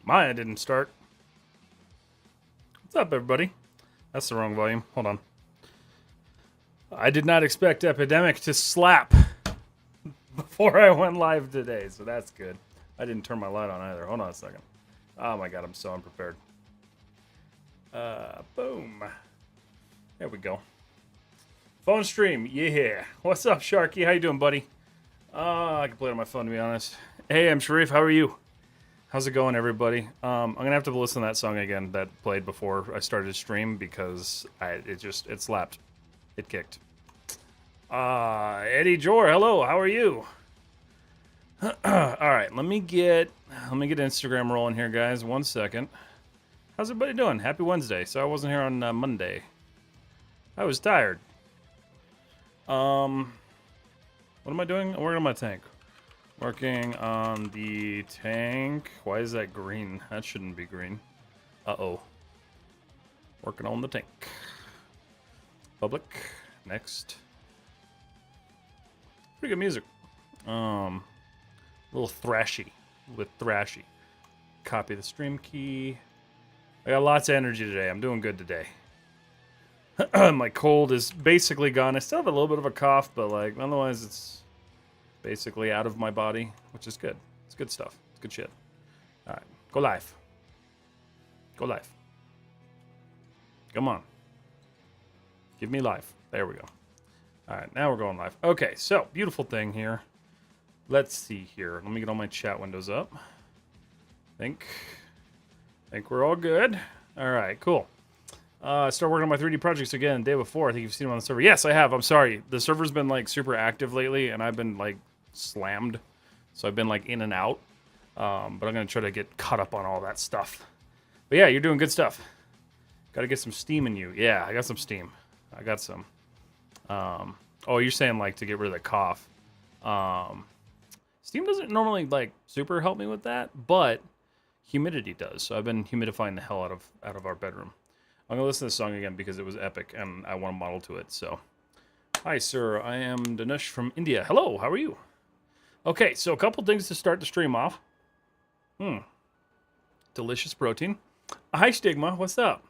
Mine didn't start. What's up, everybody? That's the wrong volume. Hold on. I did not expect Epidemic to slap before I went live today, so that's good. I didn't turn my light on either. Hold on a second. Oh my god, I'm so unprepared. Boom. There we go. Phone stream, yeah. What's up, Sharky? How you doing, buddy? I can play it on my phone, to be honest. Hey, I'm Sharif. How are you? How's it going, everybody? I'm gonna have to listen to that song again that played before I started stream because it slapped. It kicked. Eddie Jor, hello. How are you? All right, let me get Instagram rolling here, guys. 1 second. How's everybody doing? Happy Wednesday. So I wasn't here on Monday. I was tired. What am I doing? I'm working on my tank. Working on the tank. Why is that green? That shouldn't be green. Uh-oh. Working on the tank. Public. Next. Pretty good music. A little thrashy. With thrashy. Copy the stream key. I got lots of energy today. I'm doing good today. My cold is basically gone. I still have a little bit of a cough, but like otherwise it's basically out of my body, which is good. It's good stuff. It's good shit. All right, go live. Go live. Come on. Give me live. There we go. All right, now we're going live. Okay, so beautiful thing here. Let's see here. Let me get all my chat windows up. Think we're all good. All right, cool. Start working on my 3D projects again day before. I think you've seen them on the server. Yes, I have. I'm sorry. The server's been like super active lately, and I've been like slammed. So I've been like in and out. But I'm going to try to get caught up on all that stuff. But yeah, you're doing good stuff. Got to get some steam in you. Yeah, I got some steam. I got some. Oh, you're saying like to get rid of the cough. Steam doesn't normally like super help me with that, but humidity does. So I've been humidifying the hell out of our bedroom. I'm going to listen to this song again because it was epic, and I want to model to it, so. Hi, sir. I am Danush from India. Hello, how are you? Okay, so a couple things to start the stream off. Delicious protein. Hi, Stigma. What's up?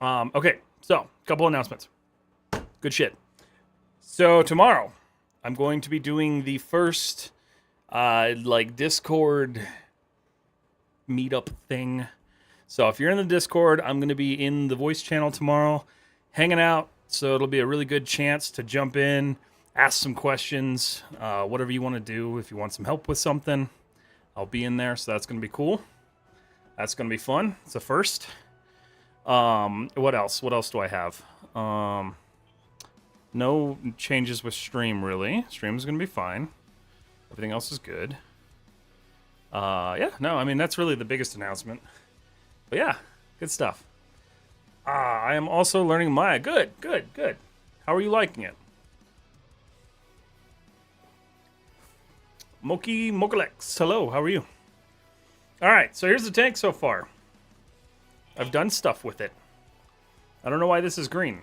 Okay, so, a couple announcements. Good shit. So, tomorrow, I'm going to be doing the first, Discord meetup thing. So if you're in the Discord, I'm going to be in the voice channel tomorrow, hanging out. So it'll be a really good chance to jump in, ask some questions, whatever you want to do. If you want some help with something, I'll be in there. So that's going to be cool. That's going to be fun. It's a first. What else? What else do I have? No changes with stream, really. Stream is going to be fine. Everything else is good. Yeah, no, I mean, that's really the biggest announcement. But yeah, good stuff. I am also learning Maya. Good. How are you liking it? Mokalex, hello, how are you? Alright, so here's the tank so far. I've done stuff with it. I don't know why this is green.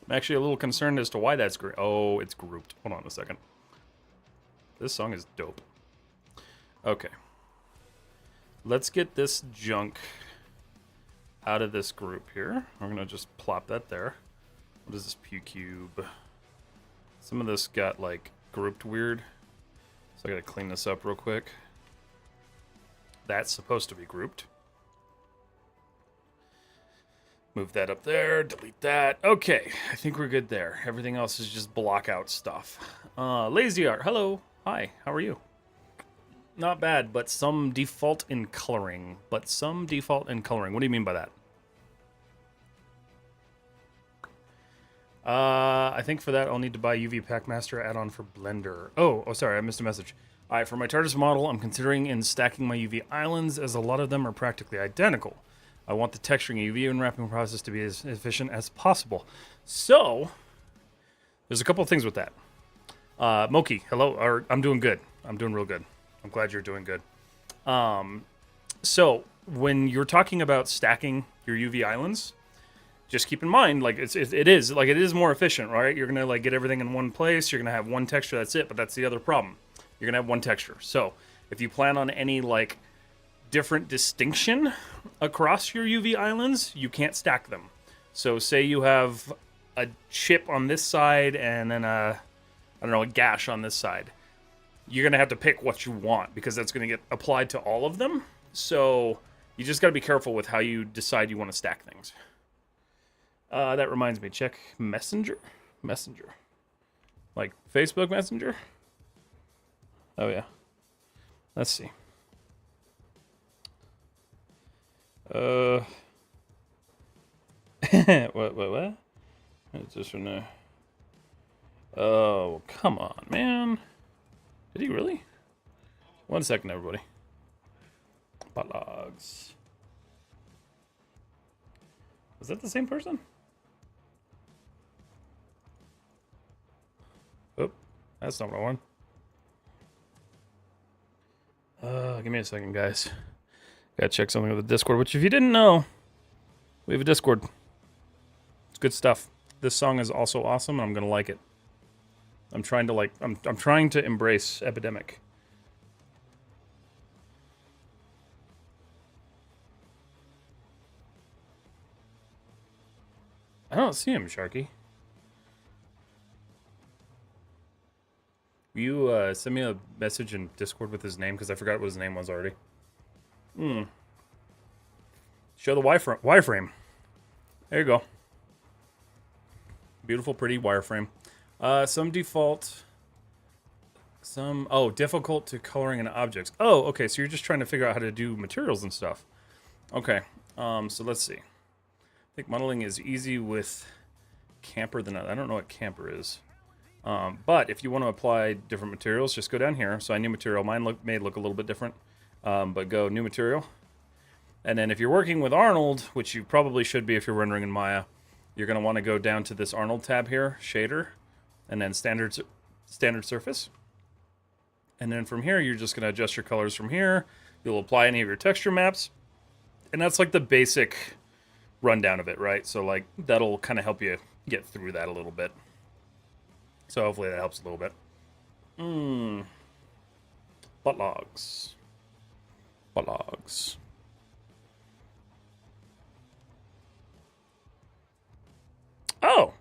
I'm actually a little concerned as to why that's green. Oh, it's grouped. Hold on a second. This song is dope. Okay. Let's get this junk out of this group here. We're going to just plop that there. What is this Pew Cube? Some of this got, like, grouped weird. So I got to clean this up real quick. That's supposed to be grouped. Move that up there. Delete that. Okay. I think we're good there. Everything else is just block out stuff. Lazy Art. Hello. Hi. How are you? Not bad, but some default in coloring. What do you mean by that? I think for that I'll need to buy UV Packmaster add-on for Blender. Oh, sorry, I missed a message. Alright, for my TARDIS model, I'm considering in stacking my UV islands, as a lot of them are practically identical. I want the texturing and UV unwrapping process to be as efficient as possible. So, there's a couple of things with that. Moki, hello. I'm doing good. I'm doing real good. I'm glad you're doing good. So, when you're talking about stacking your UV islands, just keep in mind, like, it is more efficient, right? You're gonna like get everything in one place. You're gonna have one texture. That's it. But that's the other problem. You're gonna have one texture. So if you plan on any like different distinction across your UV islands, you can't stack them. So say you have a chip on this side and then a gash on this side. You're gonna have to pick what you want because that's gonna get applied to all of them. So you just gotta be careful with how you decide you want to stack things. That reminds me, check Messenger. Like Facebook Messenger? Oh yeah. Let's see. What? It's this one there. Oh, come on, man. Did he really? 1 second, everybody. Bot logs. Was that the same person? Oh, that's not what I want. Give me a second, guys. Gotta check something with the Discord, which if you didn't know, we have a Discord. It's good stuff. This song is also awesome, and I'm gonna like it. I'm trying to embrace Epidemic. I don't see him, Sharky. Will you send me a message in Discord with his name? Because I forgot what his name was already. Show the wireframe. There you go. Beautiful, pretty wireframe. Some default. Difficult to coloring in objects. Oh, okay, so you're just trying to figure out how to do materials and stuff. Okay, so let's see. I think modeling is easy with camper than I don't know what camper is. But if you want to apply different materials, just go down here. So I new material. Mine may look a little bit different, but go new material. And then if you're working with Arnold, which you probably should be if you're rendering in Maya, you're going to want to go down to this Arnold tab here, shader, and then standard surface. And then from here, you're just going to adjust your colors from here. You'll apply any of your texture maps. And that's like the basic rundown of it, right? So like that'll kind of help you get through that a little bit. So hopefully that helps a little bit. Butt logs. Oh!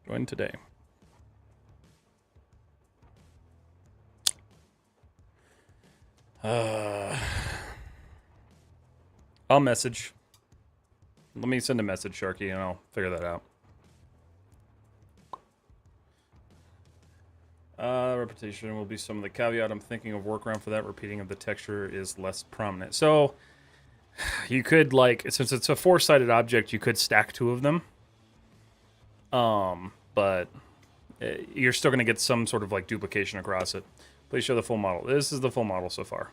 Join today. I'll message. Let me send a message, Sharky, and I'll figure that out. Repetition will be some of the caveat. I'm thinking of workaround for that. Repeating of the texture is less prominent. So, you could, like, since it's a four-sided object, you could stack two of them. But you're still going to get some sort of, like, duplication across it. Please show the full model. This is the full model so far.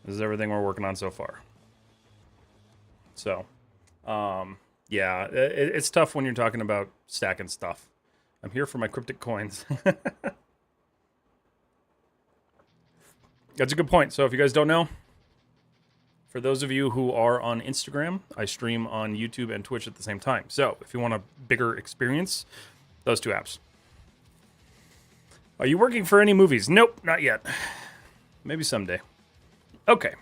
This is everything we're working on so far. So, yeah, it's tough when you're talking about stacking stuff. I'm here for my cryptic coins. That's a good point. So if you guys don't know, for those of you who are on Instagram, I stream on YouTube and Twitch at the same time. So if you want a bigger experience, those two apps. Are you working for any movies? Nope, not yet. Maybe someday. Okay,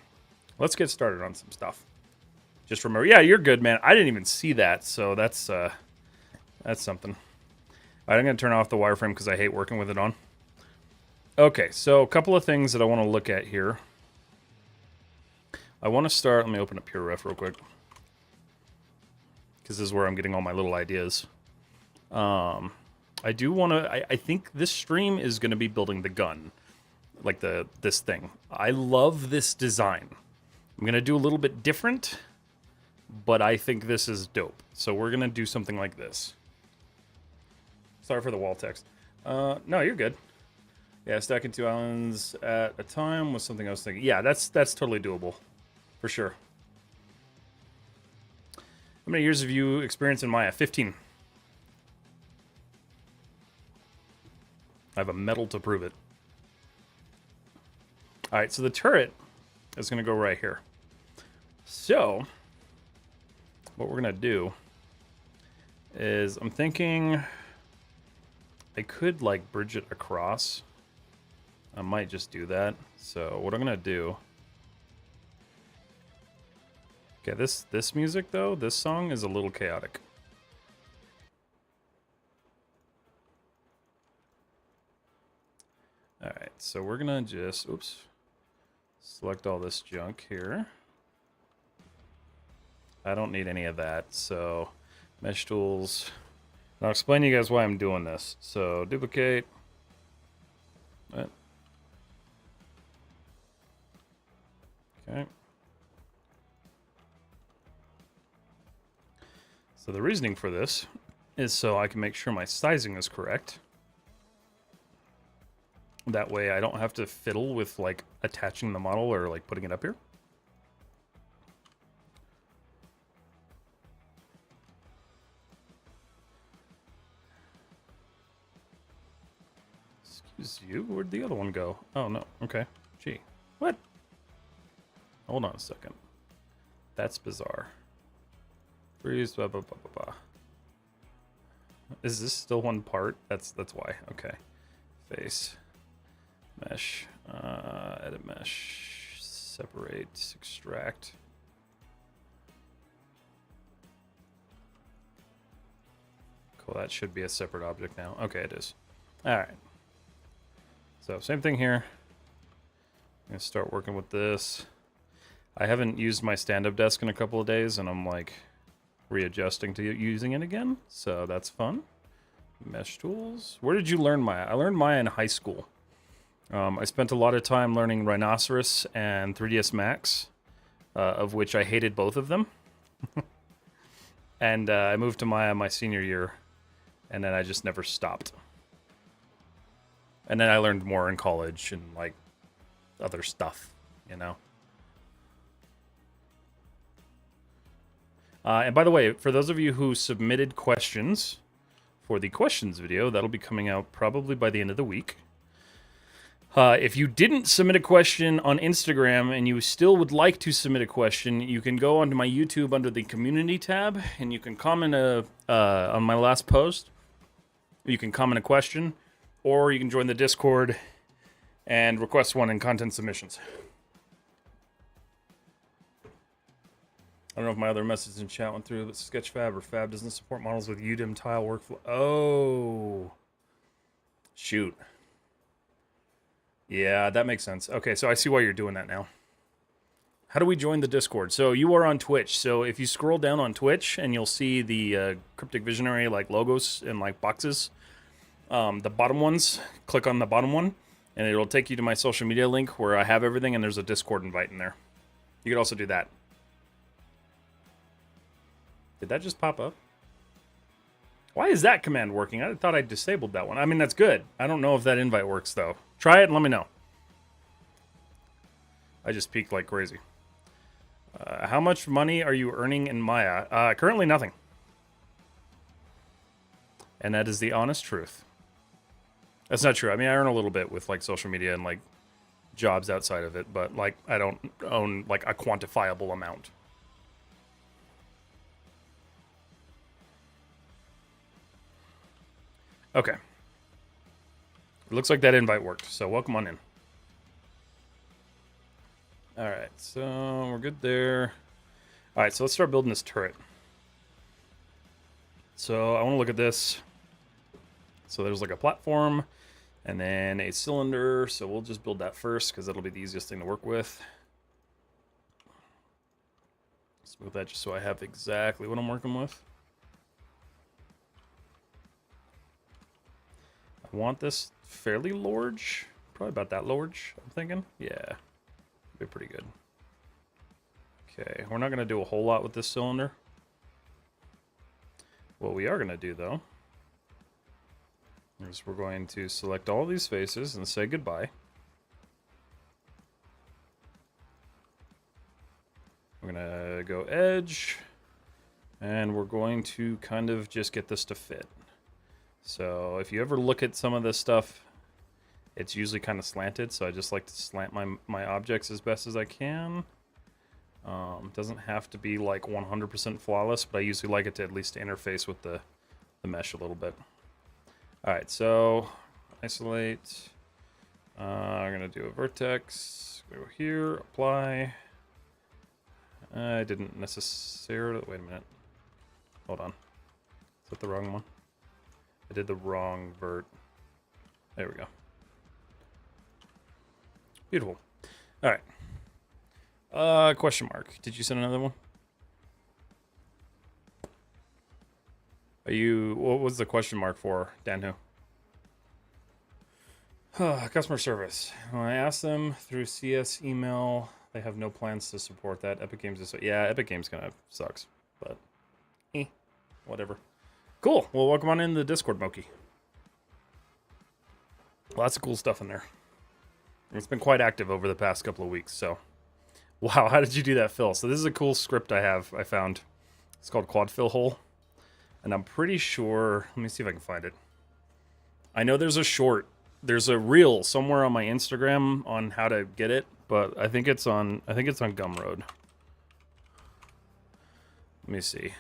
let's get started on some stuff. Just remember, yeah, you're good, man. I didn't even see that, so that's something. All right, I'm going to turn off the wireframe because I hate working with it on. Okay, so a couple of things that I want to look at here. I want to start, let me open up PureRef real quick. Because this is where I'm getting all my little ideas. I do want to, I think this stream is going to be building the gun. Like this thing. I love this design. I'm going to do a little bit different, but I think this is dope. So we're going to do something like this. Sorry for the wall text. No, you're good. Yeah, stacking two islands at a time was something I was thinking. Yeah, that's totally doable. For sure. How many years have you experienced in Maya? 15. I have a medal to prove it. Alright, so the turret is going to go right here. So, what we're going to do is, I'm thinking I could, like, bridge it across. I might just do that. So what I'm gonna do... Okay, this music though, this song is a little chaotic. Alright, so we're gonna just, oops, select all this junk here. I don't need any of that, so mesh tools. I'll explain to you guys why I'm doing this. So duplicate. What? Okay. So the reasoning for this is so I can make sure my sizing is correct. That way I don't have to fiddle with like attaching the model or like putting it up here. Excuse you, where'd the other one go? Oh no, okay. Gee, what? Hold on a second. That's bizarre. Freeze, blah, blah, blah, blah, blah. Is this still one part? That's why, okay. Face. Mesh, edit mesh, separate, extract. Cool, that should be a separate object now. Okay, it is. All right. So same thing here. I'm gonna start working with this. I haven't used my stand-up desk in a couple of days, and I'm like readjusting to using it again. So that's fun. Mesh tools. Where did you learn Maya? I learned Maya in high school. I spent a lot of time learning Rhinoceros and 3ds Max, of which I hated both of them. And I moved to Maya my senior year, and then I just never stopped. And then I learned more in college and like other stuff, you know. And by the way, for those of you who submitted questions for the questions video, that'll be coming out probably by the end of the week. If you didn't submit a question on Instagram and you still would like to submit a question, you can go onto my YouTube under the community tab and you can comment on my last post. You can comment a question, or you can join the Discord and request one in content submissions. I don't know if my other message in chat went through, but Sketchfab or Fab doesn't support models with UDIM tile workflow. Oh, shoot. Yeah, that makes sense. Okay, so I see why you're doing that now. How do we join the Discord? So you are on Twitch. So if you scroll down on Twitch and you'll see the Cryptic Visionary like logos and like boxes, the bottom ones, click on the bottom one and it'll take you to my social media link where I have everything and there's a Discord invite in there. You could also do that. Did that just pop up? Why is that command working? I thought I disabled that one. I mean, that's good. I don't know if that invite works, though. Try it and let me know. I just peeked like crazy. How much money are you earning in Maya? Currently nothing. And that is the honest truth. That's not true. I mean, I earn a little bit with, like, social media and, like, jobs outside of it. But, like, I don't own, like, a quantifiable amount. Okay. It looks like that invite worked, so welcome on in. Alright, so we're good there. Alright, so let's start building this turret. So I want to look at this. So there's like a platform and then a cylinder, so we'll just build that first because that'll be the easiest thing to work with. Let's move that just so I have exactly what I'm working with. I want this fairly large, probably about that large, I'm thinking. Yeah, be pretty good. Okay, we're not going to do a whole lot with this cylinder. What we are going to do, though, is we're going to select all these faces and say goodbye. We're going to go edge, and we're going to kind of just get this to fit. So if you ever look at some of this stuff, it's usually kind of slanted, so I just like to slant my objects as best as I can. Doesn't have to be like 100% flawless, but I usually like it to at least interface with the mesh a little bit. Alright, so isolate, I'm gonna do a vertex. Go here, apply. I didn't necessarily. Wait a minute. Hold on. Is that the wrong one? I did the wrong vert. There we go. Beautiful. All right. Question mark. Did you send another one? Are you? What was the question mark for, Dan? Who? Customer service. When I asked them through CS email, they have no plans to support that. Epic Games is yeah. Epic Games kind of sucks, but whatever. Cool. Well, welcome on into the Discord, Moki. Lots of cool stuff in there. It's been quite active over the past couple of weeks, so. Wow, how did you do that, Phil? So this is a cool script I found. It's called Quad Fill Hole. And I'm pretty sure, let me see if I can find it. I know there's a reel somewhere on my Instagram on how to get it, but I think it's on Gumroad. Let me see.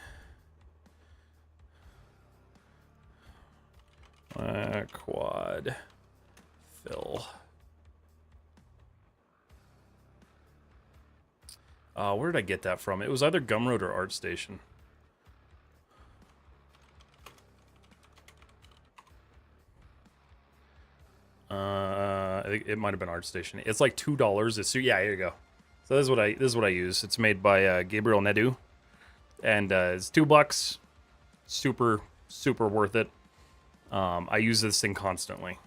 Quad Fill. Where did I get that from? It was either Gumroad or ArtStation. I think it might have been ArtStation. It's like $2. It's yeah, here you go. So this is what I use. It's made by Gabriel Nedu, and it's $2. Super worth it. I use this thing constantly.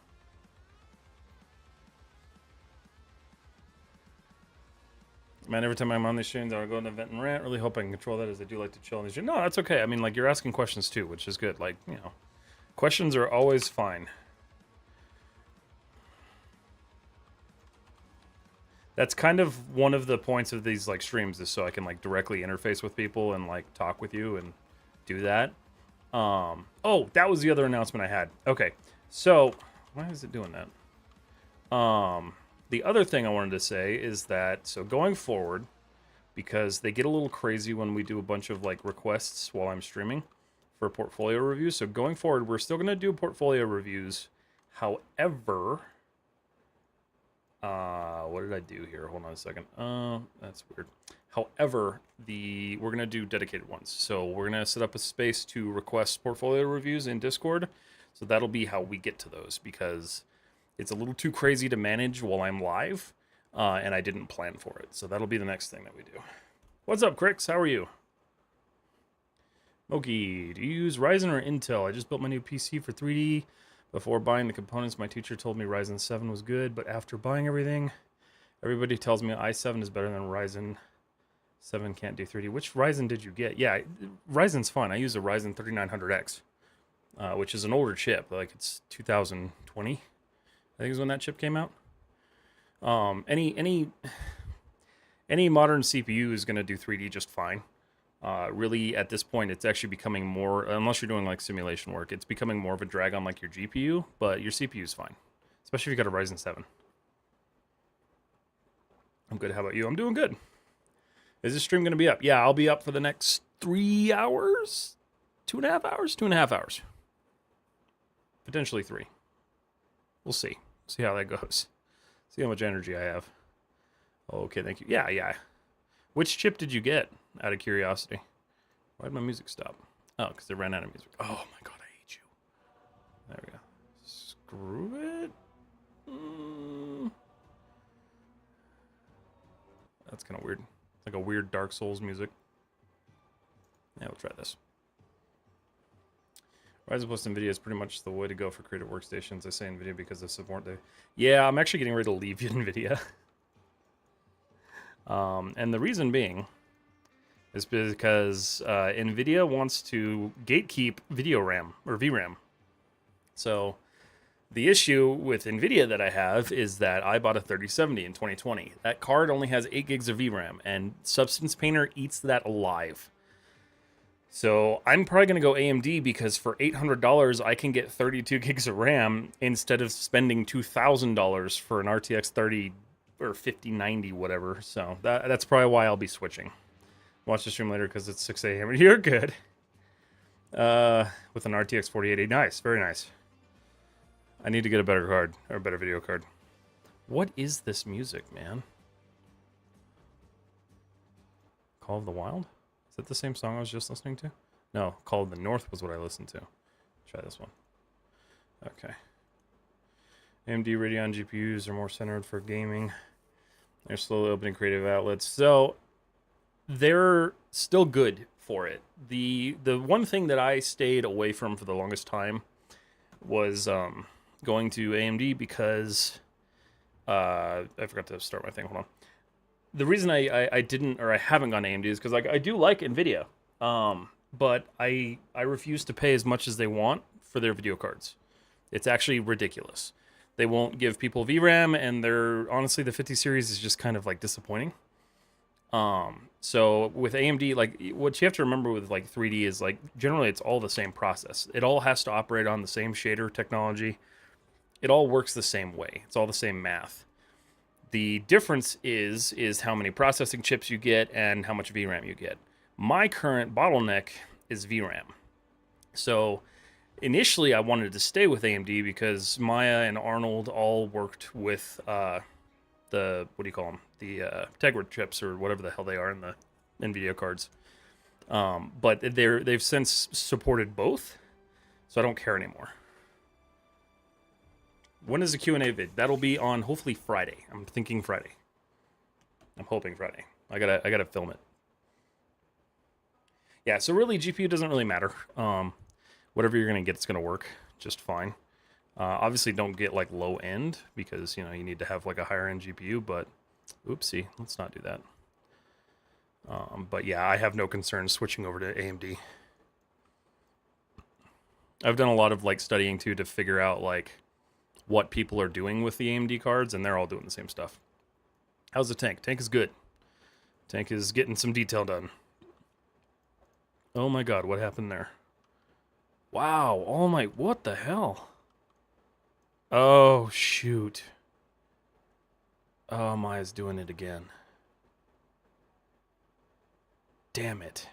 Man, every time I'm on these streams, I go to an event and rant. Really hope I can control that, as I do like to chill on these streams. No, that's okay. I mean, like, you're asking questions too, which is good. Like, you know, questions are always fine. That's kind of one of the points of these, like, streams, is so I can, like, directly interface with people and, like, talk with you and do that. Oh, that was the other announcement I had. Okay, so why is it doing that? The other thing I wanted to say is that, so going forward, because they get a little crazy when we do a bunch of, like, requests while I'm streaming for portfolio reviews. So going forward, we're still going to do portfolio reviews. However, what did I do here? Hold on a second. That's weird. However, we're going to do dedicated ones. So we're going to set up a space to request portfolio reviews in Discord. So that'll be how we get to those, because it's a little too crazy to manage while I'm live, and I didn't plan for it. So that'll be the next thing that we do. What's up, Crix? How are you? Moki, do you use Ryzen or Intel? I just built my new PC for 3D. Before buying the components, my teacher told me Ryzen 7 was good, but after buying everything, everybody tells me i7 is better than Ryzen 7 can't do 3D. Which Ryzen did you get? Yeah, Ryzen's fine. I use a Ryzen 3900X, which is an older chip. Like, it's 2020. I think is when that chip came out. Any modern CPU is going to do 3D just fine. Really, at this point, it's actually becoming more, unless you're doing like simulation work, it's becoming more of a drag on like your GPU, but your CPU is fine, especially if you got a Ryzen 7. I'm good. How about you? I'm doing good. Is this stream going to be up? Yeah, I'll be up for the next 3 hours, 2.5 hours, 2.5 hours, potentially 3. We'll see. See how that goes. See how much energy I have. Okay, thank you. Yeah. Which chip did you get, out of curiosity? Why did my music stop? Oh, because they ran out of music. Oh my god, I hate you. There we go. Screw it. That's kind of weird. It's like a weird Dark Souls music. Yeah, we'll try this. Ryzen plus NVIDIA is pretty much the way to go for creative workstations. I say NVIDIA because of support they. Yeah, I'm actually getting ready to leave NVIDIA. And the reason being is because NVIDIA wants to gatekeep video RAM, or VRAM. So the issue with NVIDIA that I have is that I bought a 3070 in 2020. That card only has 8 gigs of VRAM, and Substance Painter eats that alive. So I'm probably going to go AMD, because for $800 I can get 32 gigs of RAM instead of spending $2,000 for an RTX 30 or 5090, whatever. So that's probably why I'll be switching. Watch the stream later because it's 6 a.m. You're good. With an RTX 4080. Nice, very nice. I need to get a better card, or a better video card. What is this music, man? Call of the Wild? Is that the same song I was just listening to? No, Call of the North was what I listened to. Try this one. Okay. AMD Radeon GPUs are more centered for gaming. They're slowly opening creative outlets. So they're still good for it. The one thing that I stayed away from for the longest time was going to AMD because I forgot to start my thing. Hold on. The reason I didn't or I haven't gone to AMD is because like I do like Nvidia, but I refuse to pay as much as they want for their video cards. It's actually ridiculous. They won't give people VRAM, and they're honestly the 50 series is just kind of like disappointing. So with AMD, like what you have to remember with like 3D is like generally it's all the same process. It all has to operate on the same shader technology. It all works the same way. It's all the same math. The difference is how many processing chips you get and how much VRAM you get. My current bottleneck is VRAM. So initially I wanted to stay with AMD because Maya and Arnold all worked with the, what do you call them? The Tegra chips or whatever the hell they are in the NVIDIA cards. But they've since supported both, so I don't care anymore. When is the Q&A vid? That'll be on hopefully Friday. I'm thinking Friday. I'm hoping Friday. I gotta film it. Yeah, so really GPU doesn't really matter. Whatever you're gonna get, it's gonna work just fine. Obviously don't get like low end because you need to have like a higher end GPU, but oopsie, let's not do that. But yeah, I have no concerns switching over to AMD. I've done a lot of like studying too to figure out like what people are doing with the AMD cards, and they're all doing the same stuff. How's the tank? Tank is good. Tank is getting some detail done. Oh my god, what happened there? Wow, oh my, what the hell? Oh, shoot. Oh, Maya's doing it again. Damn it.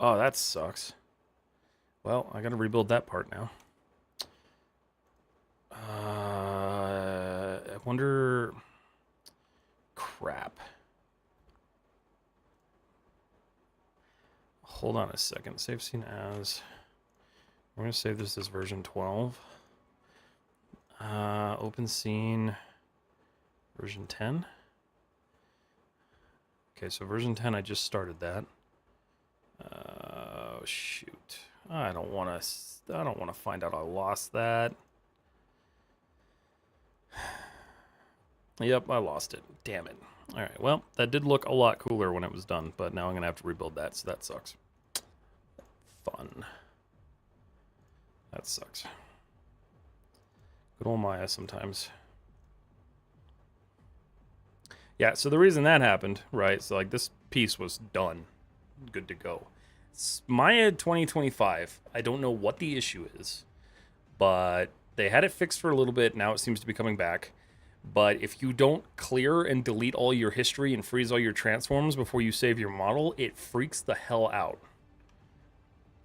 Oh, that sucks. Well, I gotta rebuild that part now. I wonder... Crap. Hold on a second. Save scene as... We're gonna save this as version 12. Open scene... Version 10. Okay, so version 10, I just started that. Oh, shoot. I don't want to find out I lost that. Yep, I lost it. Damn it. All right, well, that did look a lot cooler when it was done, but now I'm going to have to rebuild that, so that sucks. Fun. That sucks. Good old Maya sometimes. Yeah, so the reason that happened, right, so like this piece was done. Good to go. Maya 2025, I don't know what the issue is, but they had it fixed for a little bit. Now it seems to be coming back. But if you don't clear and delete all your history and freeze all your transforms before you save your model, it freaks the hell out.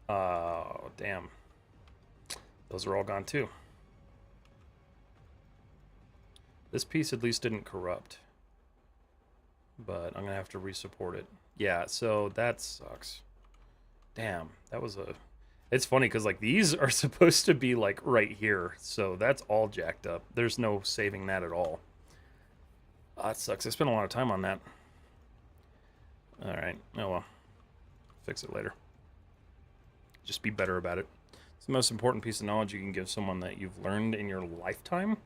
Oh, damn. Those are all gone too. This piece at least didn't corrupt. But I'm going to have to resupport it. Yeah, so that sucks. Damn, that was a... It's funny because like these are supposed to be like right here, so that's all jacked up. There's no saving that at all. That sucks. I spent a lot of time on that. All right. Oh well. Fix it later. Just be better about it. It's the most important piece of knowledge you can give someone that you've learned in your lifetime.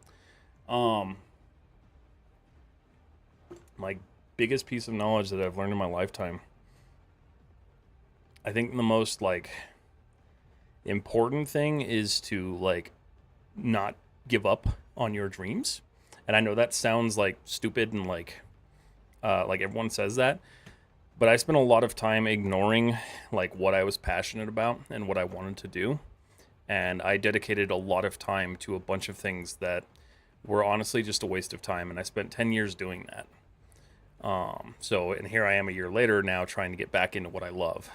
My biggest piece of knowledge that I've learned in my lifetime. I think the most like important thing is to like not give up on your dreams. And I know that sounds like stupid and like everyone says that, but I spent a lot of time ignoring like what I was passionate about and what I wanted to do. And I dedicated a lot of time to a bunch of things that were honestly just a waste of time. And I spent 10 years doing that. And here I am a year later now trying to get back into what I love.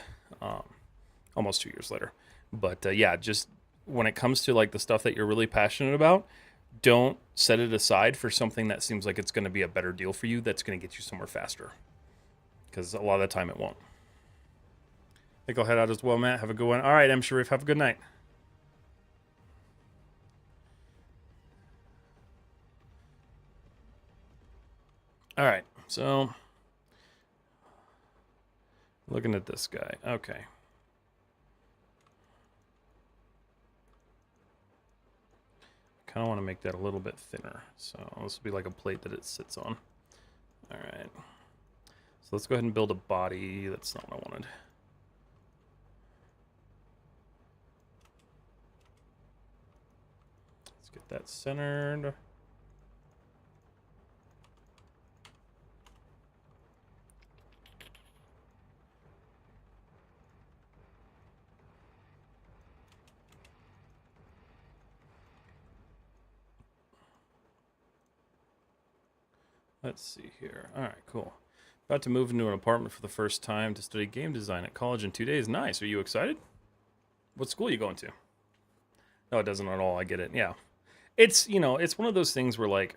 Almost 2 years later. But yeah, just when it comes to like the stuff that you're really passionate about, don't set it aside for something that seems like it's going to be a better deal for you that's going to get you somewhere faster. Because a lot of the time it won't. I think I'll head out as well, Matt. Have a good one. All right, M. Sharif, have a good night. All right, so looking at this guy. Okay. Kind of want to make that a little bit thinner. So this will be like a plate that it sits on. All right. So let's go ahead and build a body. That's not what I wanted. Let's get that centered. Let's see here. All right, cool. About to move into an apartment for the first time to study game design at college in 2 days. Nice. Are you excited? What school are you going to? No, it doesn't at all. I get it. Yeah. It's, it's one of those things where, like,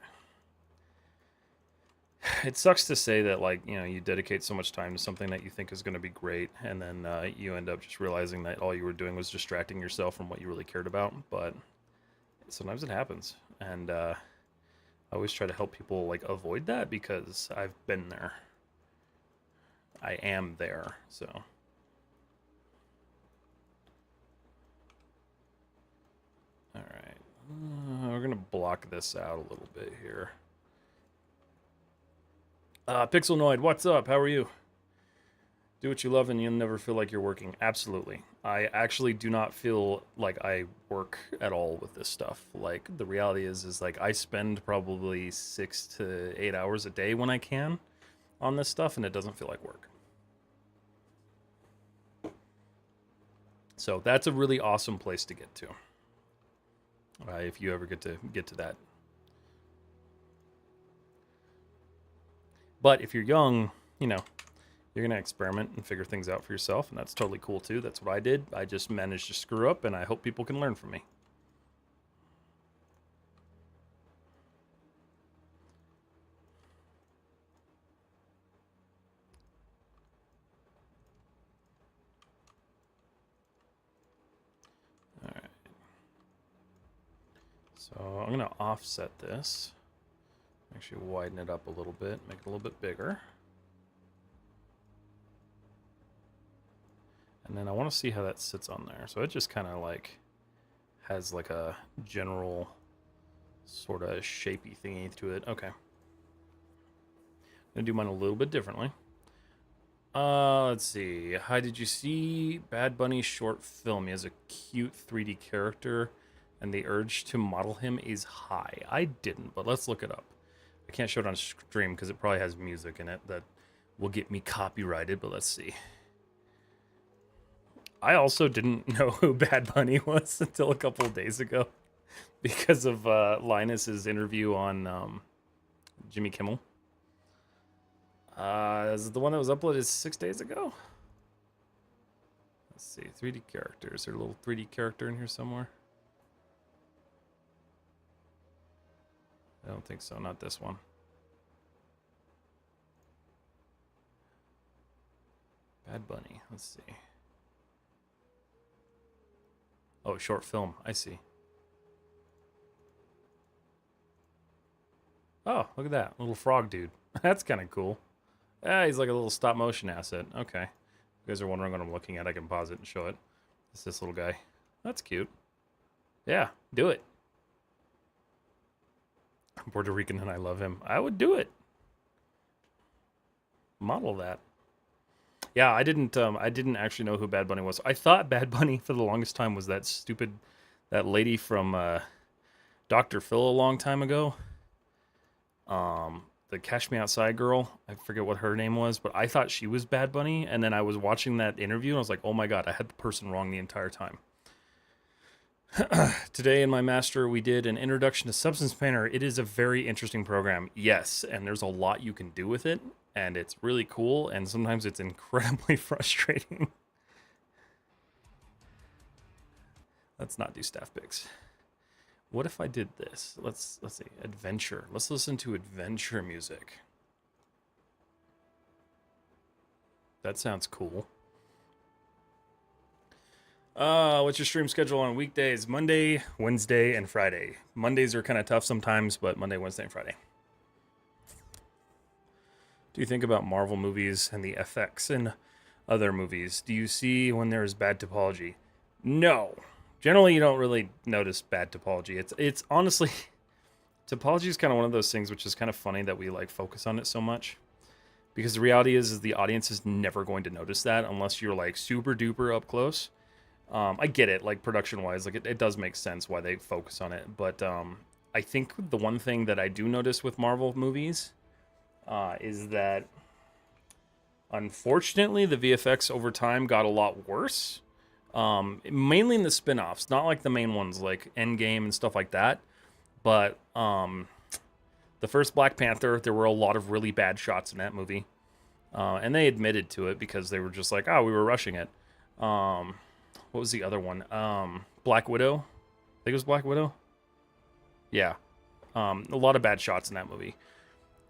it sucks to say that, like, you dedicate so much time to something that you think is going to be great, and then you end up just realizing that all you were doing was distracting yourself from what you really cared about. But sometimes it happens. And I always try to help people, like, avoid that because I've been there. I am there, so. All right. We're going to block this out a little bit here. Pixelnoid, what's up? How are you? Do what you love and you'll never feel like you're working. Absolutely. I actually do not feel like I work at all with this stuff. Like, the reality is like I spend probably 6 to 8 hours a day when I can on this stuff, and it doesn't feel like work. So that's a really awesome place to get to. If you ever get to that. But if you're young, you're going to experiment and figure things out for yourself, and that's totally cool too. That's what I did. I just managed to screw up, and I hope people can learn from me. All right. So I'm going to offset this. Actually widen it up a little bit, make it a little bit bigger. And then I want to see how that sits on there. So it just kind of like has like a general sort of shapey thingy to it. Okay. I'm going to do mine a little bit differently. Let's see. Hi, did you see Bad Bunny's short film? He has a cute 3D character, and the urge to model him is high. I didn't, but let's look it up. I can't show it on stream because it probably has music in it that will get me copyrighted, but let's see. I also didn't know who Bad Bunny was until a couple of days ago because of Linus's interview on Jimmy Kimmel. Is it the one that was uploaded 6 days ago? Let's see. 3D characters. Is there a little 3D character in here somewhere? I don't think so. Not this one. Bad Bunny. Let's see. Oh, short film. I see. Oh, look at that. Little frog dude. That's kind of cool. Ah, he's like a little stop motion asset. Okay. If you guys are wondering what I'm looking at, I can pause it and show it. It's this little guy. That's cute. Yeah, do it. I'm Puerto Rican and I love him. I would do it. Model that. Yeah, I didn't actually know who Bad Bunny was. I thought Bad Bunny for the longest time was that lady from Dr. Phil a long time ago. The Cash Me Outside girl. I forget what her name was, but I thought she was Bad Bunny, and then I was watching that interview and I was like, oh my god, I had the person wrong the entire time. Today in my master, we did an introduction to Substance Painter. It is a very interesting program, yes, and there's a lot you can do with it, and it's really cool, and sometimes it's incredibly frustrating. Let's not do staff picks. What if I did this? Let's see. Adventure. Let's listen to adventure music. That sounds cool. What's your stream schedule on weekdays? Monday, Wednesday, and Friday. Mondays are kind of tough sometimes, but Monday, Wednesday, and Friday. Do you think about Marvel movies and the FX in other movies? Do you see when there is bad topology? No. Generally, you don't really notice bad topology. It's honestly, topology is kind of one of those things which is kind of funny that we like focus on it so much. Because the reality is the audience is never going to notice that unless you're like super duper up close. I get it, like production wise, like it does make sense why they focus on it. But I think the one thing that I do notice with Marvel movies is that unfortunately the VFX over time got a lot worse. Mainly in the spin-offs, not like the main ones like Endgame and stuff like that. But the first Black Panther, there were a lot of really bad shots in that movie. And they admitted to it because they were just like, oh, we were rushing it. What was the other one? Black Widow. I think it was Black Widow. Yeah. A lot of bad shots in that movie.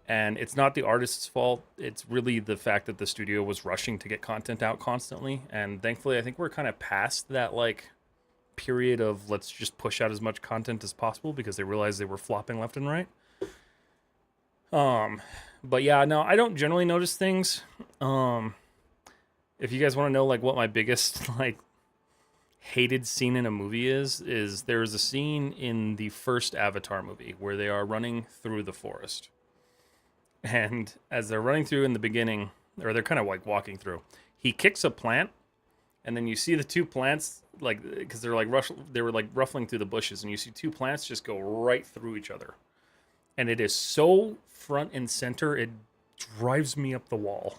And it's not the artist's fault. It's really the fact that the studio was rushing to get content out constantly. And thankfully, I think we're kind of past that, like, period of let's just push out as much content as possible because they realized they were flopping left and right. But yeah, no, I don't generally notice things. If you guys want to know, like, what my biggest, like, hated scene in a movie is there is a scene in the first Avatar movie where they are running through the forest. And as they're running through in the beginning, or they're kind of like walking through, he kicks a plant, and then you see the two plants, like, because they were like ruffling through the bushes, and you see two plants just go right through each other. And it is so front and center, it drives me up the wall.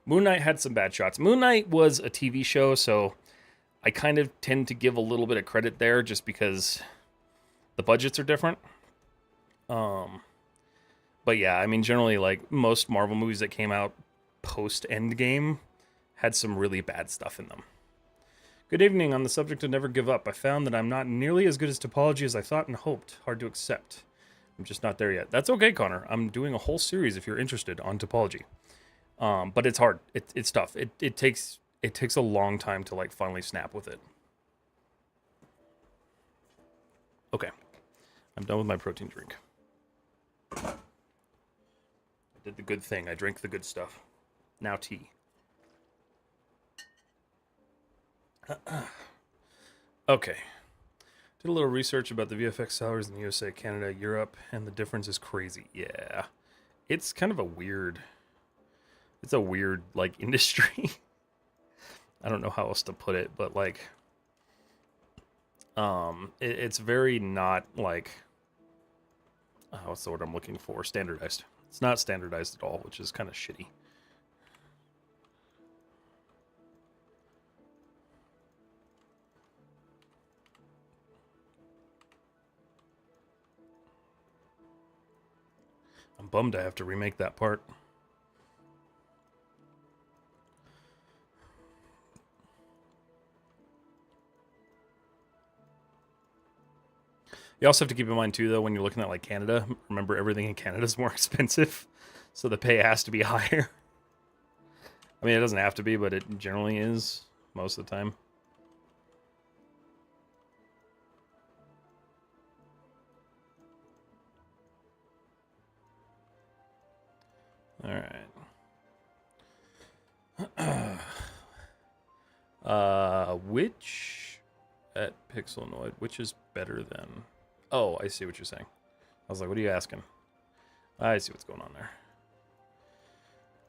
Moon Knight had some bad shots. Moon Knight was a TV show, so I kind of tend to give a little bit of credit there just because the budgets are different. But yeah, I mean, generally, like, most Marvel movies that came out post-Endgame had some really bad stuff in them. Good evening. On the subject of Never Give Up, I found that I'm not nearly as good as topology as I thought and hoped. Hard to accept. I'm just not there yet. That's okay, Connor. I'm doing a whole series, if you're interested, on topology. But it's hard. It's tough. It takes a long time to, like, finally snap with it. Okay. I'm done with my protein drink. I did the good thing. I drank the good stuff. Now tea. Okay. Did a little research about the VFX salaries in the USA, Canada, Europe, and the difference is crazy. Yeah. It's kind of a weird... It's a weird, like, industry. I don't know how else to put it, but, like... it's very not, like... what's the word I'm looking for? Standardized. It's not standardized at all, which is kind of shitty. I'm bummed I have to remake that part. You also have to keep in mind, too, though, when you're looking at, like, Canada, remember everything in Canada is more expensive, so the pay has to be higher. I mean, it doesn't have to be, but it generally is most of the time. All right. Which at Pixelnoid, which is better than... Oh, I see what you're saying. I was like, what are you asking? I see what's going on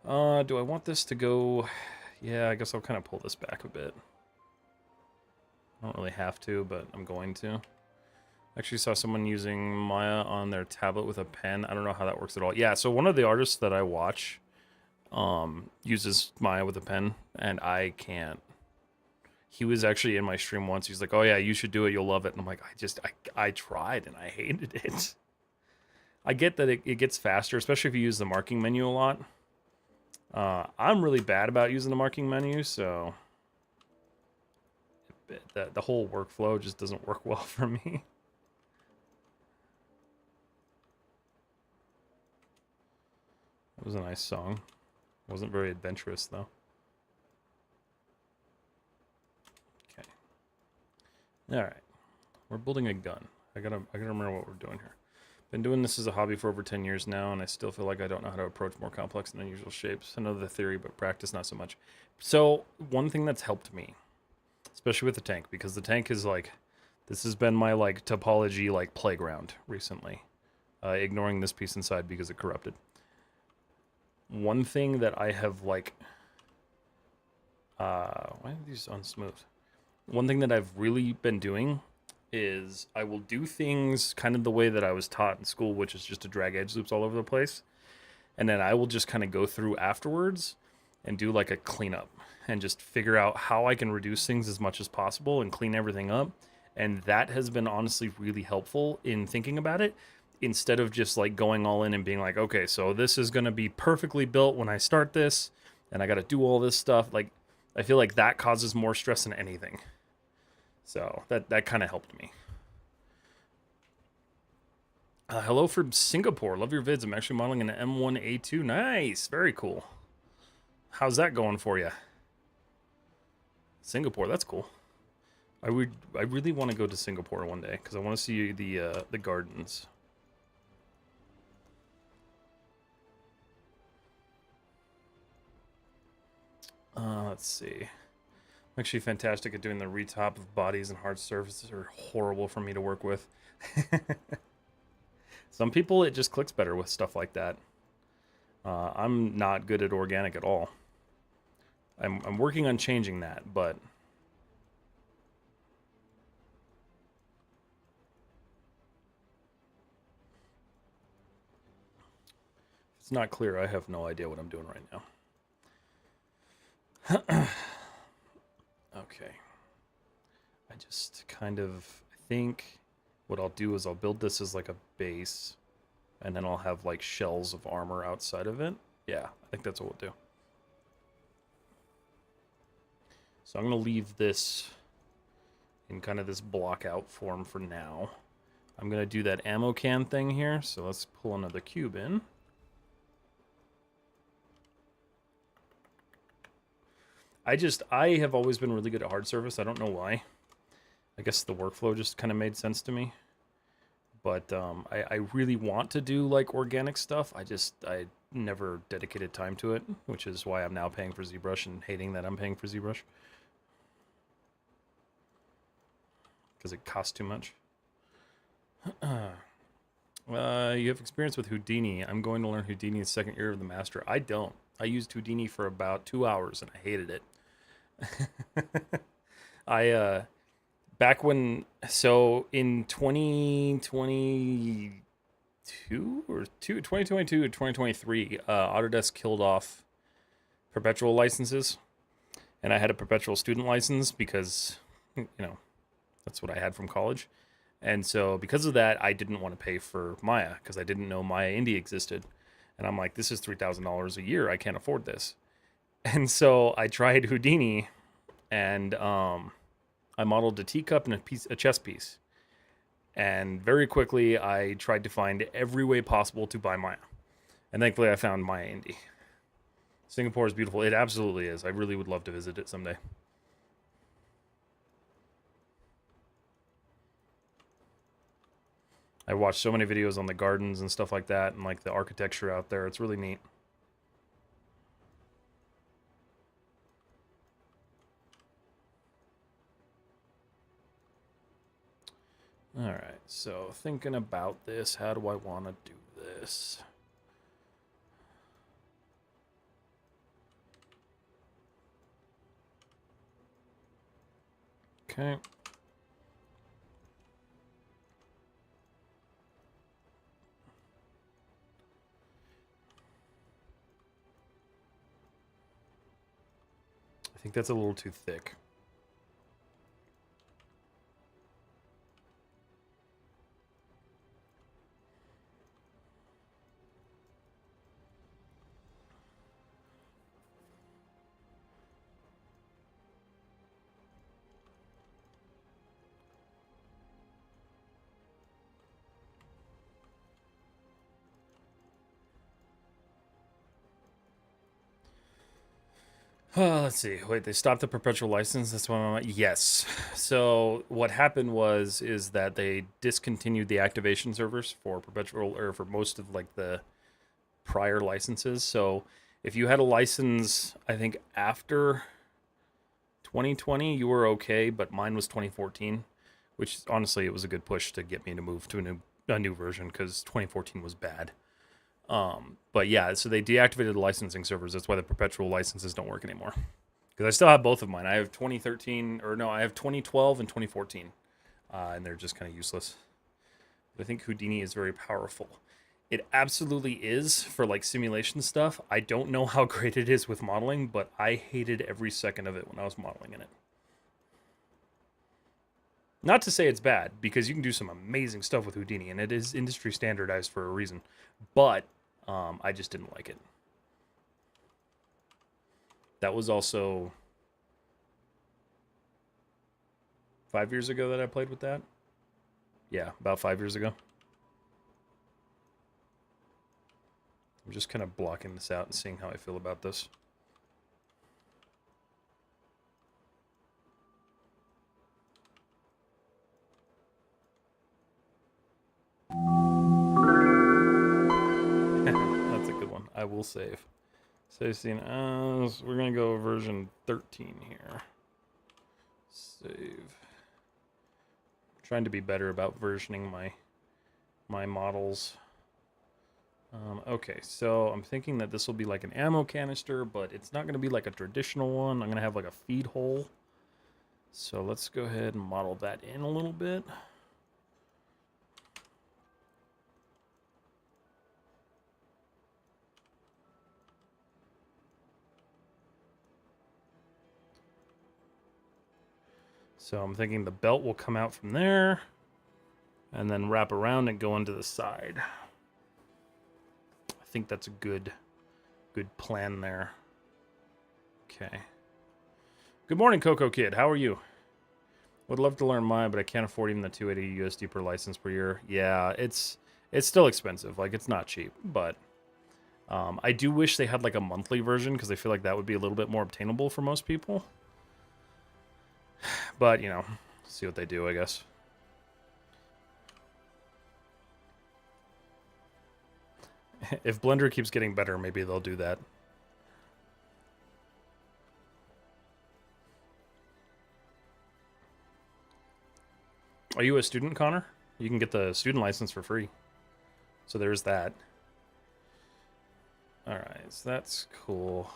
there. Do I want this to go... Yeah, I guess I'll kind of pull this back a bit. I don't really have to, but I'm going to. I actually saw someone using Maya on their tablet with a pen. I don't know how that works at all. Yeah, so one of the artists that I watch uses Maya with a pen, and I can't. He was actually in my stream once. He's like, oh yeah, you should do it. You'll love it. And I'm like, I tried and I hated it. I get that it gets faster, especially if you use the marking menu a lot. I'm really bad about using the marking menu, so the whole workflow just doesn't work well for me. It was a nice song. Wasn't very adventurous though. Okay. All right. We're building a gun. I gotta remember what we're doing here. Been doing this as a hobby for over 10 years now, and I still feel like I don't know how to approach more complex and unusual shapes. I know the theory, but practice not so much. So one thing that's helped me, especially with the tank, because the tank is like, this has been my like topology like playground recently. Ignoring this piece inside because it corrupted. One thing that I have like, why are these unsmooth? One thing that I've really been doing is I will do things kind of the way that I was taught in school, which is just to drag edge loops all over the place. And then I will just kind of go through afterwards and do like a cleanup and just figure out how I can reduce things as much as possible and clean everything up. And that has been honestly really helpful in thinking about it, instead of just like going all in and being like, okay, so this is going to be perfectly built when I start this and I got to do all this stuff. Like, I feel like that causes more stress than anything. So that kind of helped me. Hello from Singapore. Love your vids. I'm actually modeling an M1A2. Nice. Very cool. How's that going for you? Singapore. That's cool. I really want to go to Singapore one day because I want to see the gardens. Let's see. I'm actually fantastic at doing the retop of bodies, and hard surfaces are horrible for me to work with. Some people, it just clicks better with stuff like that. I'm not good at organic at all. I'm working on changing that, but if it's not clear, I have no idea what I'm doing right now. Okay. I just kind of think what I'll do is I'll build this as like a base, and then I'll have like shells of armor outside of it. Yeah, I think that's what we'll do. So I'm going to leave this in kind of this block out form for now. I'm going to do that ammo can thing here. So let's pull another cube in. I have always been really good at hard surface. I don't know why. I guess the workflow just kind of made sense to me. But I really want to do like organic stuff. I never dedicated time to it, which is why I'm now paying for ZBrush and hating that I'm paying for ZBrush. Because it costs too much. You have experience with Houdini. I'm going to learn Houdini in the second year of the master. I don't. I used Houdini for about 2 hours and I hated it. Back when, so in 2022 or 2022 or 2023, Autodesk killed off perpetual licenses, and I had a perpetual student license because, you know, that's what I had from college. And so because of that, I didn't want to pay for Maya because I didn't know Maya Indie existed. And I'm like, this is $3,000 a year. I can't afford this. And so I tried Houdini, and I modeled a teacup and a chess piece. And very quickly, I tried to find every way possible to buy Maya. And thankfully, I found Maya Indie. Singapore is beautiful. It absolutely is. I really would love to visit it someday. I watched so many videos on the gardens and stuff like that, and like the architecture out there. It's really neat. All right, so thinking about this, how do I want to do this? Okay. I think that's a little too thick. Let's see. Wait, they stopped the perpetual license. That's why I'm. Yes. So what happened is that they discontinued the activation servers for perpetual or for most of like the prior licenses. So if you had a license, I think after 2020, you were okay, but mine was 2014, which honestly it was a good push to get me to move to a new version because 2014 was bad. But yeah, so they deactivated the licensing servers. That's why the perpetual licenses don't work anymore. Because I still have both of mine. I have 2013, or no, I have 2012 and 2014, and they're just kind of useless. But I think Houdini is very powerful. It absolutely is for like simulation stuff. I don't know how great it is with modeling, but I hated every second of it when I was modeling in it. Not to say it's bad, because you can do some amazing stuff with Houdini, and it is industry standardized for a reason. But I just didn't like it. That was also 5 years ago that I played with that. Yeah, about 5 years ago. I'm just kind of blocking this out and seeing how I feel about this. That's a good one. I will save. Save scene as. We're going to go version 13 here. Save. I'm trying to be better about versioning my models. Okay, so I'm thinking that this will be like an ammo canister, but it's not going to be like a traditional one. I'm going to have like a feed hole. So let's go ahead and model that in a little bit. So I'm thinking the belt will come out from there and then wrap around and go into the side. I think that's a good plan there. Okay. Good morning, Coco Kid. How are you? Would love to learn mine, but I can't afford even the 280 USD per license per year. Yeah, it's still expensive. Like, it's not cheap, but I do wish they had like a monthly version because I feel like that would be a little bit more obtainable for most people. But, you know, see what they do, I guess. If Blender keeps getting better, maybe they'll do that. Are you a student, Connor? You can get the student license for free. So there's that. Alright, so that's cool.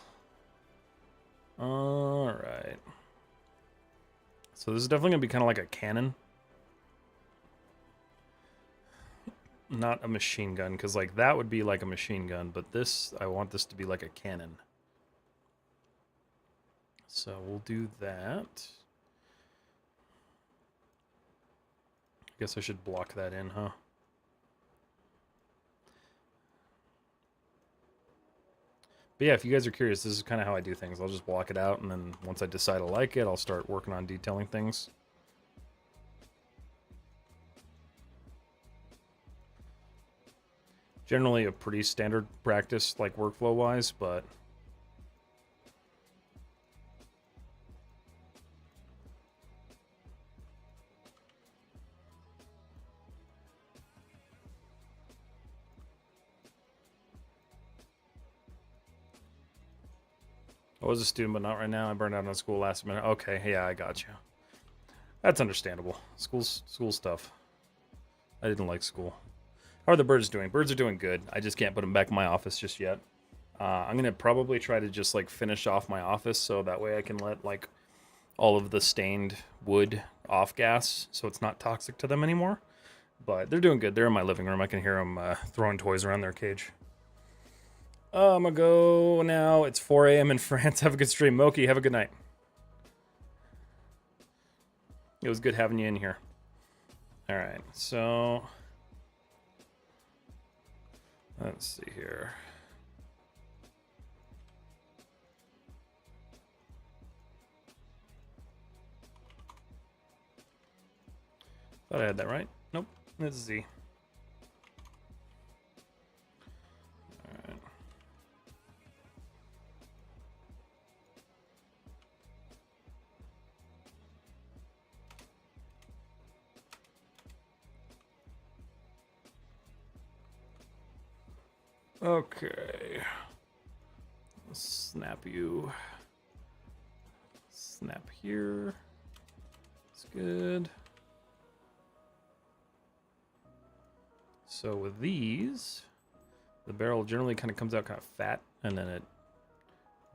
Alright. So this is definitely going to be kind of like a cannon. Not a machine gun, because like that would be like a machine gun, but this, I want this to be like a cannon. So we'll do that. I guess I should block that in, huh? But yeah, if you guys are curious, this is kind of how I do things. I'll just block it out, and then once I decide I like it, I'll start working on detailing things. Generally a pretty standard practice, like workflow-wise, but... I was a student, but not right now. I burned out on school last minute. Okay, yeah, I got you. That's understandable. School stuff. I didn't like school. How are the birds doing? Birds are doing good. I just can't put them back in my office just yet. I'm going to probably try to just, like, finish off my office so that way I can let, like, all of the stained wood off gas so it's not toxic to them anymore. But they're doing good. They're in my living room. I can hear them throwing toys around their cage. I'm going to go now. It's 4 a.m. in France. Have a good stream. Moki, have a good night. It was good having you in here. All right, so... let's see here. Thought I had that right. Nope. It's Z. Alright. Okay. Snap you. Snap here. That's good. So with these, the barrel generally kind of comes out kind of fat, and then it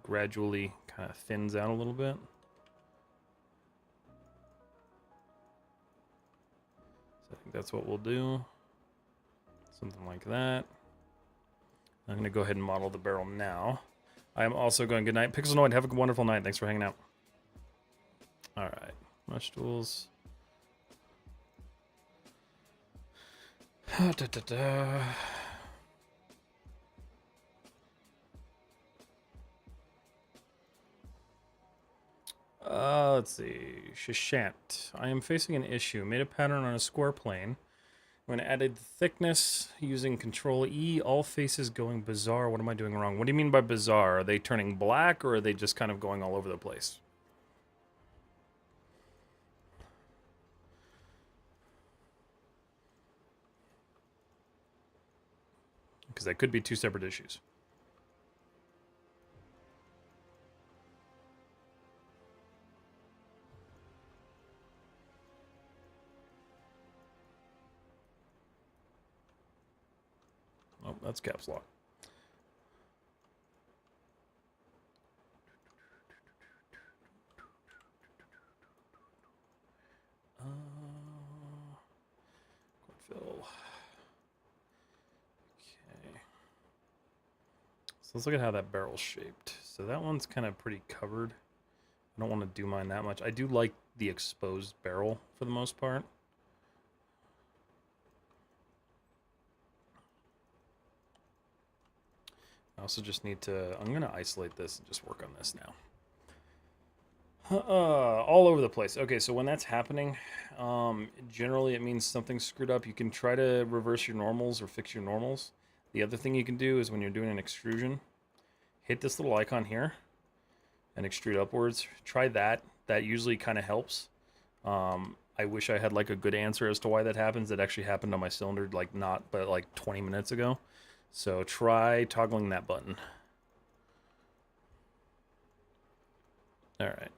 gradually kind of thins out a little bit. So I think that's what we'll do. Something like that. I'm going to go ahead and model the barrel now. I am also going, good night. Pixelnoid, have a wonderful night. Thanks for hanging out. All right. Mesh tools. Da, da, da. Let's see. Shishant. I am facing an issue. Made a pattern on a square plane. When I added thickness using Control E, all faces going bizarre. What am I doing wrong? What do you mean by bizarre? Are they turning black, or are they just kind of going all over the place? Because that could be two separate issues. Oh, that's caps lock. Fill. Okay. So let's look at how that barrel's shaped. So that one's kind of pretty covered. I don't want to do mine that much. I do like the exposed barrel for the most part. I also just need to, I'm going to isolate this and just work on this now. All over the place. Okay, so when that's happening, generally it means something's screwed up. You can try to reverse your normals or fix your normals. The other thing you can do is when you're doing an extrusion, hit this little icon here and extrude upwards. Try that. That usually kind of helps. I wish I had like a good answer as to why that happens. That actually happened on my cylinder, like not, but like 20 minutes ago. So try toggling that button. All right.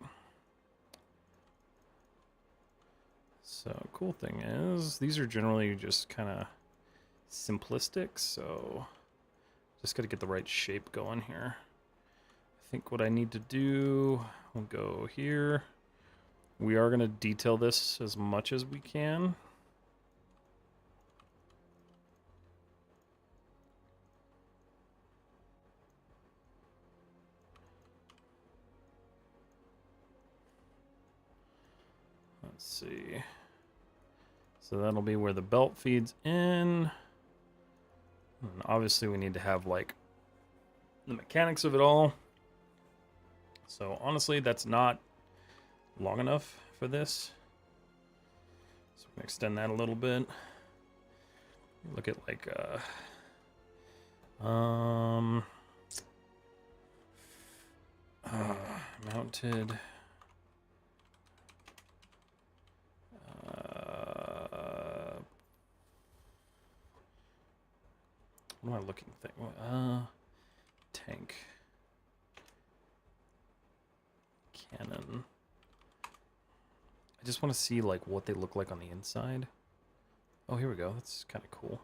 So cool thing is, these are generally just kind of simplistic, so just got to get the right shape going here. I think what I need to do, we'll go here. We are going to detail this as much as we can. Let's see. So that'll be where the belt feeds in. And obviously we need to have like the mechanics of it all. So honestly, that's not long enough for this. So we can extend that a little bit. Look at like mounted. What am I looking thing? Tank. Cannon. I just want to see like what they look like on the inside. Oh, here we go. That's kind of cool.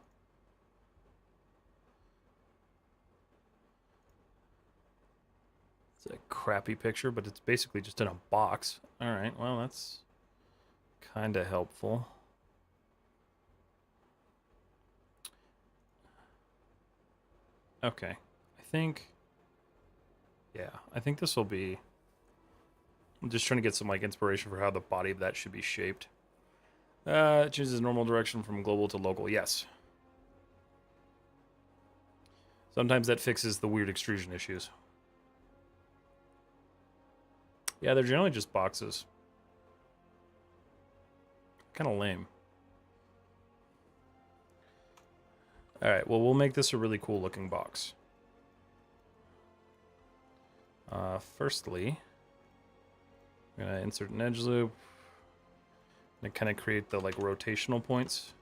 It's a crappy picture, but it's basically just in a box. All right, well, that's kind of helpful. Okay, I think, yeah, I think this will be, I'm just trying to get some like inspiration for how the body of that should be shaped. It chooses normal direction from global to local, yes. Sometimes that fixes the weird extrusion issues. Yeah, they're generally just boxes. Kind of lame. Alright, well, we'll make this a really cool looking box. Firstly, I'm going to insert an edge loop and kind of create the like rotational points.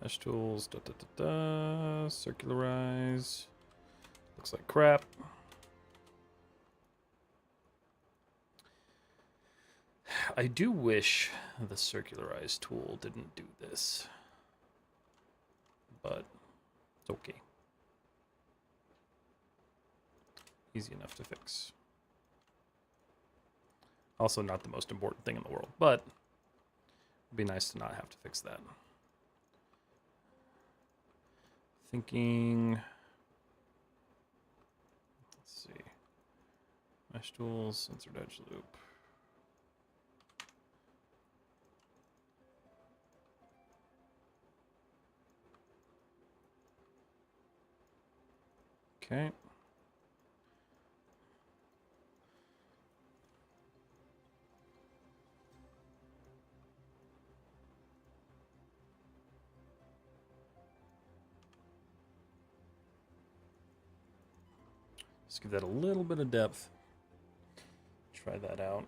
Mesh tools, circularize. Looks like crap. I do wish the circularize tool didn't do this, but it's okay. Easy enough to fix. Also not the most important thing in the world, but it'd be nice to not have to fix that. Thinking, let's see, mesh tools, censored edge loop. Okay. Let's give that a little bit of depth. Try that out.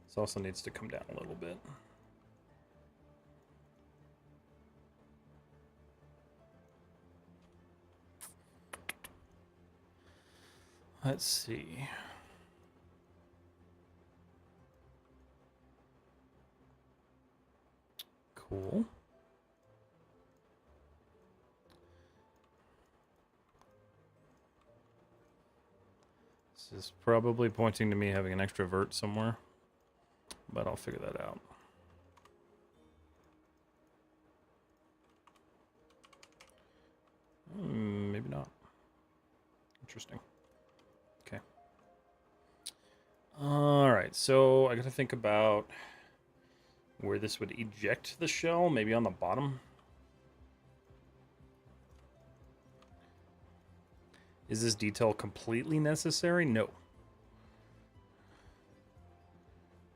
This also needs to come down a little bit. Let's see. Cool. This is probably pointing to me having an extra vert somewhere, but I'll figure that out. Maybe not. Interesting. Okay. All right, so I got to think about where this would eject the shell, maybe on the bottom. Is this detail completely necessary? No.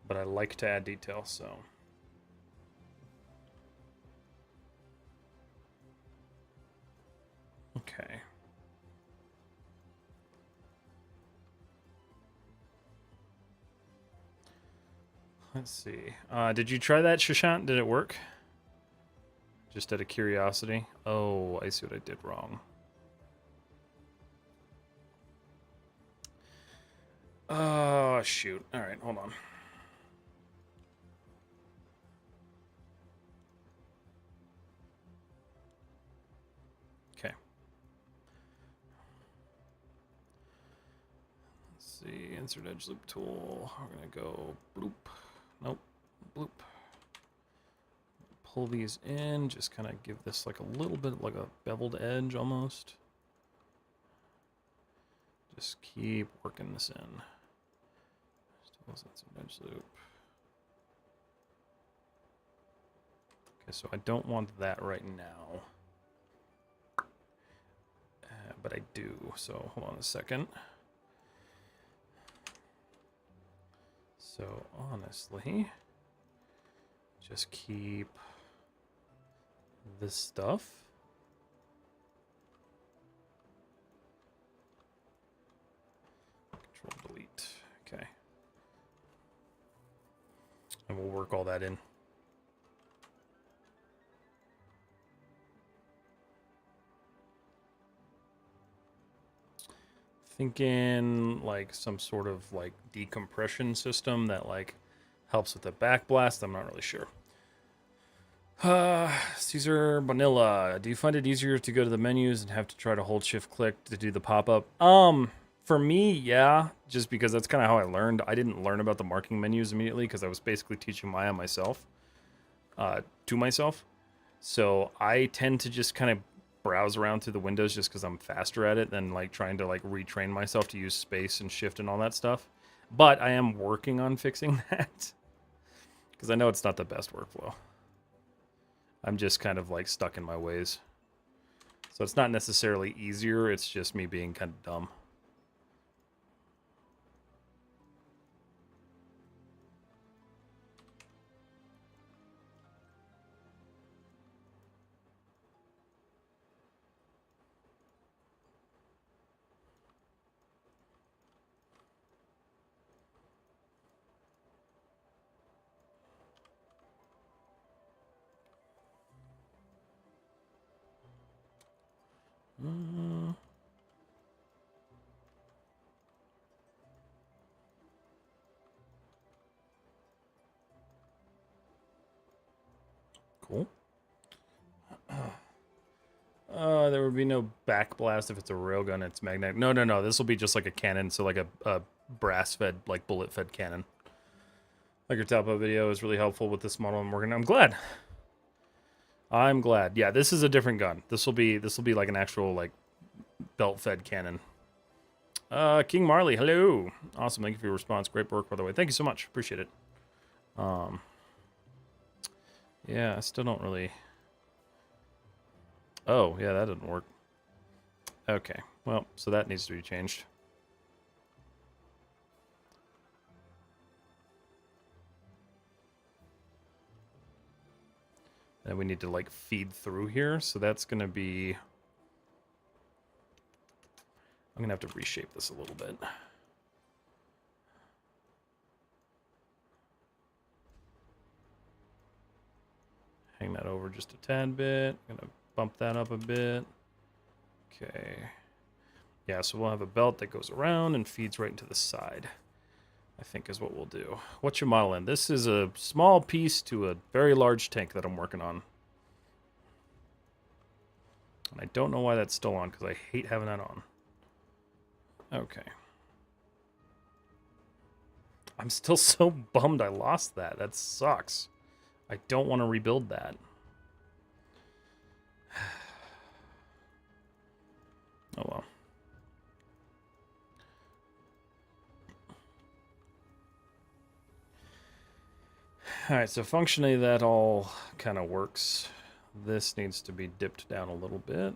But I like to add detail, so. Okay. Let's see. Did you try that, Shashant? Did it work? Just out of curiosity. Oh, I see what I did wrong. Oh, shoot. All right, hold on. Okay. Let's see. Insert edge loop tool. We're going to go bloop. Nope. Bloop. Pull these in. Just kind of give this like a little bit like a beveled edge almost. Just keep working this in. That's an edge loop. Okay, so I don't want that right now. But I do, so hold on a second. So honestly, just keep this stuff. Control delete, okay. And we'll work all that in. Thinking like some sort of like decompression system that like helps with the backblast. I'm not really sure. Caesar Bonilla, do you find it easier to go to the menus and have to try to hold shift click to do the pop-up? For me, yeah, just because that's kind of how I learned. I didn't learn about the marking menus immediately because I was basically teaching Maya myself, to myself. So I tend to just kind of browse around through the windows just because I'm faster at it than like trying to like retrain myself to use space and shift and all that stuff. But I am working on fixing that because I know it's not the best workflow. I'm just kind of like stuck in my ways. So it's not necessarily easier, it's just me being kind of dumb. Uh, cool. There would be no backblast if it's a railgun. It's magnetic. No, no, no. This will be just like a cannon, so like a brass-fed, like bullet-fed cannon. Like your top-up video is really helpful with this model I'm working on. I'm glad. I'm glad. Yeah, this is a different gun. This will be like an actual like belt-fed cannon. King Marley, hello. Awesome. Thank you for your response. Great work, by the way. Thank you so much. Appreciate it. Yeah, I still don't really. Oh, yeah, that didn't work. Okay, well, so that needs to be changed. And we need to, like, feed through here, so that's going to be... I'm going to have to reshape this a little bit. Hang that over just a tad bit. I'm going to bump that up a bit. Okay. Yeah, so we'll have a belt that goes around and feeds right into the side, I think is what we'll do. What's your model in? This is a small piece to a very large tank that I'm working on. And I don't know why that's still on, because I hate having that on. Okay. I'm still so bummed I lost that. That sucks. I don't want to rebuild that. Oh well. Alright, so functionally that all kind of works. This needs to be dipped down a little bit.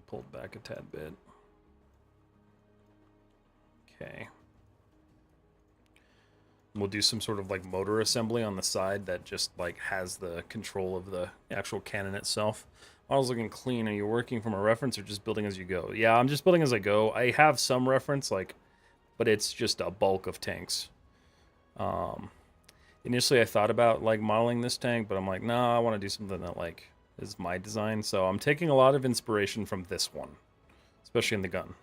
Pulled back a tad bit. Okay. We'll do some sort of like motor assembly on the side that just like has the control of the actual cannon itself. Model's looking clean. Are you working from a reference or just building as you go? Yeah, I'm just building as I go. I have some reference, like, but it's just a bulk of tanks. Initially I thought about like modeling this tank, but I'm like, nah, I want to do something that like is my design. So I'm taking a lot of inspiration from this one, especially in the gun.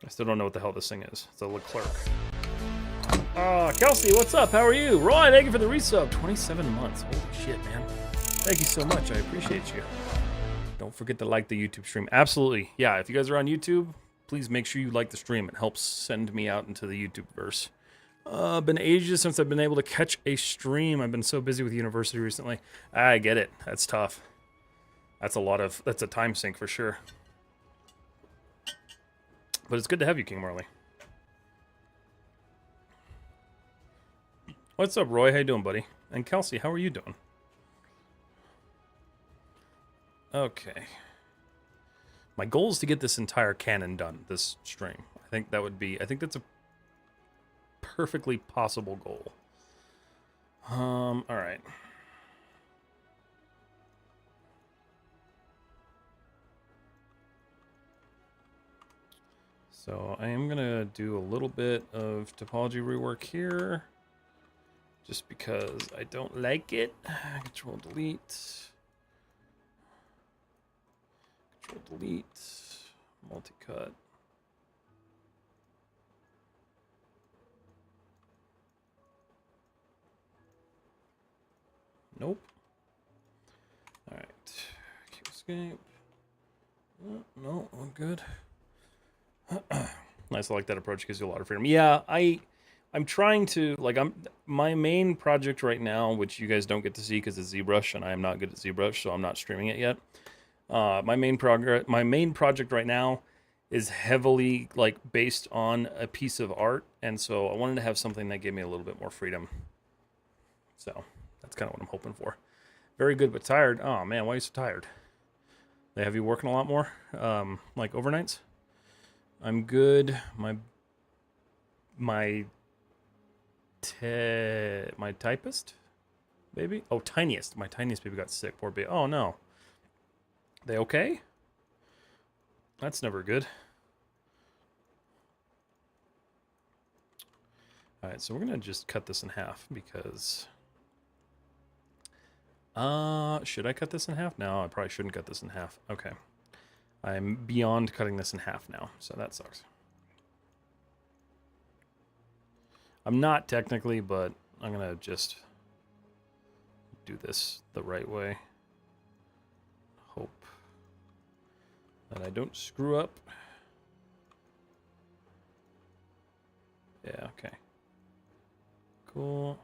I still don't know what the hell this thing is. It's a Leclerc. Kelsey, what's up? How are you? Roy, thank you for the resub. 27 months. Holy shit, man. Thank you so much. I appreciate you. Don't forget to like the YouTube stream. Absolutely. Yeah, if you guys are on YouTube, please make sure you like the stream. It helps send me out into the YouTube verse. Been ages since I've been able to catch a stream. I've been so busy with university recently. I get it. That's tough. That's a time sink for sure. But it's good to have you, King Marley. What's up, Roy? How you doing, buddy? And Kelsey, how are you doing? Okay. My goal is to get this entire cannon done, this stream. I think that's a perfectly possible goal. Alright. So I am gonna do a little bit of topology rework here. Just because I don't like it. Control delete. Control delete. Multi-cut. Nope. Alright. Keep escape. No, I'm good. Nice, I like that approach. Gives you a lot of freedom. Yeah, I'm trying to, like, my main project right now, which you guys don't get to see because it's ZBrush, and I am not good at ZBrush, so I'm not streaming it yet. My main project right now is heavily, like, based on a piece of art, and so I wanted to have something that gave me a little bit more freedom. So, that's kind of what I'm hoping for. Very good, but tired. Oh, man, why are you so tired? They have you working a lot more? Like, overnights? I'm good. My typist baby? Oh, tiniest. My tiniest baby got sick. Poor baby. Oh, no. They okay? That's never good. Alright, so we're going to just cut this in half because Should I cut this in half? No, I probably shouldn't cut this in half. Okay. I'm beyond cutting this in half now, so that sucks. I'm not technically, but I'm gonna just do this the right way. Hope that I don't screw up. Yeah, okay. Cool.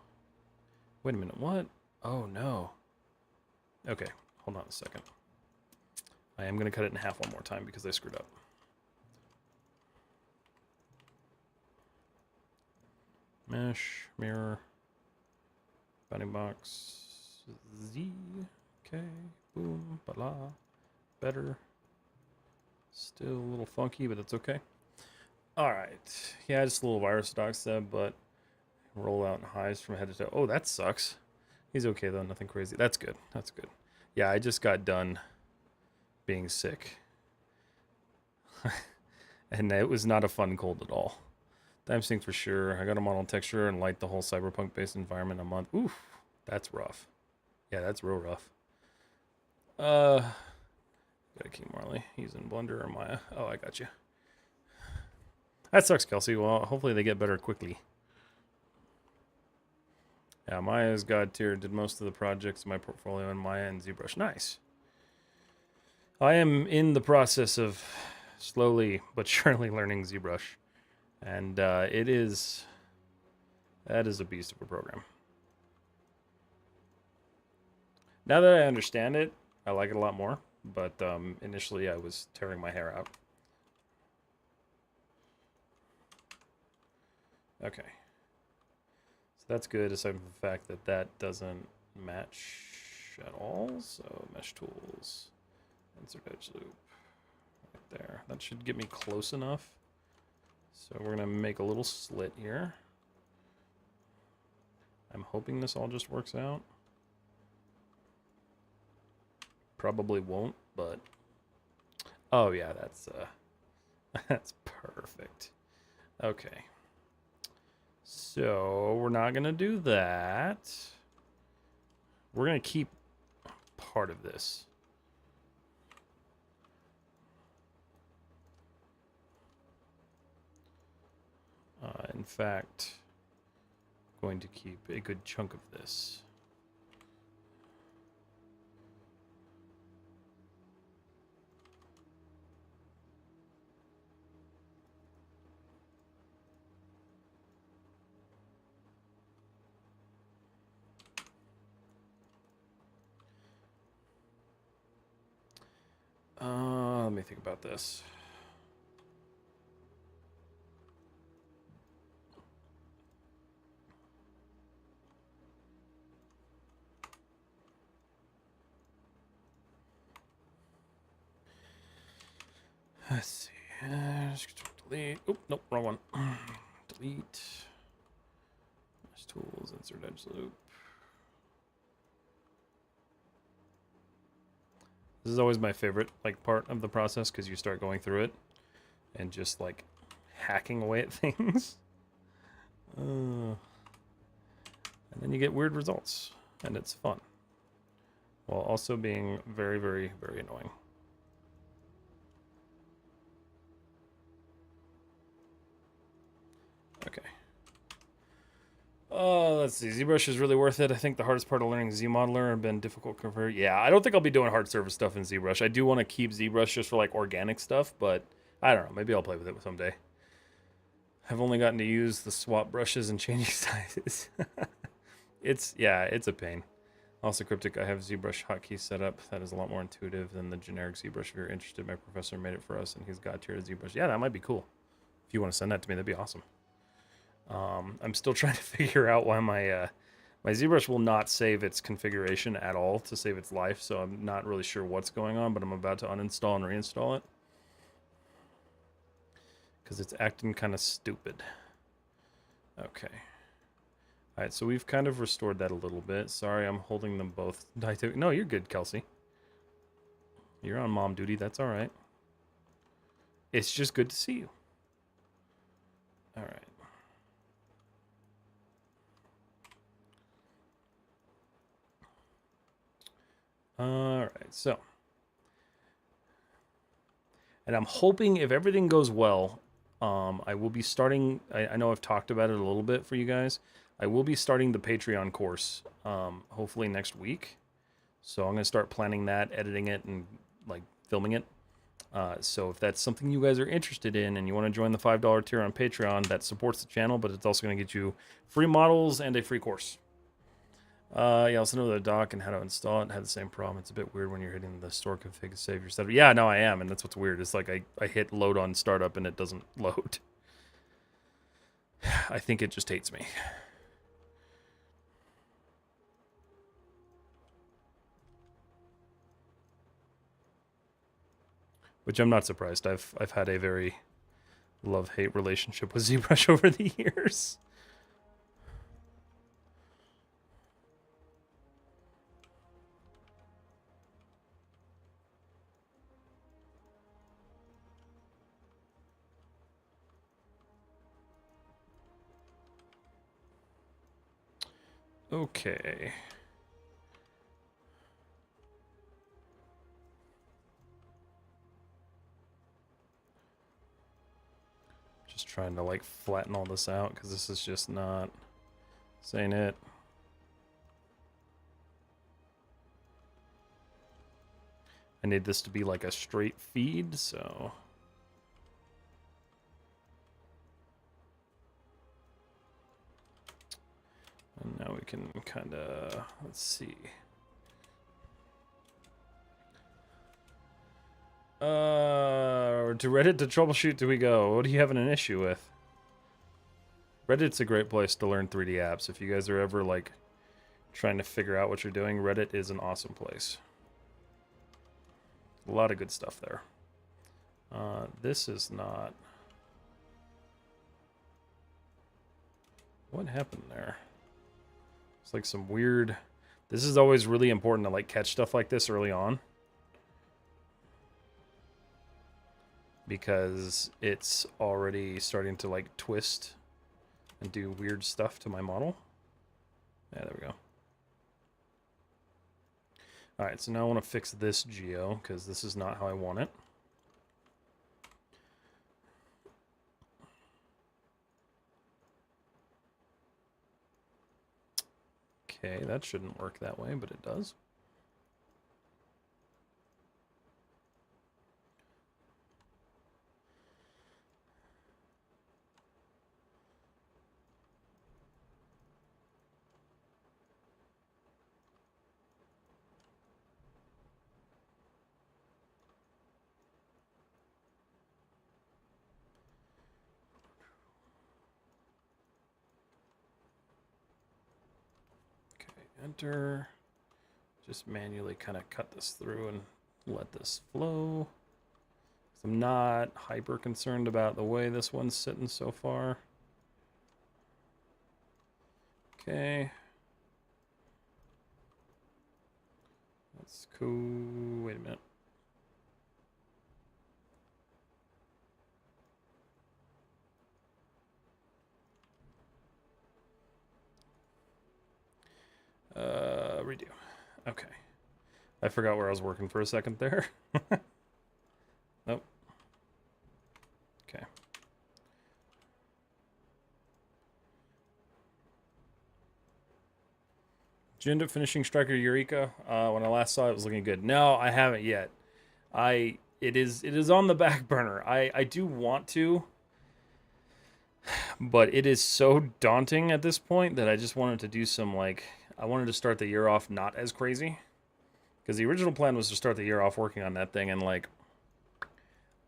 Wait a minute, what? Oh, no. Okay, hold on a second. I am going to cut it in half one more time because I screwed up. Mesh, mirror, bounding box, Z. Okay, boom, blah. Better. Still a little funky, but that's okay. All right. Yeah, just a little virus doc said, but roll out and highs from head to toe. Oh, that sucks. He's okay though, nothing crazy. That's good. That's good. Yeah, I just got done being sick. And it was not a fun cold at all. Time sync for sure. I got a model texture and light the whole cyberpunk based environment in a month. Oof, that's rough. Yeah, that's real rough. Gotta keep Marley. He's in Blender or Maya. Oh, I got you. That sucks, Kelsey. Well, hopefully they get better quickly. Yeah, Maya's God tier. Did most of the projects in my portfolio in Maya and ZBrush. Nice. I am in the process of slowly but surely learning ZBrush. And that is a beast of a program. Now that I understand it, I like it a lot more. But initially I was tearing my hair out. Okay. So that's good, aside from the fact that that doesn't match at all. So mesh tools, insert edge loop, right there. That should get me close enough. So we're gonna make a little slit here. I'm hoping this all just works out. Probably won't, but oh yeah, that's that's perfect. Okay. So we're not gonna do that. We're gonna keep part of this. In fact, going to keep a good chunk of this. Let me think about this. Let's see. Delete. Oh, nope, wrong one. Delete. Mesh tools, insert edge loop. This is always my favorite part of the process because you start going through it and just hacking away at things. And then you get weird results and it's fun. While also being very, very, very annoying. Okay. Let's see. ZBrush is really worth it. I think the hardest part of learning ZModeler have been difficult to convert. Yeah, I don't think I'll be doing hard surface stuff in ZBrush. I do want to keep ZBrush just for organic stuff, but I don't know. Maybe I'll play with it someday. I've only gotten to use the swap brushes and changing sizes. It's a pain. Also, Cryptic, I have ZBrush hotkeys set up. That is a lot more intuitive than the generic ZBrush. If you're interested, my professor made it for us, and he's got tier ZBrush. Yeah, that might be cool. If you want to send that to me, that'd be awesome. I'm still trying to figure out why my ZBrush will not save its configuration at all to save its life, so I'm not really sure what's going on, but I'm about to uninstall and reinstall it. Because it's acting kind of stupid. Okay. Alright, so we've kind of restored that a little bit. Sorry, I'm holding them both. No, you're good, Kelsey. You're on mom duty, that's alright. It's just good to see you. Alright. All right, so. And I'm hoping if everything goes well, I will be starting. I know I've talked about it a little bit for you guys. I will be starting the Patreon course hopefully next week. So I'm going to start planning that, editing it, and like filming it. So if that's something you guys are interested in and you want to join the $5 tier on Patreon, that supports the channel, but it's also going to get you free models and a free course. Yeah, also know the dock and how to install it and had the same problem. It's a bit weird when you're hitting the store config to save your setup. Yeah, no, I am, and that's what's weird. It's like I hit load on startup and it doesn't load. I think it just hates me. Which I'm not surprised. I've had a very love-hate relationship with ZBrush over the years. Okay. Just trying to like flatten all this out because this is just not saying it. I need this to be like a straight feed, so. And now we can kind of, let's see. To Reddit to troubleshoot do we go? What are you having an issue with? Reddit's a great place to learn 3D apps. If you guys are ever like trying to figure out what you're doing, Reddit is an awesome place. A lot of good stuff there. This is not... What happened there? It's like some weird... This is always really important to like catch stuff like this early on. Because it's already starting to like twist and do weird stuff to my model. Yeah, there we go. All right, so now I want to fix this geo because this is not how I want it. Okay, that shouldn't work that way, but it does. Enter. Just manually kind of cut this through and let this flow. I'm not hyper concerned about the way this one's sitting so far. Okay. That's cool. Wait a minute. Redo. Okay. I forgot where I was working for a second there. Nope. Okay. Did you end up finishing Striker Eureka? When I last saw it, it was looking good. No, I haven't yet. It is on the back burner. I do want to, but it is so daunting at this point that I just wanted to do some like I wanted to start the year off not as crazy. Because the original plan was to start the year off working on that thing, and like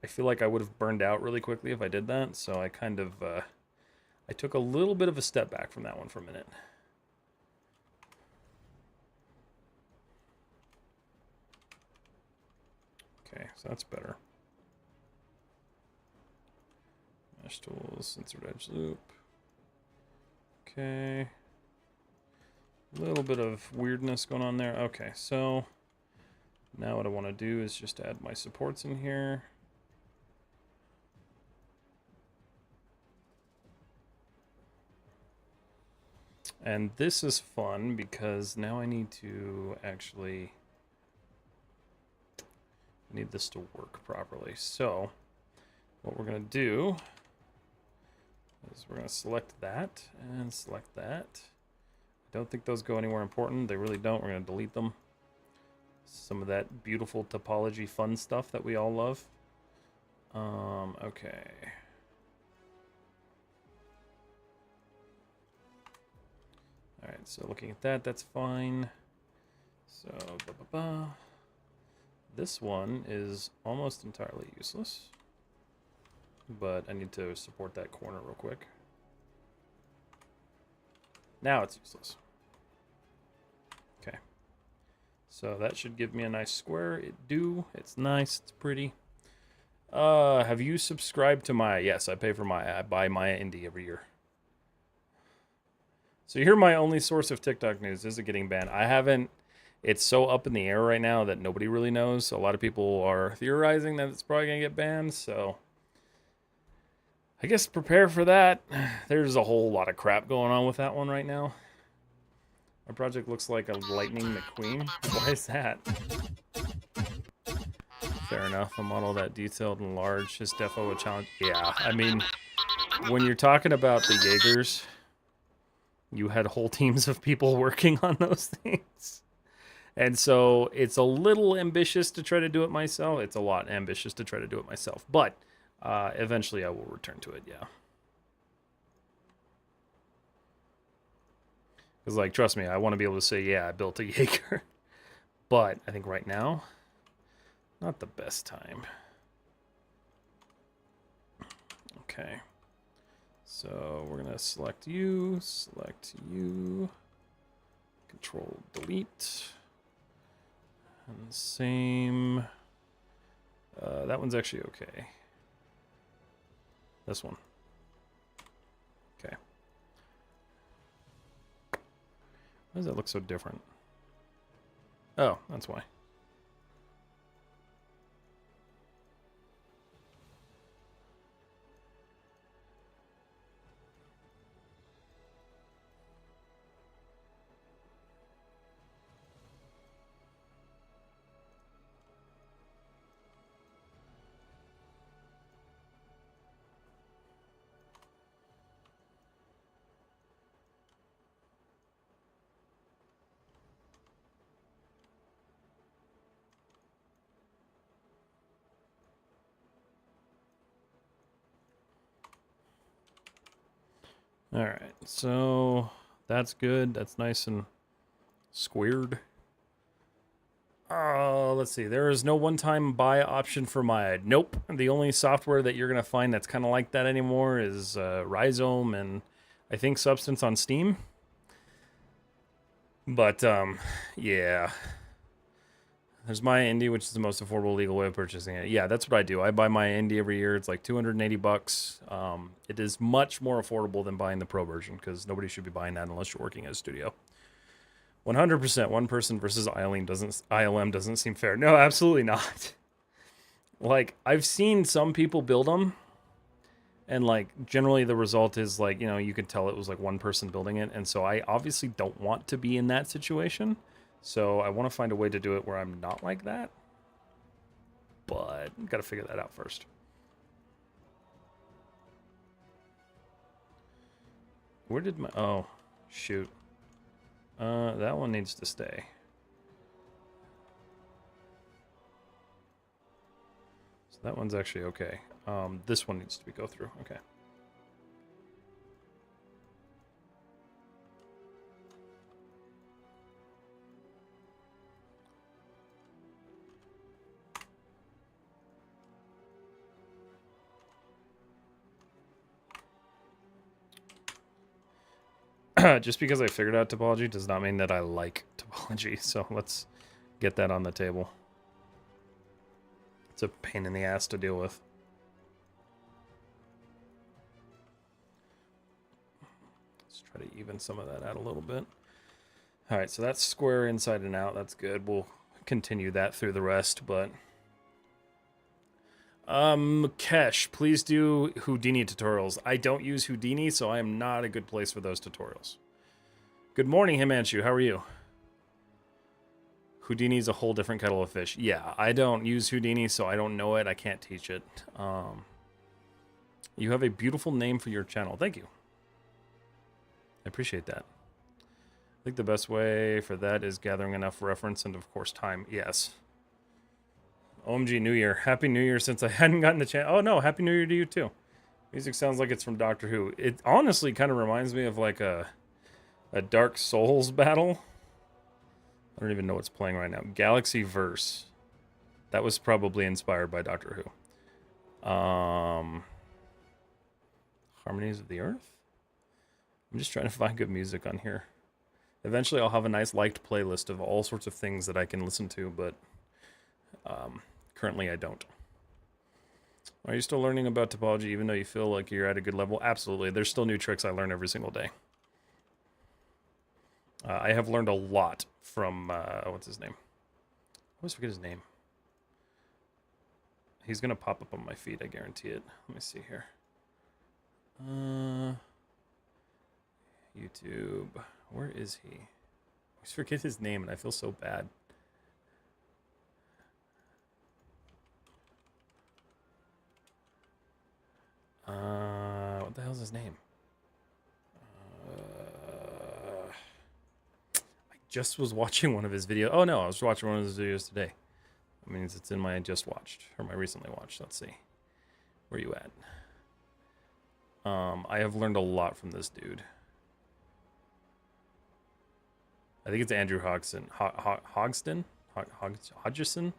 I feel like I would have burned out really quickly if I did that, so I kind of I took a little bit of a step back from that one for a minute. Okay, so that's better. Mesh tools, censored edge loop. Okay. A little bit of weirdness going on there. Okay, so now what I want to do is just add my supports in here. And this is fun because now I need to actually I need this to work properly. So what we're going to do is we're going to select that and select that. I don't think those go anywhere important. They really don't. We're going to delete them. Some of that beautiful topology fun stuff that we all love. Okay. All right, so looking at that, that's fine. So, this one is almost entirely useless, but I need to support that corner real quick. Now it's useless. Okay. So that should give me a nice square. It do. It's nice. It's pretty. Have you subscribed to Maya? Yes, I buy Maya Indie every year. So here my only source of TikTok news. Is it getting banned? I haven't. It's so up in the air right now that nobody really knows. A lot of people are theorizing that it's probably going to get banned, so I guess prepare for that. There's a whole lot of crap going on with that one right now. Our project looks like a Lightning McQueen. Why is that? Fair enough. A model that detailed and large is defo a challenge. Yeah, I mean, when you're talking about the Jaegers, you had whole teams of people working on those things. And so it's a little ambitious to try to do it myself. It's a lot ambitious to try to do it myself. But eventually I will return to it, yeah. Because, like, trust me, I want to be able to say, yeah, I built a Jaeger. But I think right now, not the best time. Okay. So we're going to select you, Control Delete. And same. That one's actually okay. This one. Okay. Why does that look so different? Oh, that's why. All right, so that's good. That's nice and squared. Let's see. There is no one-time buy option for Maya. Nope. The only software that you're going to find that's kind of like that anymore is Rhizome and I think Substance on Steam. But, yeah. There's Maya Indie, which is the most affordable legal way of purchasing it. Yeah, that's what I do. I buy Maya Indie every year. It's like $280. It is much more affordable than buying the Pro version because nobody should be buying that unless you're working at a studio. 100% one person versus ILM doesn't seem fair. No, absolutely not. Like, I've seen some people build them, and like generally the result is like, you know, you could tell it was like one person building it, and so I obviously don't want to be in that situation. So I want to find a way to do it where I'm not like that. But got to figure that out first. Where did my... Oh, shoot. That one needs to stay. So that one's actually okay. This one needs to be go through. Okay. Just because I figured out topology does not mean that I like topology, so let's get that on the table. It's a pain in the ass to deal with. Let's try to even some of that out a little bit. Alright, so that's square inside and out. That's good. We'll continue that through the rest, but... Kesh, please do Houdini tutorials. I don't use Houdini, so I am not a good place for those tutorials. Good morning, Himanshu. How are you? Houdini's a whole different kettle of fish. Yeah, I don't use Houdini, so I don't know it. I can't teach it. You have a beautiful name for your channel. Thank you. I appreciate that. I think the best way for that is gathering enough reference and, of course, time. Yes. OMG New Year. Happy New Year since I hadn't gotten the chance. Oh, no. Happy New Year to you, too. Music sounds like it's from Doctor Who. It honestly kind of reminds me of like a Dark Souls battle. I don't even know what's playing right now. Galaxy Verse. That was probably inspired by Doctor Who. Harmonies of the Earth? I'm just trying to find good music on here. Eventually I'll have a nice liked playlist of all sorts of things that I can listen to, but currently I don't. Are you still learning about topology even though you feel like you're at a good level? Absolutely. There's still new tricks I learn every single day. I have learned a lot from, what's his name? I always forget his name. He's going to pop up on my feed, I guarantee it. Let me see here. YouTube. Where is he? I always forget his name and I feel so bad. What the hell's his name? I just was watching one of his videos. Oh no, I was watching one of his videos today. That means it's in my just watched, or my recently watched. Let's see. Where you at? I have learned a lot from this dude. I think it's Andrew Hodgson. Hodgson? Hodgson?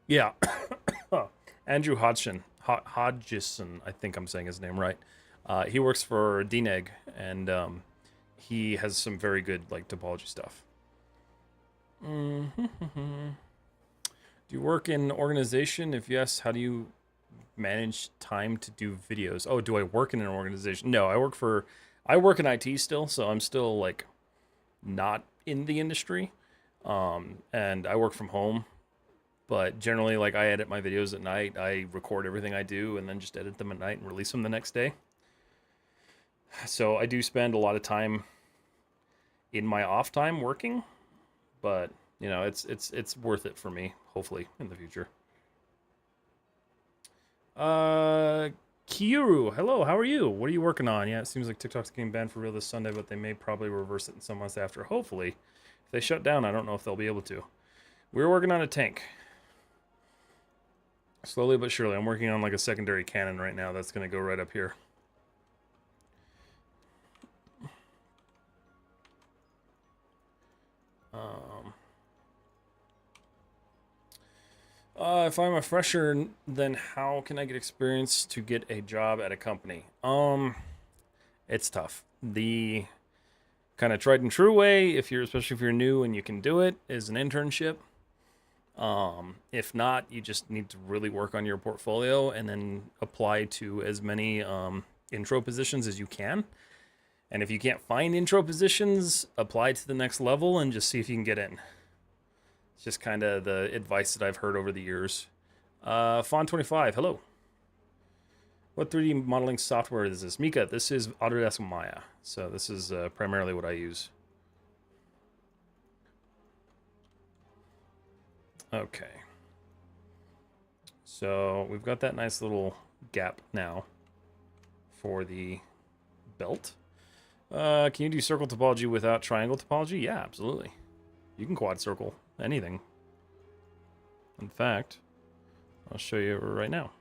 Yeah. Andrew Hodgson. Hodgson, I think I'm saying his name right. He works for DNEG, and he has some very good like topology stuff. Do you work in an organization? If yes, how do you manage time to do videos? Oh, do I work in an organization? No, I work in IT still, so I'm still like not in the industry. And I work from home. But generally, like, I edit my videos at night. I record everything I do and then just edit them at night and release them the next day. So I do spend a lot of time in my off time working, but you know, it's worth it for me, hopefully, in the future. Kiuru, hello, how are you? What are you working on? Yeah, it seems like TikTok's getting banned for real this Sunday, but they may probably reverse it in some months after. Hopefully. If they shut down, I don't know if they'll be able to. We're working on a tank. Slowly but surely. I'm working on like a secondary cannon right now that's going to go right up here. If I'm a fresher, then how can I get experience to get a job at a company? It's tough. The kind of tried and true way, especially if you're new and you can do it, is an internship. If not, you just need to really work on your portfolio and then apply to as many intro positions as you can. And if you can't find intro positions, apply to the next level and just see if you can get in. It's just kind of the advice that I've heard over the years. Fawn25, hello. What 3D modeling software is this? Mika, this is Autodesk Maya. So this is primarily what I use. Okay. So we've got that nice little gap now for the belt. Can you do circle topology without triangle topology? Yeah, absolutely. You can quad circle anything. In fact, I'll show you right now.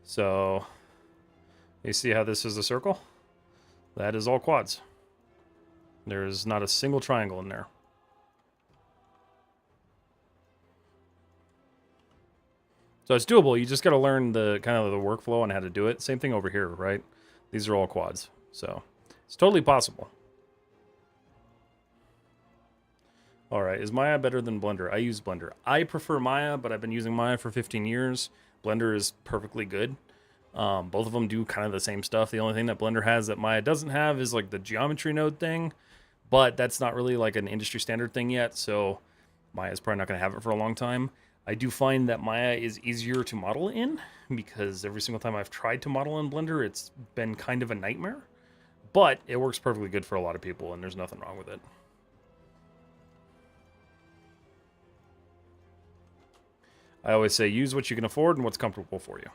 So you see how this is a circle? That is all quads. There's not a single triangle in there. So it's doable. You just got to learn the kind of the workflow on how to do it. Same thing over here, right? These are all quads. So it's totally possible. All right, is Maya better than Blender? I use Blender. I prefer Maya, but I've been using Maya for 15 years. Blender is perfectly good. Both of them do kind of the same stuff. The only thing that Blender has that Maya doesn't have is like the geometry node thing, but that's not really like an industry standard thing yet, so Maya's probably not going to have it for a long time. I do find that Maya is easier to model in because every single time I've tried to model in Blender, it's been kind of a nightmare. But it works perfectly good for a lot of people, and there's nothing wrong with it. I always say use what you can afford and what's comfortable for you.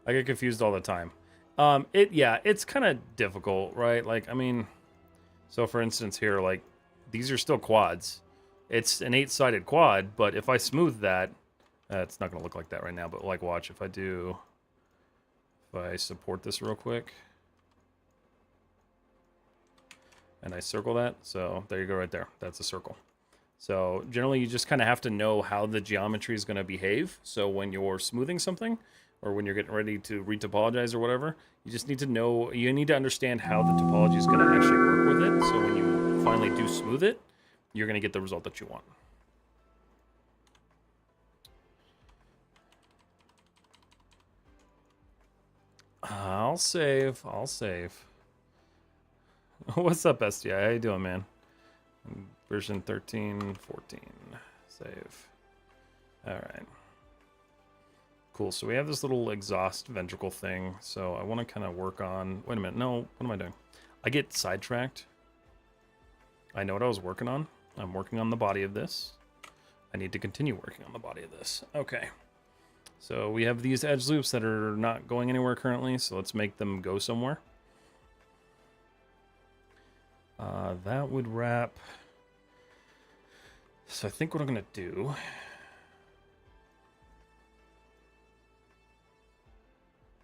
I get confused all the time. It's kind of difficult, right? Like, I mean, so for instance here, like, these are still quads. It's an 8-sided quad, but if I smooth that, it's not going to look like that right now, but like, watch, if I support this real quick, and I circle that, so there you go right there. That's a circle. So generally you just kind of have to know how the geometry is going to behave. So when you're smoothing something, or when you're getting ready to retopologize or whatever, you just need to know, you need to understand how the topology is going to actually work with it. So when you finally do smooth it, you're going to get the result that you want. I'll save. What's up, STI? How you doing, man? Version 13, 14. Save. All right. Cool. So we have this little exhaust ventricle thing. So I want to kind of work on... Wait a minute. No. What am I doing? I get sidetracked. I know what I was working on. I'm working on the body of this. I need to continue working on the body of this. Okay. So we have these edge loops that are not going anywhere currently. So let's make them go somewhere. That would wrap... So I think what I'm going to do...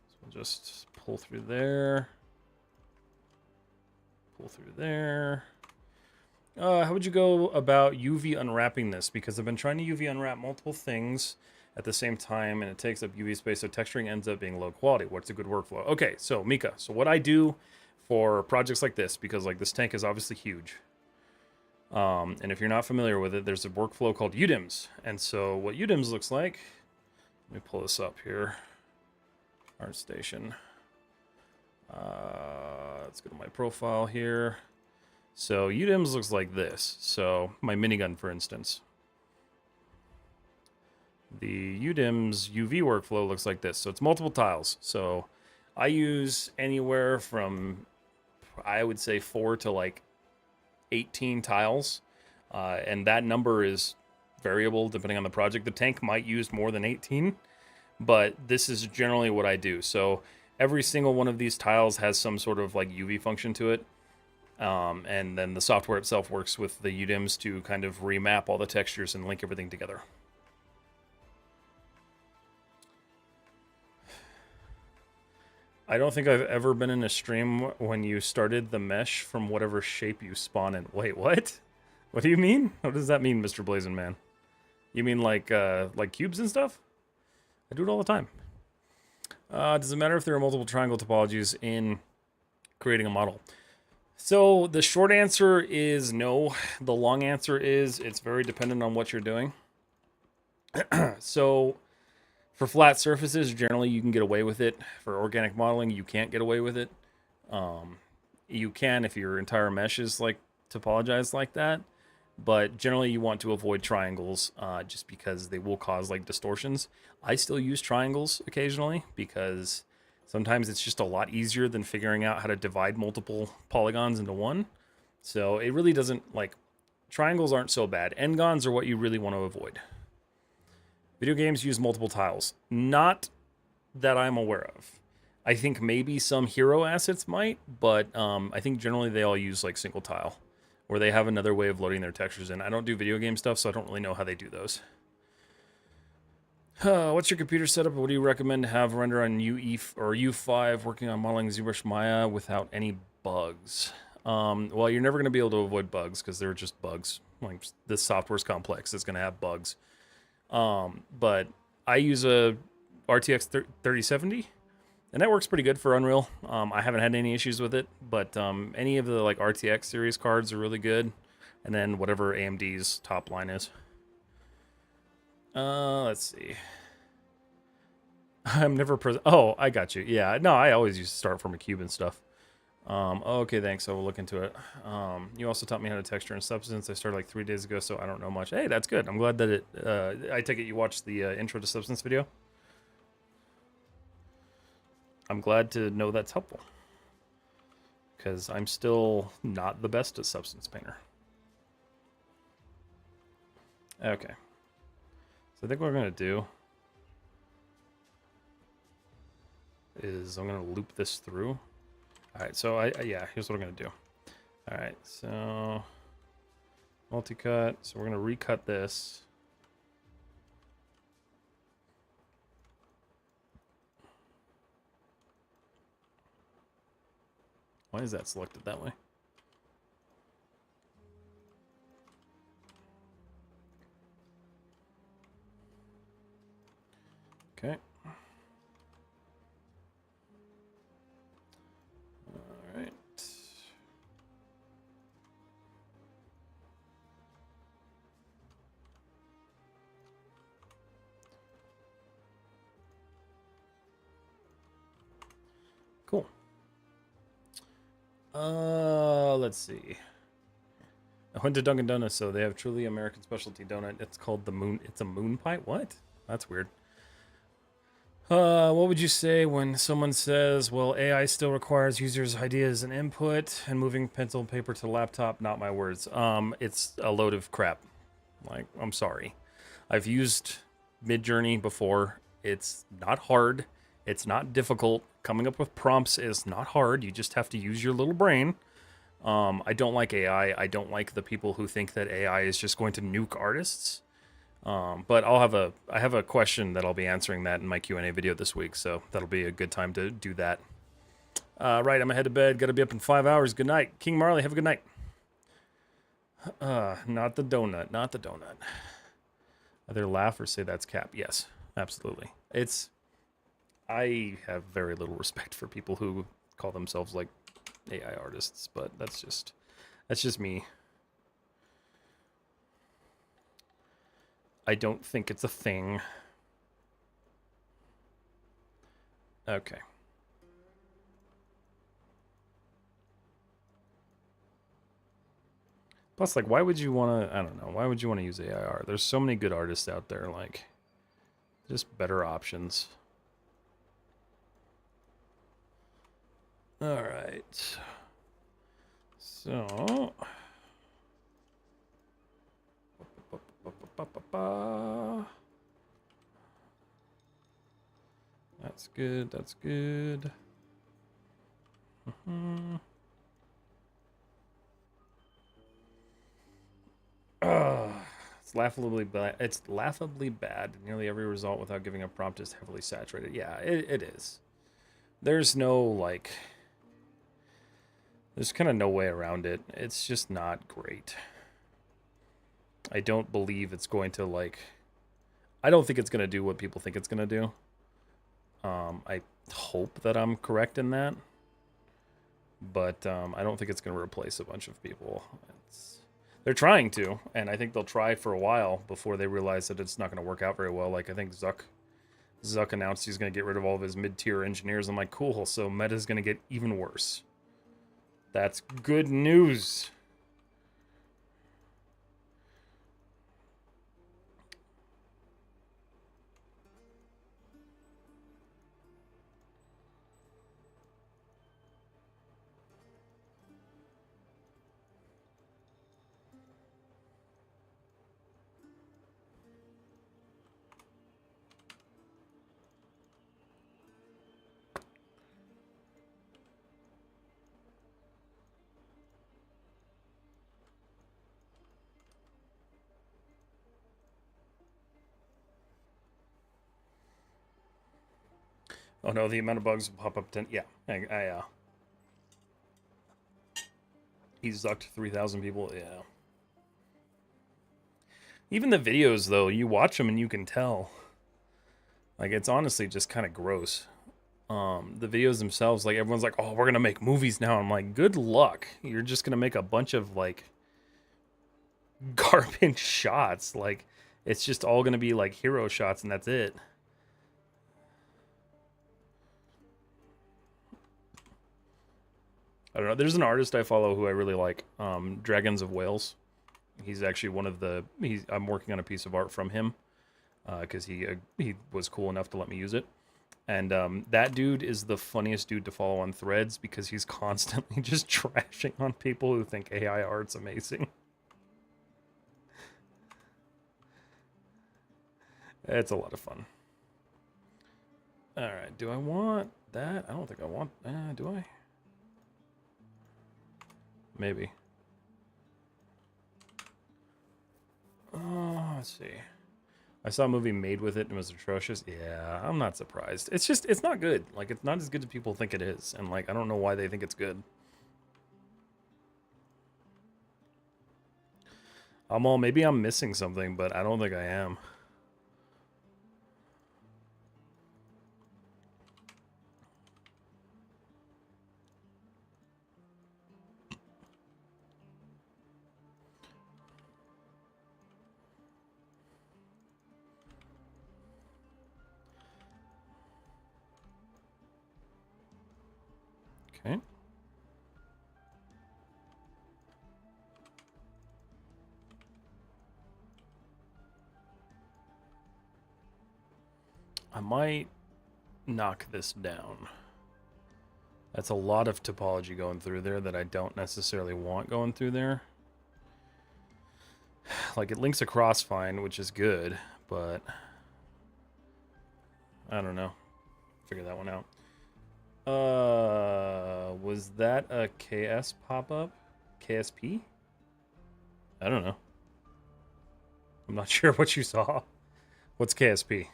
So we'll just pull through there. Pull through there. How would you go about UV unwrapping this? Because I've been trying to UV unwrap multiple things at the same time, and it takes up UV space, so texturing ends up being low quality. What's a good workflow? Okay, so Mika, so what I do for projects like this, because like this tank is obviously huge, and if you're not familiar with it, there's a workflow called UDIMS. And so what UDIMS looks like, let me pull this up here, ArtStation. Let's go to my profile here. So UDIMS looks like this. So my minigun, for instance. The UDIMS UV workflow looks like this. So it's multiple tiles. So I use anywhere from, I would say 4 to like 18 tiles. And that number is variable depending on the project. The tank might use more than 18, but this is generally what I do. So every single one of these tiles has some sort of like UV function to it. And then the software itself works with the UDIMS to kind of remap all the textures and link everything together. I don't think I've ever been in a stream when you started the mesh from whatever shape you spawn in. Wait, what? What do you mean? What does that mean, Mr. Blazin' Man? You mean like cubes and stuff? I do it all the time. Does it matter if there are multiple triangle topologies in creating a model? So the short answer is no. The long answer is it's very dependent on what you're doing. So for flat surfaces, generally you can get away with it. For organic modeling, you can't get away with it. You can if your entire mesh is like topologized like that. But generally you want to avoid triangles just because they will cause like distortions. I still use triangles occasionally because sometimes it's just a lot easier than figuring out how to divide multiple polygons into one. So it really doesn't, like, triangles aren't so bad. N-gons are what you really want to avoid. Video games use multiple tiles. Not that I'm aware of. I think maybe some hero assets might, but I think generally they all use like single tile, or they have another way of loading their textures in. I don't do video game stuff, so I don't really know how they do those. What's your computer setup? What do you recommend to have render on UE or U5 working on modeling ZBrush Maya without any bugs? Well, you're never going to be able to avoid bugs because they're just bugs. Like, this software's complex. It's going to have bugs. But I use a RTX 3070, and that works pretty good for Unreal. I haven't had any issues with it, but any of the like RTX series cards are really good. And then whatever AMD's top line is. Let's see. I'm never oh, I got you. Yeah, no, I always used to start from a cube and stuff. Okay, thanks. I will look into it. You also taught me how to texture and substance. I started like 3 days ago, so I don't know much. Hey, that's good. I'm glad that it. I take it you watched the intro to substance video. I'm glad to know that's helpful, because I'm still not the best at substance painter. Okay. So I think what we're gonna do is I'm gonna loop this through. All right. So yeah, here's what I'm gonna do. All right. So multi-cut. So we're gonna recut this. Why is that selected that way? Okay. All right. Cool. Let's see. I went to Dunkin' Donuts, so they have truly American specialty donut. It's called the moon. It's a moon pie. What? That's weird. What would you say when someone says, "Well, AI still requires users' ideas and input, and moving pencil and paper to laptop"? Not my words. It's a load of crap. Like, I'm sorry. I've used Midjourney before. It's not hard. It's not difficult. Coming up with prompts is not hard. You just have to use your little brain. I don't like AI. I don't like the people who think that AI is just going to nuke artists. But I have a question that I'll be answering that in my Q&A video this week, so that'll be a good time to do that. Right, I'm ahead to bed. Got to be up in 5 hours. Good night, King Marley. Have a good night. Not the donut. Not the donut. Either laugh or say that's cap. Yes, absolutely. I have very little respect for people who call themselves like AI artists, but that's just me. I don't think it's a thing. Okay. Plus, like, why would you want to? I don't know. Why would you want to use AIR? There's so many good artists out there. Like, just better options. All right. So. That's good. That's good. It's laughably bad. It's laughably bad. Nearly every result without giving a prompt is heavily saturated. Yeah, it is. There's no like. There's kind of no way around it. It's just not great. I don't believe it's going to like. I don't think it's going to do what people think it's going to do. I hope that I'm correct in that, but I don't think it's going to replace a bunch of people. They're trying to, and I think they'll try for a while before they realize that it's not going to work out very well. Like, I think Zuck announced he's going to get rid of all of his mid-tier engineers. I'm like, cool, so Meta's going to get even worse. That's good news. Oh no, the amount of bugs will pop up 10. Yeah, he zucked 3,000 people. Yeah. Even the videos, though, you watch them and you can tell. Like, it's honestly just kind of gross. The videos themselves, like, everyone's like, oh, we're going to make movies now. I'm like, good luck. You're just going to make a bunch of, like, garbage shots. Like, it's just all going to be, like, hero shots and that's it. I don't know. There's an artist I follow who I really like, Dragons of Wales. He's actually one of the. I'm working on a piece of art from him because he was cool enough to let me use it. And that dude is the funniest dude to follow on Threads because he's constantly just trashing on people who think AI art's amazing. It's a lot of fun. All right, do I want that? I don't think I want. Do I? Maybe. Oh, let's see. I saw a movie made with it and it was atrocious. Yeah, I'm not surprised. It's not good. Like, it's not as good as people think it is. And, like, I don't know why they think it's good. Maybe I'm missing something, but I don't think I am. Okay. I might knock this down. That's a lot of topology going through there that I don't necessarily want going through there. Like, it links across fine, which is good, but I don't know. Figure that one out. Was that a KS pop-up? KSP? I don't know. I'm not sure what you saw. What's KSP?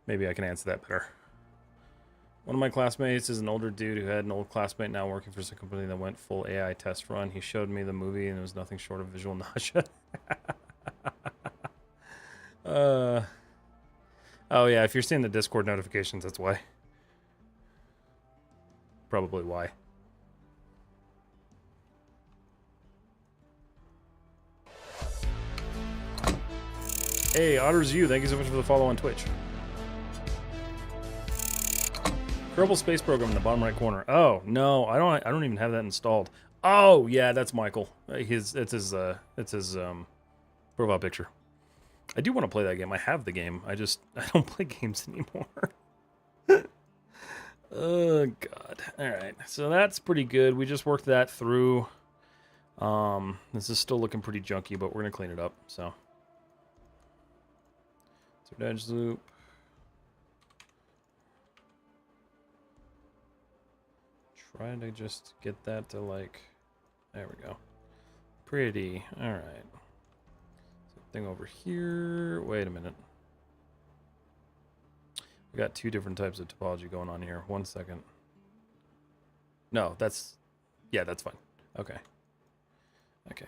Maybe I can answer that better. One of my classmates is an older dude who had an old classmate now working for some company that went full AI test run. He showed me the movie and it was nothing short of visual nausea. Oh yeah, if you're seeing the Discord notifications, that's why. Probably why. Hey, Otters you, thank you so much for the follow on Twitch. Kerbal Space Program in the bottom right corner. Oh no, I don't even have that installed. Oh yeah, that's Michael. It's his profile picture. I do want to play that game. I have the game. I don't play games anymore. Oh god. All right, so that's pretty good. We just worked that through. This is still looking pretty junky, but we're gonna clean it up. So edge loop. Trying to just get that to, like, there we go. Pretty. All right. Thing over here. Wait a minute. We got two different types of topology going on here. 1 second. No, that's fine. Okay. Okay.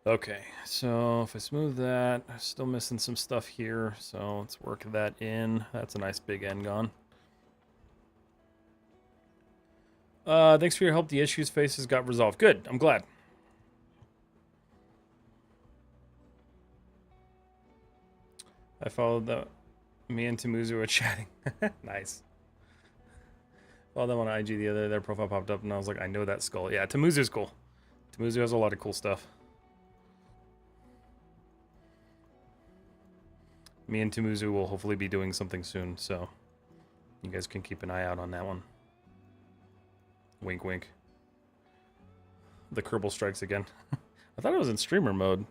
Okay, so if I smooth that, I'm still missing some stuff here, so let's work that in. That's a nice big N-gon. Thanks for your help. The issues faces got resolved. Good, I'm glad. I followed me and Tamuzu were chatting. Nice. Followed them on IG the other day, their profile popped up, and I was like, I know that skull. Yeah, Tamuzu's cool. Tamuzu has a lot of cool stuff. Me and Tamuzu will hopefully be doing something soon, so you guys can keep an eye out on that one. Wink, wink. The Kerbal strikes again. I thought it was in streamer mode.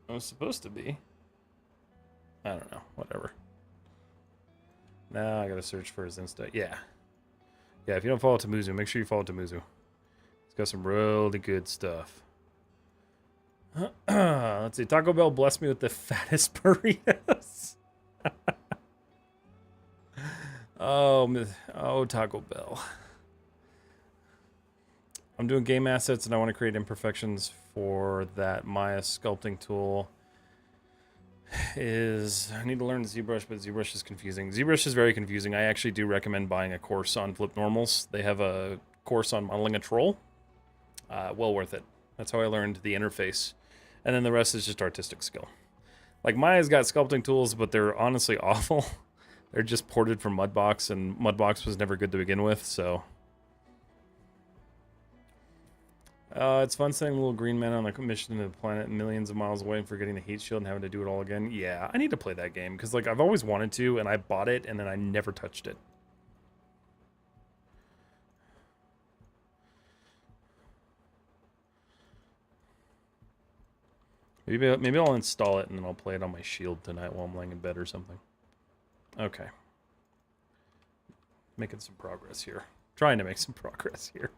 It was supposed to be. I don't know. Whatever. Now I gotta search for his Insta. Yeah. Yeah, if you don't follow Tamuzu, make sure you follow Tamuzu. He's got some really good stuff. Let's see. Taco Bell blessed me with the fattest burritos. Oh, Taco Bell. I'm doing game assets and I want to create imperfections for that Maya sculpting tool. I need to learn ZBrush, but ZBrush is confusing. ZBrush is very confusing. I actually do recommend buying a course on flip normals. They have a course on modeling a troll. Well worth it. That's how I learned the interface. And then the rest is just artistic skill. Like, Maya's got sculpting tools, but they're honestly awful. They're just ported from Mudbox, and Mudbox was never good to begin with, so... it's fun sending little green men on a mission to the planet millions of miles away and forgetting the heat shield and having to do it all again. Yeah, I need to play that game, because, like, I've always wanted to, and I bought it, and then I never touched it. Maybe I'll install it, and then I'll play it on my shield tonight while I'm laying in bed or something. Okay. Making some progress here. Trying to make some progress here.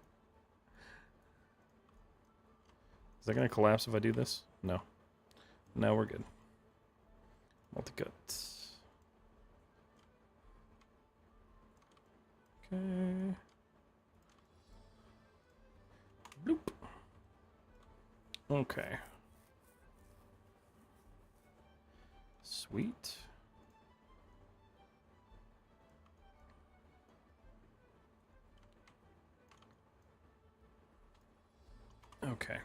Is that going to collapse if I do this? No. No, we're good. Multi-cut. Okay. Bloop. Okay. Sweet. Okay.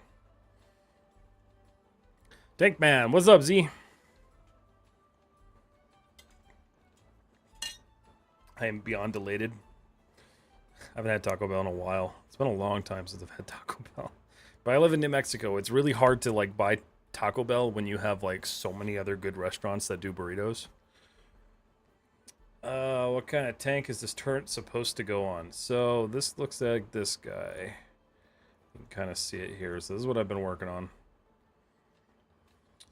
Tank Man, what's up, Z? I am beyond elated. I haven't had Taco Bell in a while. It's been a long time since I've had Taco Bell. But I live in New Mexico. It's really hard to, like, buy Taco Bell when you have, like, so many other good restaurants that do burritos. What kind of tank is this turret supposed to go on? So this looks like this guy. You can kind of see it here. So this is what I've been working on.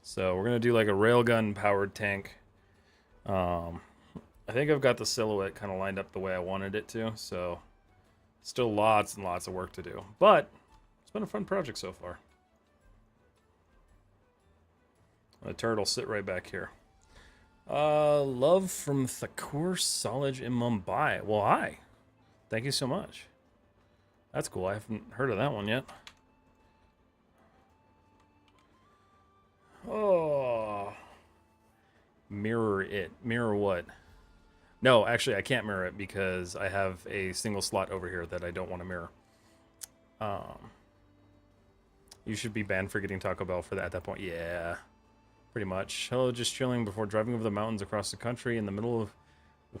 So we're gonna do like a railgun powered tank. I think I've got the silhouette kind of lined up the way I wanted it to. So still lots and lots of work to do, but it's been a fun project so far. The turret will sit right back here. Love from Thakur Solij in Mumbai. Well, hi. Thank you so much. That's cool. I haven't heard of that one yet. Oh. Mirror it. Mirror what? No, actually, I can't mirror it because I have a single slot over here that I don't want to mirror. You should be banned for getting Taco Bell for that at that point. Yeah. Pretty much. Hello, just chilling before driving over the mountains across the country in the middle of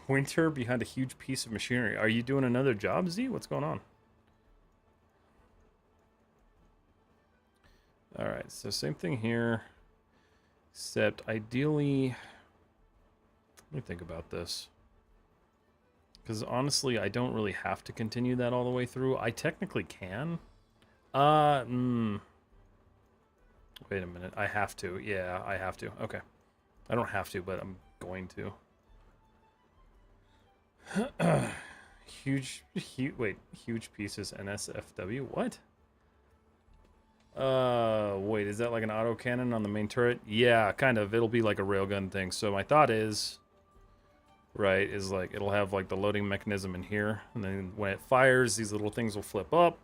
winter behind a huge piece of machinery. Are you doing another job, Z? What's going on? Alright, so same thing here. Except, ideally... Let me think about this. Because honestly, I don't really have to continue that all the way through. I technically can. Wait a minute. I have to. Yeah, I have to. Okay. I don't have to, but I'm going to. Huge pieces NSFW? What? Wait, is that like an autocannon on the main turret? Yeah, kind of. It'll be like a railgun thing. So my thought is, right, is like it'll have like the loading mechanism in here. And then when it fires, these little things will flip up.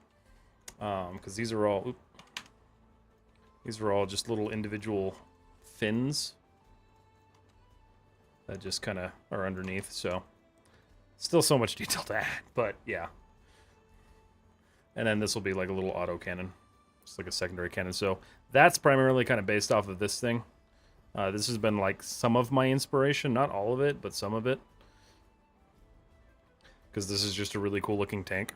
Because these are all... These are all just little individual fins that just kind of are underneath, so still so much detail to add, but yeah. And then this will be like a little auto cannon, just like a secondary cannon. So that's primarily kind of based off of this thing. This has been like some of my inspiration, not all of it, but some of it, because this is just a really cool looking tank.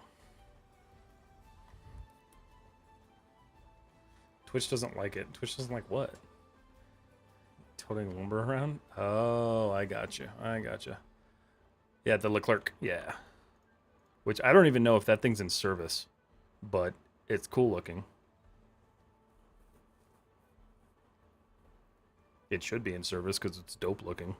Twitch doesn't like it. Twitch doesn't like what? Toting lumber around? Oh, I gotcha. I gotcha. Yeah, the Leclerc. Yeah. Which I don't even know if that thing's in service, but it's cool looking. It should be in service because it's dope looking.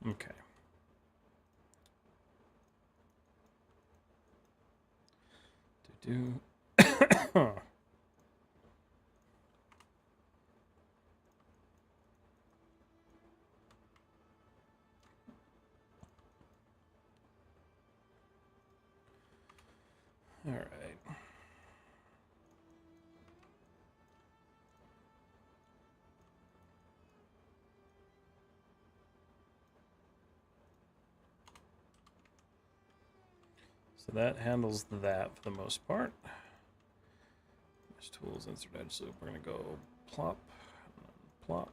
Okay. All right. So that handles that for the most part. There's tools, insert edge loop. We're going to go plop, and then plop.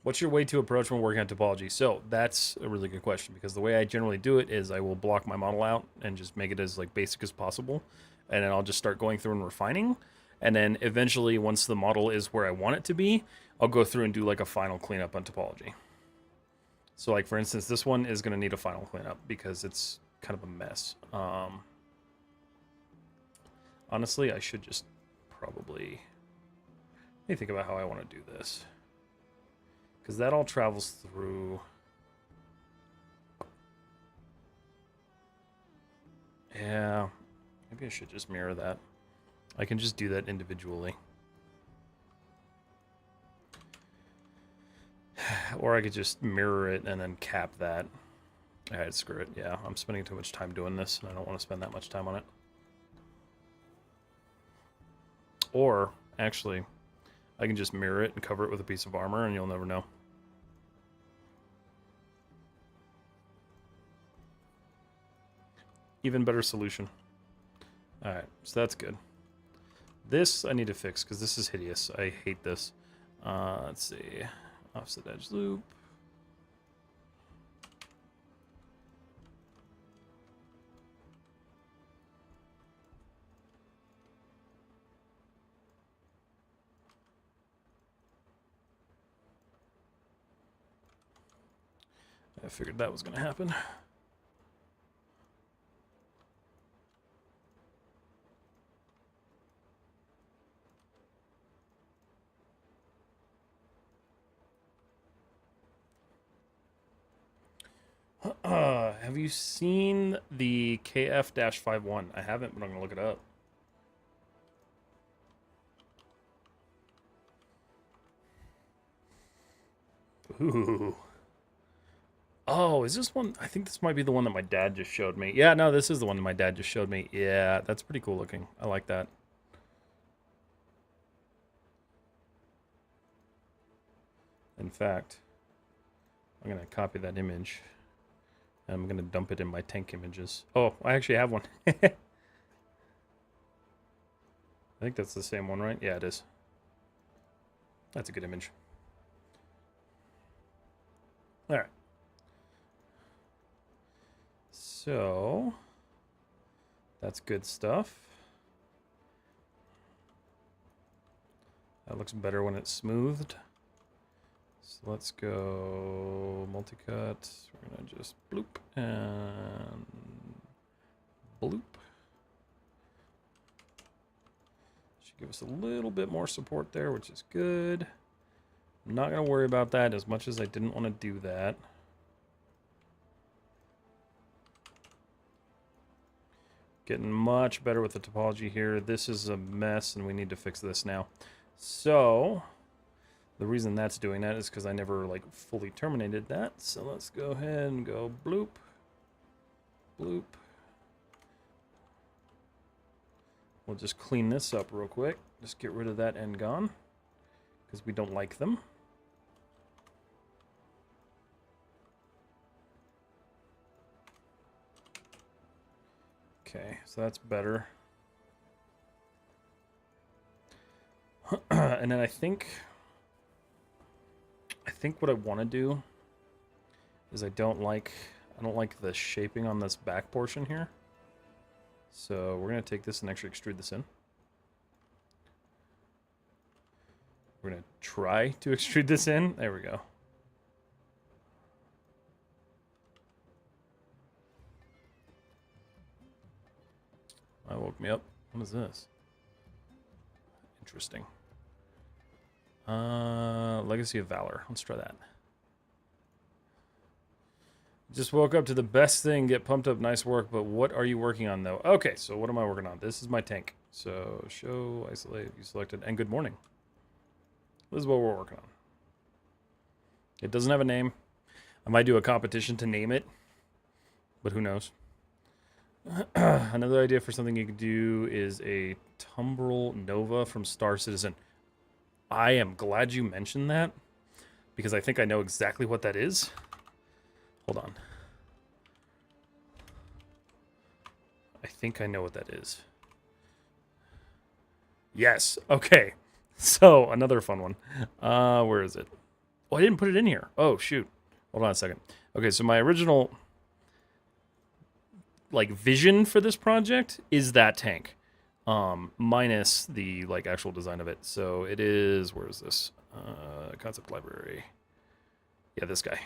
What's your way to approach when working on topology? So that's a really good question, because the way I generally do it is I will block my model out and just make it as like basic as possible. And then I'll just start going through and refining. And then eventually, once the model is where I want it to be, I'll go through and do like a final cleanup on topology. So like, for instance, this one is going to need a final cleanup because it's kind of a mess. Honestly, I should just probably... Let me think about how I want to do this. Because that all travels through... Yeah, maybe I should just mirror that. I can just do that individually. Or I could just mirror it and then cap that. Alright, screw it. Yeah, I'm spending too much time doing this, and I don't want to spend that much time on it. Or, actually, I can just mirror it and cover it with a piece of armor, and you'll never know. Even better solution. Alright, so that's good. This I need to fix, because this is hideous. I hate this. Let's see. Offset edge loop. I figured that was going to happen. Have you seen the KF-51? I haven't, but I'm going to look it up. Ooh. Oh, is this one? I think this might be the one that my dad just showed me. Yeah, no, this is the one that my dad just showed me. Yeah, that's pretty cool looking. I like that. In fact, I'm going to copy that image. And I'm going to dump it in my tank images. Oh, I actually have one. I think that's the same one, right? Yeah, it is. That's a good image. All right. So, that's good stuff. That looks better when it's smoothed. So let's go multi-cut. We're going to just bloop and bloop. Should give us a little bit more support there, which is good. I'm not going to worry about that as much as I didn't want to do that. Getting much better with the topology here. This is a mess, and we need to fix this now. So, the reason that's doing that is because I never, like, fully terminated that. So let's go ahead and go bloop, bloop. We'll just clean this up real quick. Just get rid of that end gone, because we don't like them. Okay, so that's better. And then I think what I want to do is I don't like the shaping on this back portion here. So we're going to take this and actually extrude this in. We're going to try to extrude this in. There we go. That woke me up. What is this? Interesting. Legacy of Valor. Let's try that. Just woke up to the best thing. Get pumped up. Nice work. But what are you working on, though? Okay, so what am I working on? This is my tank. So show, isolate, you selected, and good morning. This is what we're working on. It doesn't have a name. I might do a competition to name it, but who knows? Another idea for something you could do is a Tumbrel Nova from Star Citizen. I am glad you mentioned that, because I think I know exactly what that is. Hold on. I think I know what that is. Yes. Okay. So, another fun one. Where is it? Oh, I didn't put it in here. Oh, shoot. Hold on a second. Okay, so my original like vision for this project is that tank. Minus the like actual design of it. So it is, where is this? Concept library. Yeah, this guy.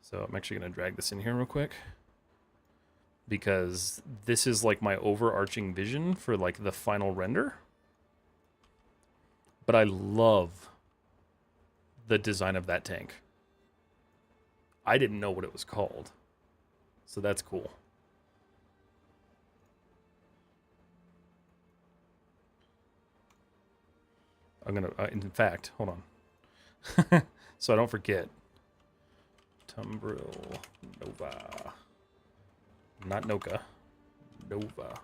So I'm actually going to drag this in here real quick, because this is like my overarching vision for like the final render. But I love the design of that tank. I didn't know what it was called. So that's cool. I'm going to, in fact, hold on. So I don't forget. Tumbril Nova. Not Noka. Nova.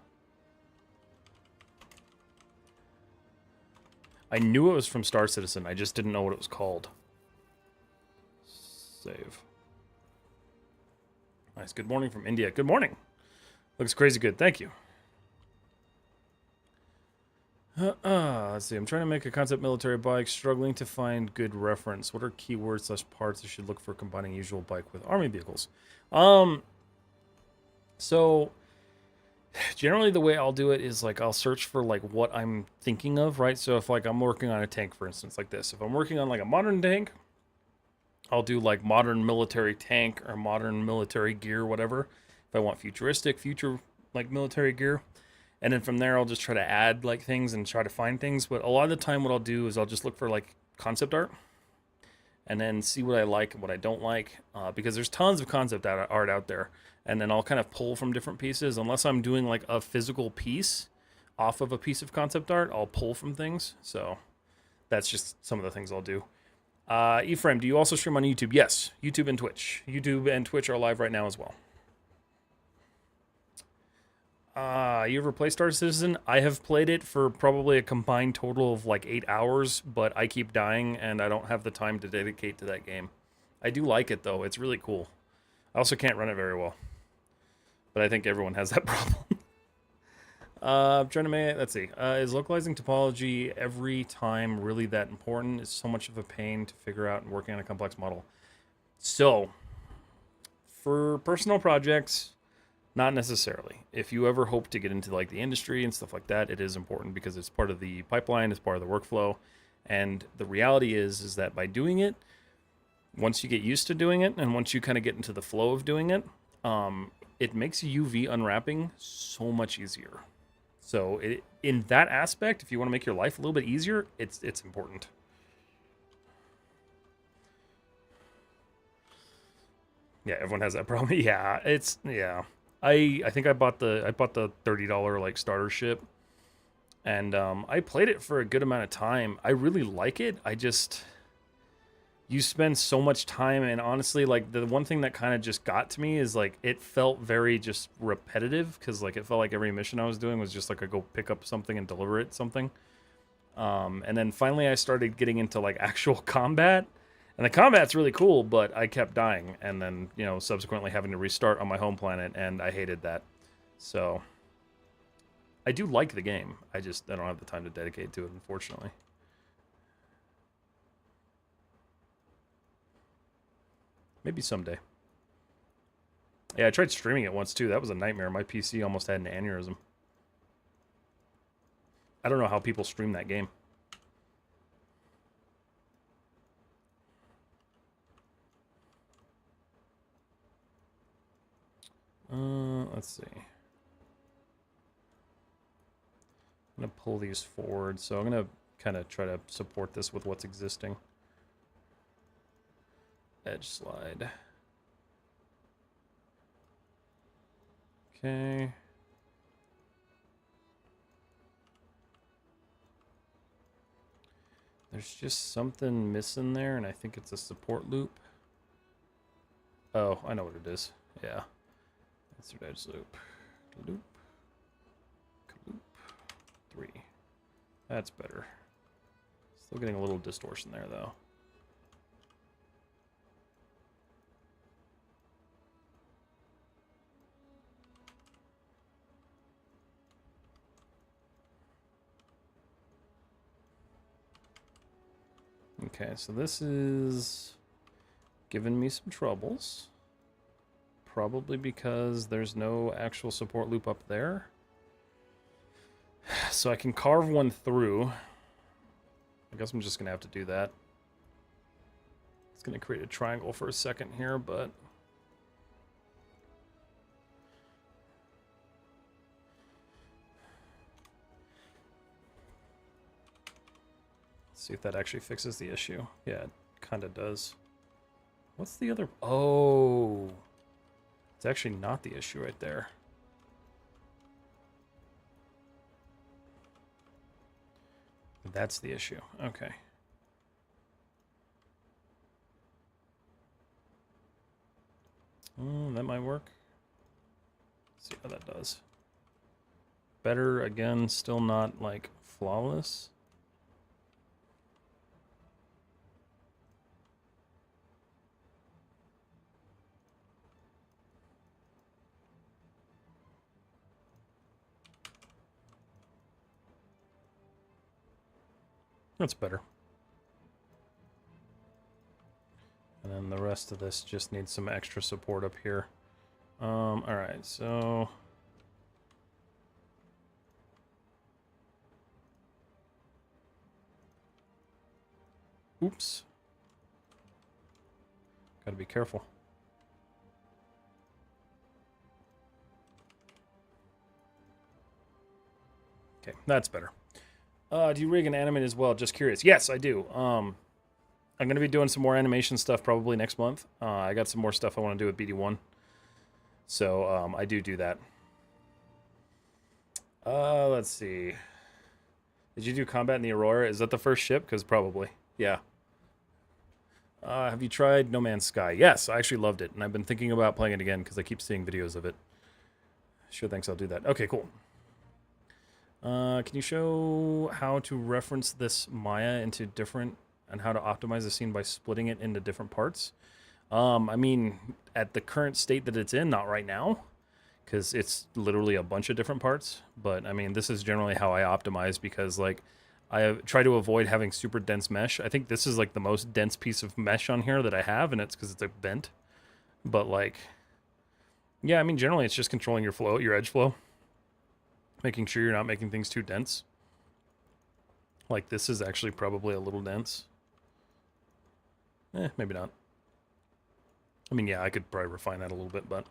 I knew it was from Star Citizen. I just didn't know what it was called. Save. Nice. Good morning from India. Good morning. Looks crazy good. Thank you. Let's see. I'm trying to make a concept military bike, struggling to find good reference. What are keywords / parts I should look for combining usual bike with army vehicles? So generally the way I'll do it is like I'll search for like what I'm thinking of, right? So if like I'm working on a tank, for instance, like this. If I'm working on like a modern tank, I'll do like modern military tank or modern military gear, whatever. If I want futuristic, future like military gear. And then from there, I'll just try to add like things and try to find things. But a lot of the time, what I'll do is I'll just look for like concept art, and then see what I like and what I don't like, because there's tons of concept art out there. And then I'll kind of pull from different pieces. Unless I'm doing like a physical piece off of a piece of concept art, I'll pull from things. So that's just some of the things I'll do. Ephraim, do you also stream on YouTube? Yes, YouTube and Twitch. YouTube and Twitch are live right now as well. You ever play Star Citizen? I have played it for probably a combined total of like 8 hours, but I keep dying and I don't have the time to dedicate to that game. I do like it though. It's really cool. I also can't run it very well, but I think everyone has that problem. I'm trying to make, let's see. Is localizing topology every time really that important? It's so much of a pain to figure out and working on a complex model. So, for personal projects, not necessarily. If you ever hope to get into like the industry and stuff like that, it is important because it's part of the pipeline, it's part of the workflow. And the reality is that by doing it, once you get used to doing it and once you kind of get into the flow of doing it, it makes UV unwrapping so much easier. So in that aspect, if you want to make your life a little bit easier, it's important. Yeah, everyone has that problem. Yeah, yeah. I think I bought the $30 like starter ship, and I played it for a good amount of time. I really like it. You spend so much time, and honestly, like the one thing that kind of just got to me is like it felt very just repetitive, because like it felt like every mission I was doing was just like I go pick up something and deliver it something. And then finally I started getting into like actual combat. And the combat's really cool, but I kept dying, and then, you know, subsequently having to restart on my home planet, and I hated that. So, I do like the game. I don't have the time to dedicate to it, unfortunately. Maybe someday. Yeah, I tried streaming it once, too. That was a nightmare. My PC almost had an aneurysm. I don't know how people stream that game. Let's see. I'm going to pull these forward, so I'm going to kind of try to support this with what's existing. Edge slide. Okay. There's just something missing there, and I think it's a support loop. Oh, I know what it is. Yeah. Insert edge loop. Loop. Loop. 3. That's better. Still getting a little distortion there, though. Okay, so this is giving me some troubles. Probably because there's no actual support loop up there. So I can carve one through. I guess I'm just going to have to do that. It's going to create a triangle for a second here, but... Let's see if that actually fixes the issue. Yeah, it kind of does. What's the other... Oh! It's actually not the issue right there. That's the issue. Okay. That might work. Let's see how that does. Better, again, still not, like, flawless. That's better. And then the rest of this just needs some extra support up here. Alright, so... Oops. Gotta be careful. Okay, that's better. Do you rig and animate as well? Just curious. Yes, I do. I'm going to be doing some more animation stuff probably next month. I got some more stuff I want to do with BD1. So I do that. Let's see. Did you do combat in the Aurora? Is that the first ship? Because probably. Yeah. Have you tried No Man's Sky? Yes, I actually loved it. And I've been thinking about playing it again because I keep seeing videos of it. Sure, thanks. I'll do that. Okay, cool. Can you show how to reference this Maya into different, and how to optimize the scene by splitting it into different parts? I mean, at the current state that it's in, not right now, because it's literally a bunch of different parts. But I mean, this is generally how I optimize, because like I try to avoid having super dense mesh. I think this is like the most dense piece of mesh on here that I have, and it's because it's a vent. But like, yeah, I mean, generally it's just controlling your flow, your edge flow. Making sure you're not making things too dense. Like this is actually probably a little dense. Maybe not. I mean, yeah, I could probably refine that a little bit, but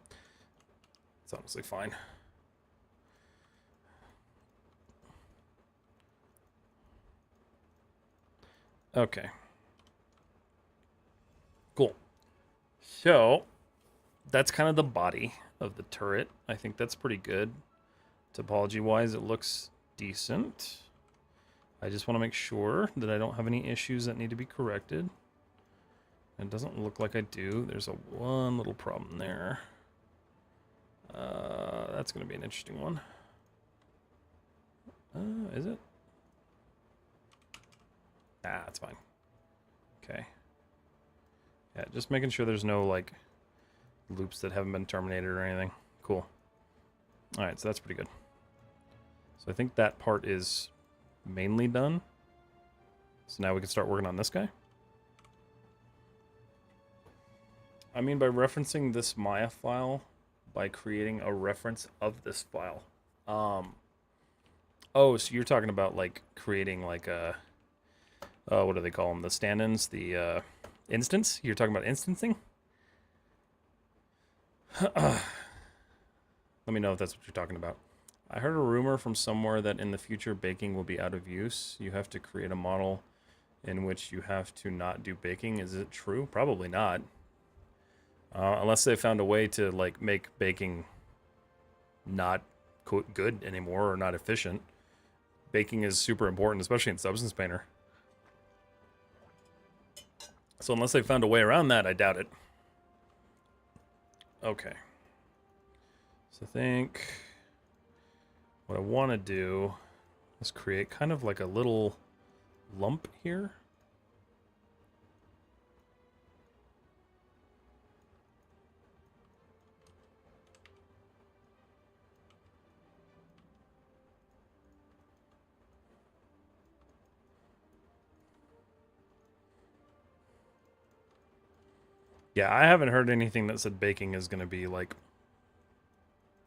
it's honestly fine. Okay. Cool. So, that's kind of the body of the turret. I think that's pretty good. Topology-wise, it looks decent. I just want to make sure that I don't have any issues that need to be corrected. It doesn't look like I do. There's one little problem there. That's going to be an interesting one. Is it? Ah, that's fine. Okay. Yeah, just making sure there's no, like, loops that haven't been terminated or anything. Cool. Alright, so that's pretty good. So I think that part is mainly done. So now we can start working on this guy. I mean by referencing this Maya file, by creating a reference of this file. Oh, so you're talking about like creating like a, what do they call them? The stand-ins, the instance? You're talking about instancing? Let me know if that's what you're talking about. I heard a rumor from somewhere that in the future baking will be out of use. You have to create a model in which you have to not do baking. Is it true? Probably not. Unless they found a way to like make baking not good anymore or not efficient. Baking is super important, especially in Substance Painter. So unless they found a way around that, I doubt it. Okay. So I think what I want to do is create kind of like a little lump here. Yeah, I haven't heard anything that said baking is going to be like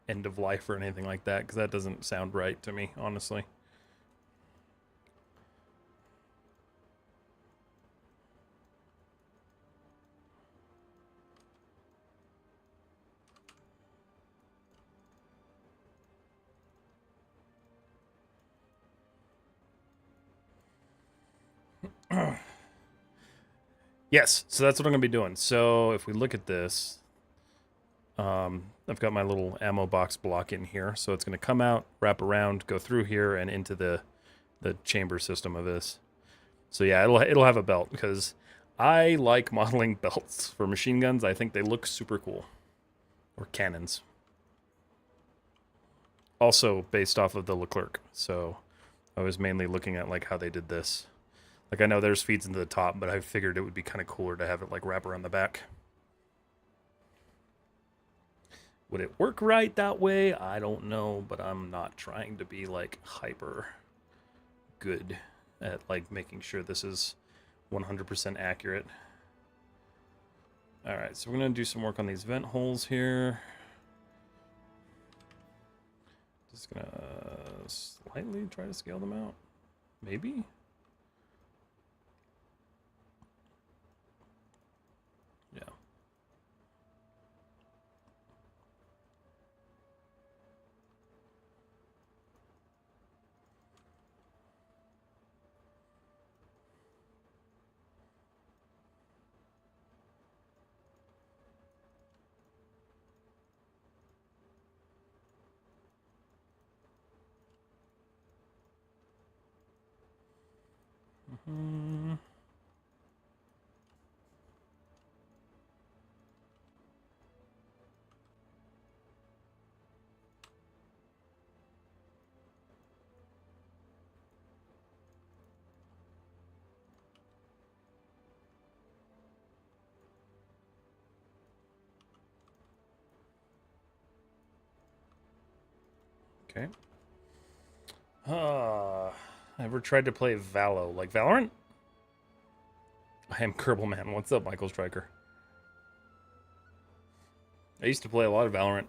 end of life or anything like that, because that doesn't sound right to me, honestly. Yes, so that's what I'm going to be doing. So if we look at this, I've got my little ammo box block in here. So it's going to come out, wrap around, go through here, and into the chamber system of this. So yeah, it'll have a belt, because I like modeling belts for machine guns. I think they look super cool. Or cannons. Also based off of the Leclerc. So I was mainly looking at like how they did this. Like, I know theirs feeds into the top, but I figured it would be kind of cooler to have it like wrap around the back. Would it work right that way? I don't know, but I'm not trying to be like hyper good at like making sure this is 100% accurate. All right, so we're gonna do some work on these vent holes here. Just gonna slightly try to scale them out. Maybe? Yeah. Mm-hmm. Okay. Ever tried to play Valo? Like Valorant? I am Kerbal Man. What's up, Michael Striker? I used to play a lot of Valorant.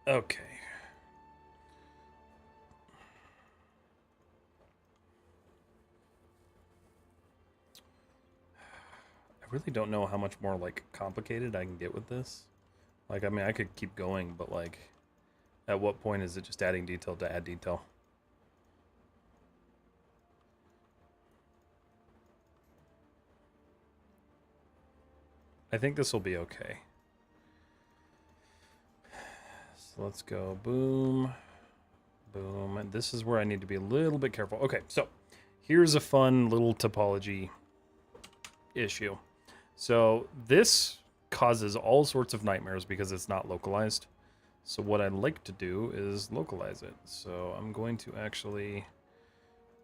Okay. I really don't know how much more like complicated I can get with this. Like, I mean, I could keep going, but like, at what point is it just adding detail to add detail? I think this will be okay. So let's go boom, boom. And this is where I need to be a little bit careful. Okay, so here's a fun little topology issue. So this causes all sorts of nightmares because it's not localized. So what I'd like to do is localize it. So I'm going to actually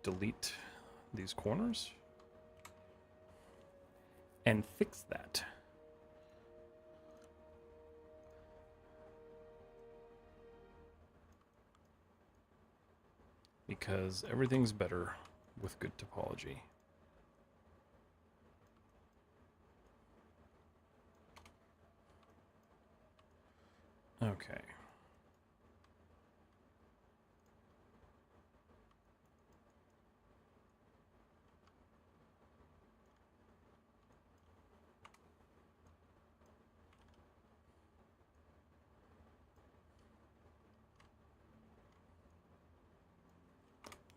delete these corners and fix that. Because everything's better with good topology. Okay.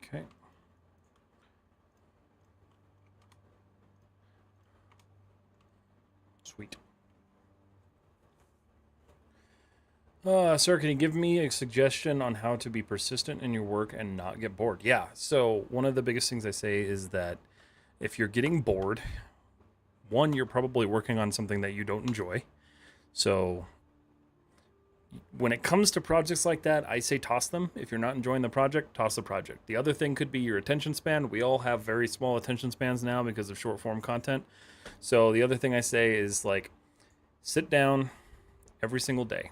Okay. Sweet. Sir, can you give me a suggestion on how to be persistent in your work and not get bored? Yeah, so one of the biggest things I say is that if you're getting bored, one, you're probably working on something that you don't enjoy. So when it comes to projects like that, I say toss them. If you're not enjoying the project, toss the project. The other thing could be your attention span. We all have very small attention spans now because of short form content. So the other thing I say is like sit down every single day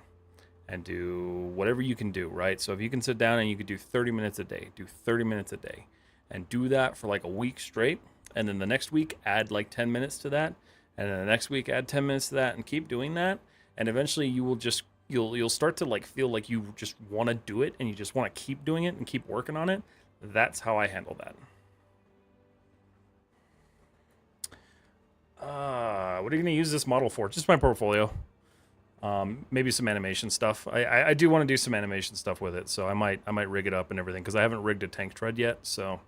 and do whatever you can do, right? So if you can sit down and you could do 30 minutes a day, do 30 minutes a day, and do that for like a week straight, and then the next week add like 10 minutes to that, and then the next week add 10 minutes to that, and keep doing that, and eventually you will just you'll start to like feel like you just want to do it, and you just want to keep doing it and keep working on it. That's how I handle that. What are you going to use this model for? Just my portfolio. Maybe some animation stuff. I do want to do some animation stuff with it, so I might rig it up and everything, because I haven't rigged a tank tread yet, so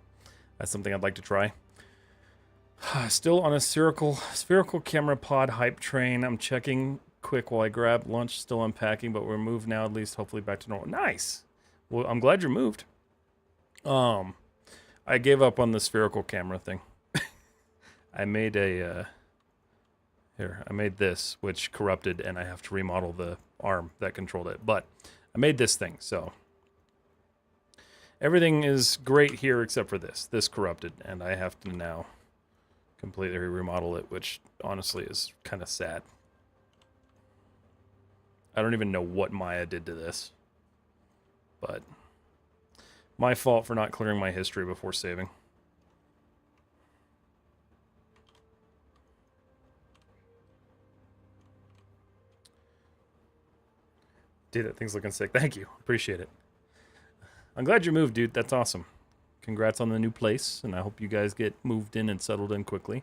that's something I'd like to try. Still on a spherical camera pod hype train. I'm checking quick while I grab lunch. Still unpacking, but we're moved now, at least hopefully back to normal. Nice. Well, I'm glad you're moved. I gave up on the spherical camera thing. I made a I made this, which corrupted, and I have to remodel the arm that controlled it. But I made this thing, so everything is great here except for this. This corrupted, and I have to now completely remodel it, which honestly is kind of sad. I don't even know what Maya did to this, but my fault for not clearing my history before saving. Dude, that thing's looking sick. Thank you. Appreciate it. I'm glad you moved, dude. That's awesome. Congrats on the new place, and I hope you guys get moved in and settled in quickly.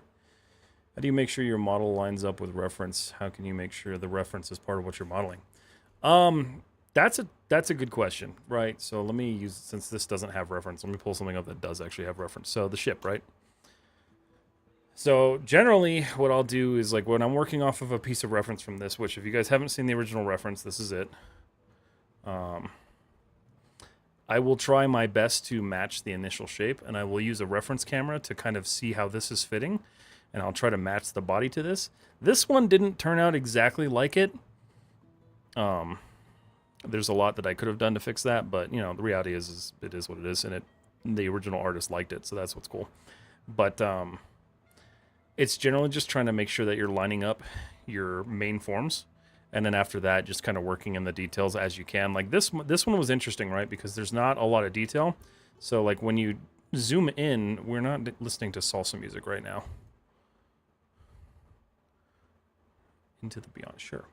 How do you make sure your model lines up with reference? How can you make sure the reference is part of what you're modeling? That's a good question, right? So let me use, since this doesn't have reference, let me pull something up that does actually have reference. So the ship, right? So generally what I'll do is, like, when I'm working off of a piece of reference from this, which if you guys haven't seen the original reference, this is it. I will try my best to match the initial shape, and I will use a reference camera to kind of see how this is fitting, and I'll try to match the body to this. This one didn't turn out exactly like it. There's a lot that I could have done to fix that, but you know, the reality is it is what it is, and the original artist liked it, so that's what's cool. But it's generally just trying to make sure that you're lining up your main forms, and then after that, just kind of working in the details as you can. Like this one was interesting, right? Because there's not a lot of detail. So like when you zoom in, we're not listening to salsa music right now. Into the Beyond, sure.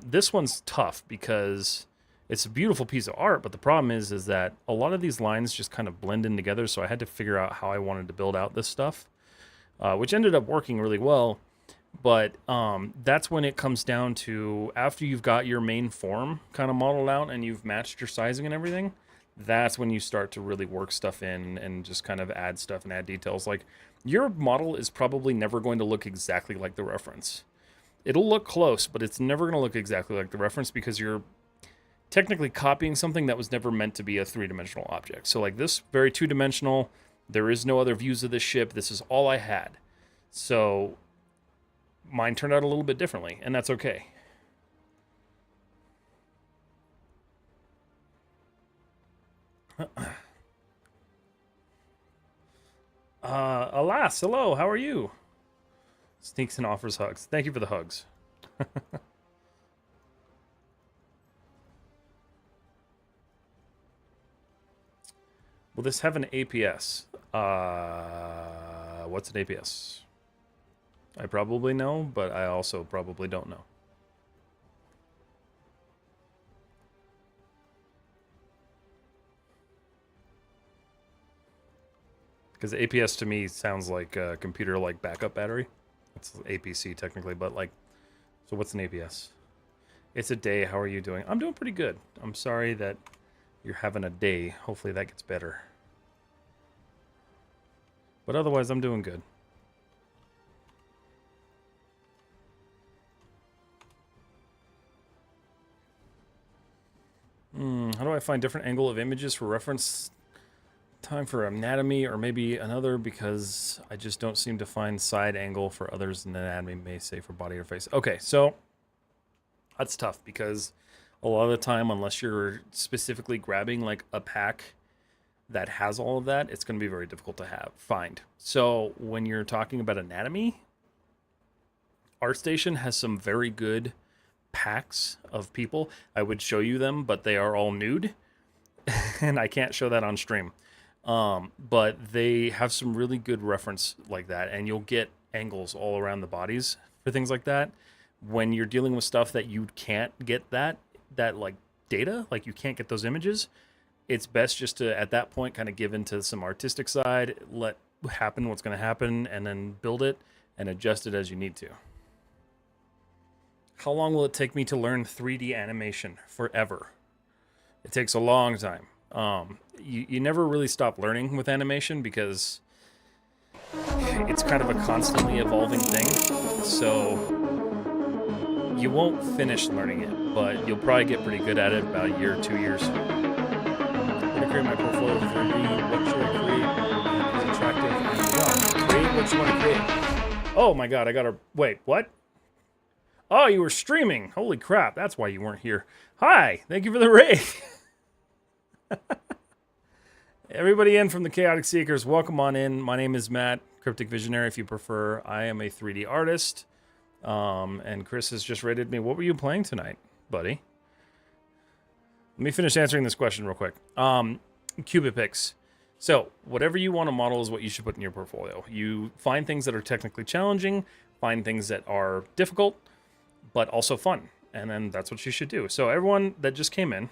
This one's tough because it's a beautiful piece of art, but the problem is that a lot of these lines just kind of blend in together. So I had to figure out how I wanted to build out this stuff, which ended up working really well. But that's when it comes down to, after you've got your main form kind of modeled out and you've matched your sizing and everything, that's when you start to really work stuff in and just kind of add stuff and add details. Like, your model is probably never going to look exactly like the reference. It'll look close, but it's never going to look exactly like the reference, because you're technically copying something that was never meant to be a three-dimensional object. So like this, very two-dimensional. There is no other views of the ship. This is all I had. So mine turned out a little bit differently, and that's okay. Alas, hello, how are you? Sneaks and offers hugs. Thank you for the hugs. Will this have an APS? What's an APS? I probably know, but I also probably don't know. Because APS to me sounds like a computer, like backup battery. It's APC technically, but like, so what's an APS? It's a day. How are you doing? I'm doing pretty good. I'm sorry that you're having a day. Hopefully that gets better. But otherwise, I'm doing good. How do I find different angle of images for reference time for anatomy, or maybe another, because I just don't seem to find side angle for others in anatomy, may say for body or face. Okay, so that's tough, because a lot of the time, unless you're specifically grabbing like a pack that has all of that, it's going to be very difficult to find. So when you're talking about anatomy, ArtStation has some very good packs of people, I would show you them, but they are all nude, and I can't show that on stream. But they have some really good reference like that, and you'll get angles all around the bodies for things like that. When you're dealing with stuff that you can't get that like data, like you can't get those images, it's best just to at that point kind of give into some artistic side, let happen what's going to happen, and then build it and adjust it as you need to. How long will it take me to learn 3D animation? Forever. It takes a long time. You never really stop learning with animation because it's kind of a constantly evolving thing. So you won't finish learning it, but you'll probably get pretty good at it about a year or 2 years. I'm gonna create my portfolio for 3D. What should I create? Is attractive? No. Create what you want to create. Oh my god, I gotta wait. What? Oh, you were streaming. Holy crap! That's why you weren't here. Hi, thank you for the raid. Everybody in from the Chaotic Seekers, welcome on in. My name is Matt, Cryptic Visionary if you prefer. I am a 3D artist. And Chris has just rated me. What were you playing tonight, buddy? Let me finish answering this question real quick. Cubit picks. So, whatever you want to model is what you should put in your portfolio. You find things that are technically challenging, find things that are difficult, but also fun. And then that's what you should do. So, everyone that just came in,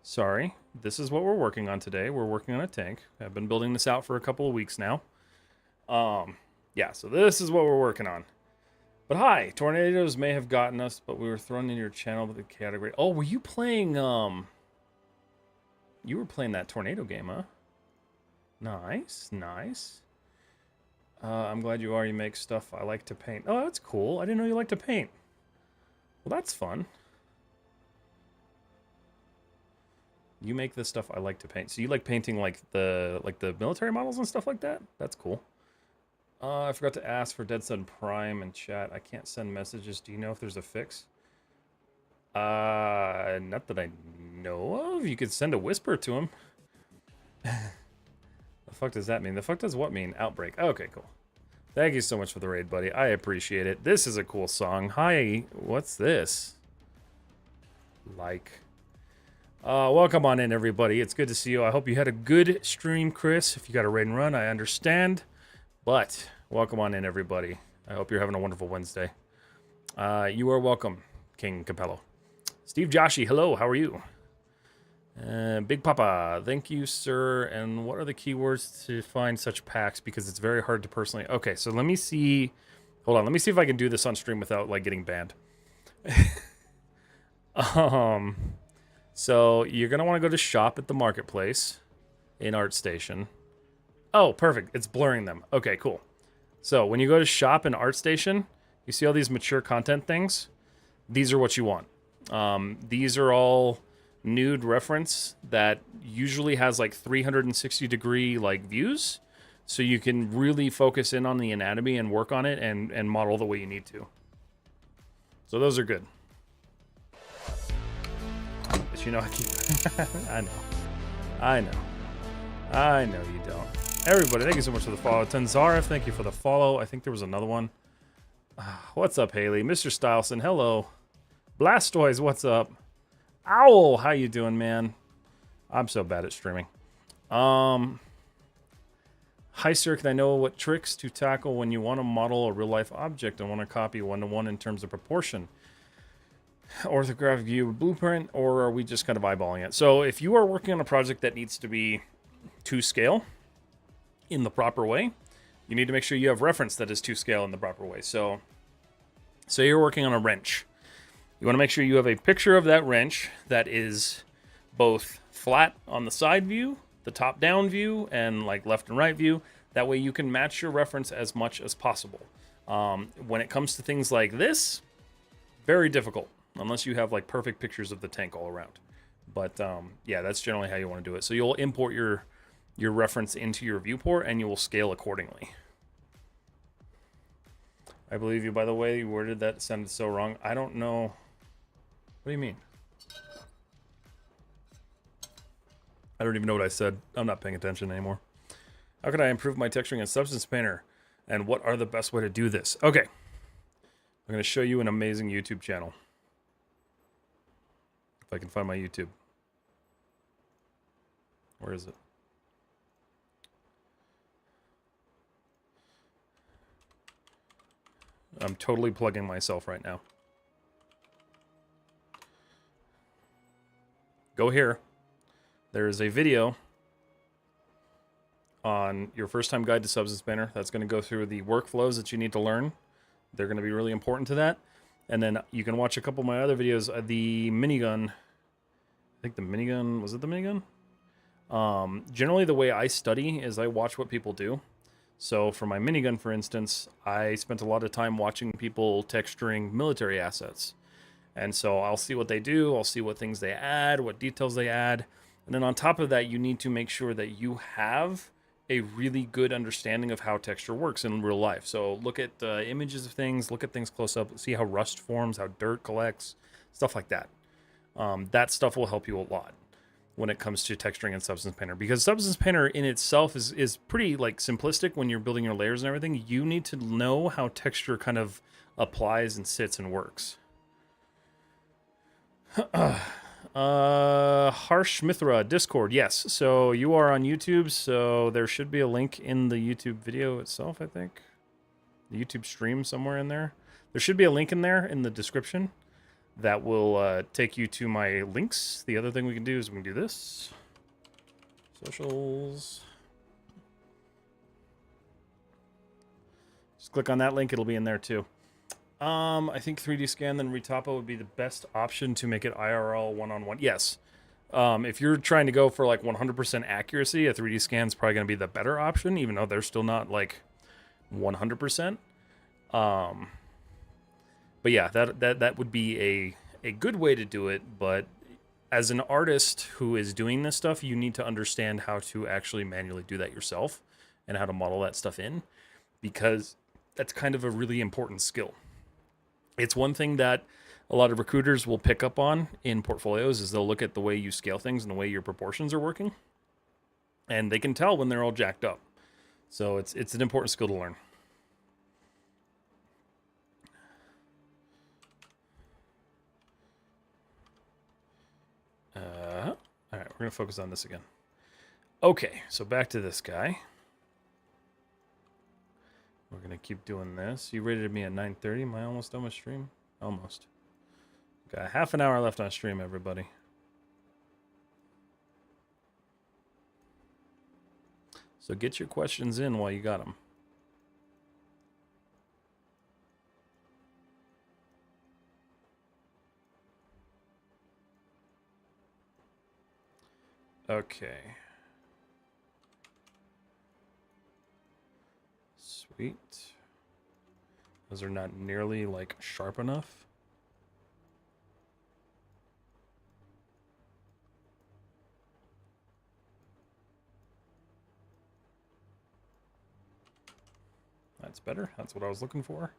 sorry, this is what we're working on today. We're working on a tank. I've been building this out for a couple of weeks now. Yeah, so this is what we're working on. But hi, tornadoes may have gotten us, but we were thrown in your channel with the category. Oh, were you playing, you were playing that tornado game, huh? Nice, nice. I'm glad you are. You make stuff I like to paint. Oh, that's cool. I didn't know you like to paint. Well, that's fun. You make the stuff I like to paint. So you like painting like the military models and stuff like that? That's cool. I forgot to ask for Dead Sun Prime in chat. I can't send messages. Do you know if there's a fix? Not that I know of. You could send a whisper to him. The fuck does that mean? The fuck does what mean? Outbreak. Okay, cool. Thank you so much for the raid, buddy. I appreciate it. This is a cool song. Hi, what's this? Welcome on in, everybody. It's good to see you. I hope you had a good stream, Chris. If you got a raid and run, I understand. But welcome on in, everybody. I hope you're having a wonderful Wednesday. You are welcome, King Capello. Steve Joshi, hello. How are you? Big Papa, thank you, sir. And what are the keywords to find such packs? Because it's very hard to personally... Okay, so let me see... Hold on, let me see if I can do this on stream without, like, getting banned. So you're going to want to go to shop at the marketplace in ArtStation. Oh, perfect. It's blurring them. Okay, cool. So when you go to shop in ArtStation, you see all these mature content things? These are what you want. These are all nude reference that usually has like 360 degree like views. So you can really focus in on the anatomy and work on it and model the way you need to. So those are good. But you know, I keep... I know you don't. Everybody, thank you so much for the follow. Tanzarif, thank you for the follow. I think there was another one. What's up, Haley? Mr. Styleson, hello. Blastoise, what's up? Owl, how you doing, man? I'm so bad at streaming. Hi, sir, can I know what tricks to tackle when you want to model a real-life object and want to copy one-to-one in terms of proportion? Orthographic view blueprint, or are we just kind of eyeballing it? So if you are working on a project that needs to be to scale in the proper way, you need to make sure you have reference that is to scale in the proper way. So you're working on a wrench. You want to make sure you have a picture of that wrench that is both flat on the side view, the top-down view, and like left and right view. That way you can match your reference as much as possible. When it comes to things like this, very difficult, unless you have like perfect pictures of the tank all around. But yeah, that's generally how you want to do it. So you'll import your reference into your viewport and you will scale accordingly. I believe you, by the way. You worded that sounded so wrong. I don't know. What do you mean? I don't even know what I said. I'm not paying attention anymore. How can I improve my texturing in Substance Painter? And what are the best way to do this? Okay. I'm going to show you an amazing YouTube channel. If I can find my YouTube. Where is it? I'm totally plugging myself right now. Go here. There is a video on your first time guide to Substance Painter that's going to go through the workflows that you need to learn. They're going to be really important to that. And then you can watch a couple of my other videos. The minigun, I think the minigun, was it the minigun? Generally the way I study is I watch what people do. So for my minigun, for instance, I spent a lot of time watching people texturing military assets. And so I'll see what they do, I'll see what things they add, what details they add. And then on top of that, you need to make sure that you have a really good understanding of how texture works in real life. So look at images of things, look at things close up, see how rust forms, how dirt collects, stuff like that. That stuff will help you a lot when it comes to texturing in Substance Painter, because Substance Painter in itself is pretty like simplistic when you're building your layers and everything. You need to know how texture kind of applies and sits and works. Harsh Mithra, Discord, yes. So you are on YouTube, so there should be a link in the YouTube video itself, I think. The YouTube stream somewhere in there. There should be a link in there in the description that will take you to my links. The other thing we can do is we can do this. Socials. Just click on that link, it'll be in there too. I think 3D scan then retopo would be the best option to make it IRL one-on-one. Yes. If you're trying to go for like 100% accuracy, a 3D scan is probably going to be the better option, even though they're still not like 100%. But yeah, that would be a good way to do it. But as an artist who is doing this stuff, you need to understand how to actually manually do that yourself and how to model that stuff in, because that's kind of a really important skill. It's one thing that a lot of recruiters will pick up on in portfolios is they'll look at the way you scale things and the way your proportions are working, and they can tell when they're all jacked up. So it's an important skill to learn. All right, we're gonna focus on this again. Okay, so back to this guy. We're going to keep doing this. You rated me at 9:30. Am I almost done with stream? Almost. Got half an hour left on stream, everybody. So get your questions in while you got them. Okay. Sweet. Those are not nearly like sharp enough. That's better. That's what I was looking for.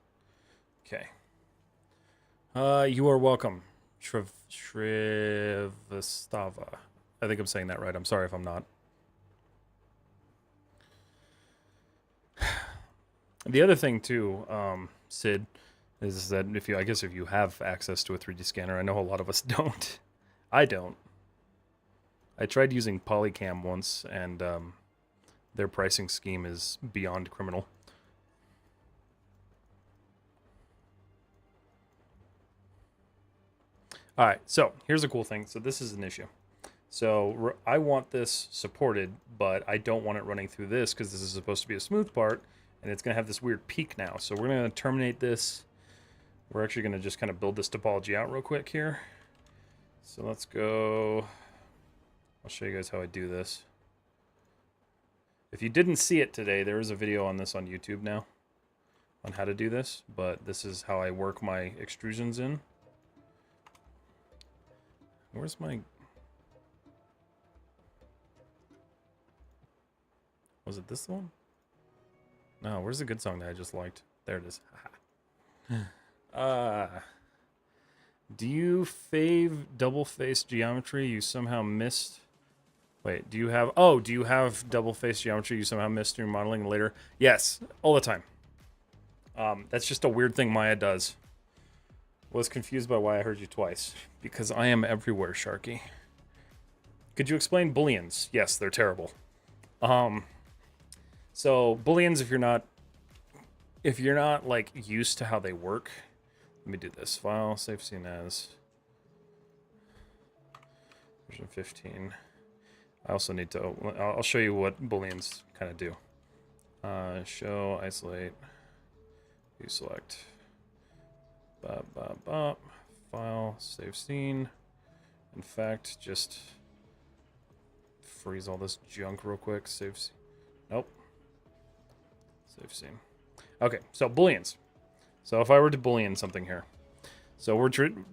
Okay. You are welcome, Shrivastava. I think I'm saying that right. I'm sorry if I'm not. The other thing too, Sid, is that if you have access to a 3D scanner, I know a lot of us don't. I don't. I tried using Polycam once, and their pricing scheme is beyond criminal. All right, so here's a cool thing. So this is an issue. So I want this supported, but I don't want it running through this because this is supposed to be a smooth part. And it's going to have this weird peak now. So we're going to terminate this. We're actually going to just kind of build this topology out real quick here. So let's go. I'll show you guys how I do this. If you didn't see it today, there is a video on this on YouTube now on how to do this. But this is how I work my extrusions in. Where's my... Was it this one? No, where's the good song that I just liked? There it is. Do you fave double-faced geometry you somehow missed? Wait, do you have double-faced geometry you somehow missed through modeling later? Yes, all the time. That's just a weird thing Maya does. Was confused by why I heard you twice. Because I am everywhere, Sharky. Could you explain booleans? Yes, they're terrible. So booleans, if you're not like used to how they work, let me do this. File, save scene as version 15. I also need to, I'll show you what booleans kind of do. Show, isolate, view select, file, save scene. In fact, just freeze all this junk real quick. Save scene. Nope. Save scene. Okay, so booleans. So if I were to boolean something here. So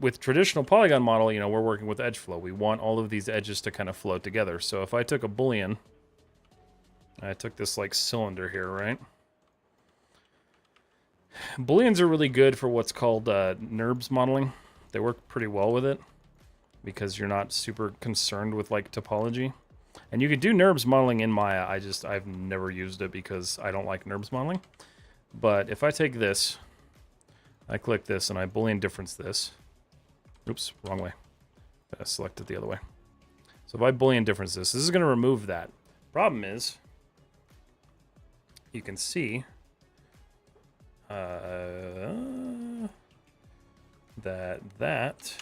with traditional polygon model, we're working with edge flow. We want all of these edges to kind of flow together. So if I took a boolean, I took this like cylinder here, right? Booleans are really good for what's called NURBS modeling. They work pretty well with it because you're not super concerned with like topology. And you could do NURBS modeling in Maya. I've never used it because I don't like NURBS modeling. But if I take this, I click this and I Boolean difference this. Oops, wrong way. I select it the other way. So if I Boolean difference this is going to remove that. Problem is, you can see that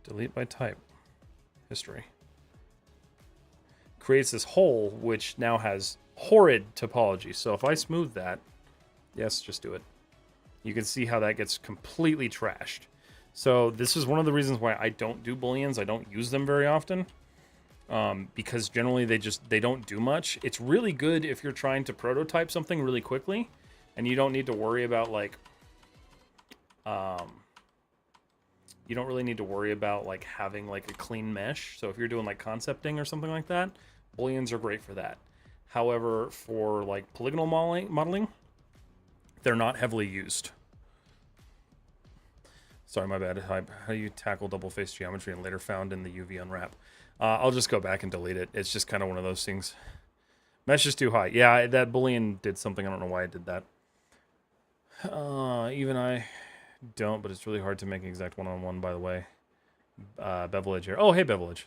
delete by type history creates this hole which now has horrid topology. So if I smooth that, yes, just do it. You can see how that gets completely trashed. So this is one of the reasons why I don't do booleans. I don't use them very often. Because generally they don't do much. It's really good if you're trying to prototype something really quickly and you don't need to worry about like you don't really need to worry about like having like a clean mesh. So if you're doing like concepting or something like that, booleans are great for that. However, for like polygonal modeling, they're not heavily used. Sorry, my bad. How do you tackle double-faced geometry and later found in the UV unwrap? I'll just go back and delete it. It's just kind of one of those things. Mesh is too high. Yeah, that Boolean did something. I don't know why it did that. Even I don't, but it's really hard to make an exact one-on-one, by the way. Bevelage here. Oh, hey, Bevelage.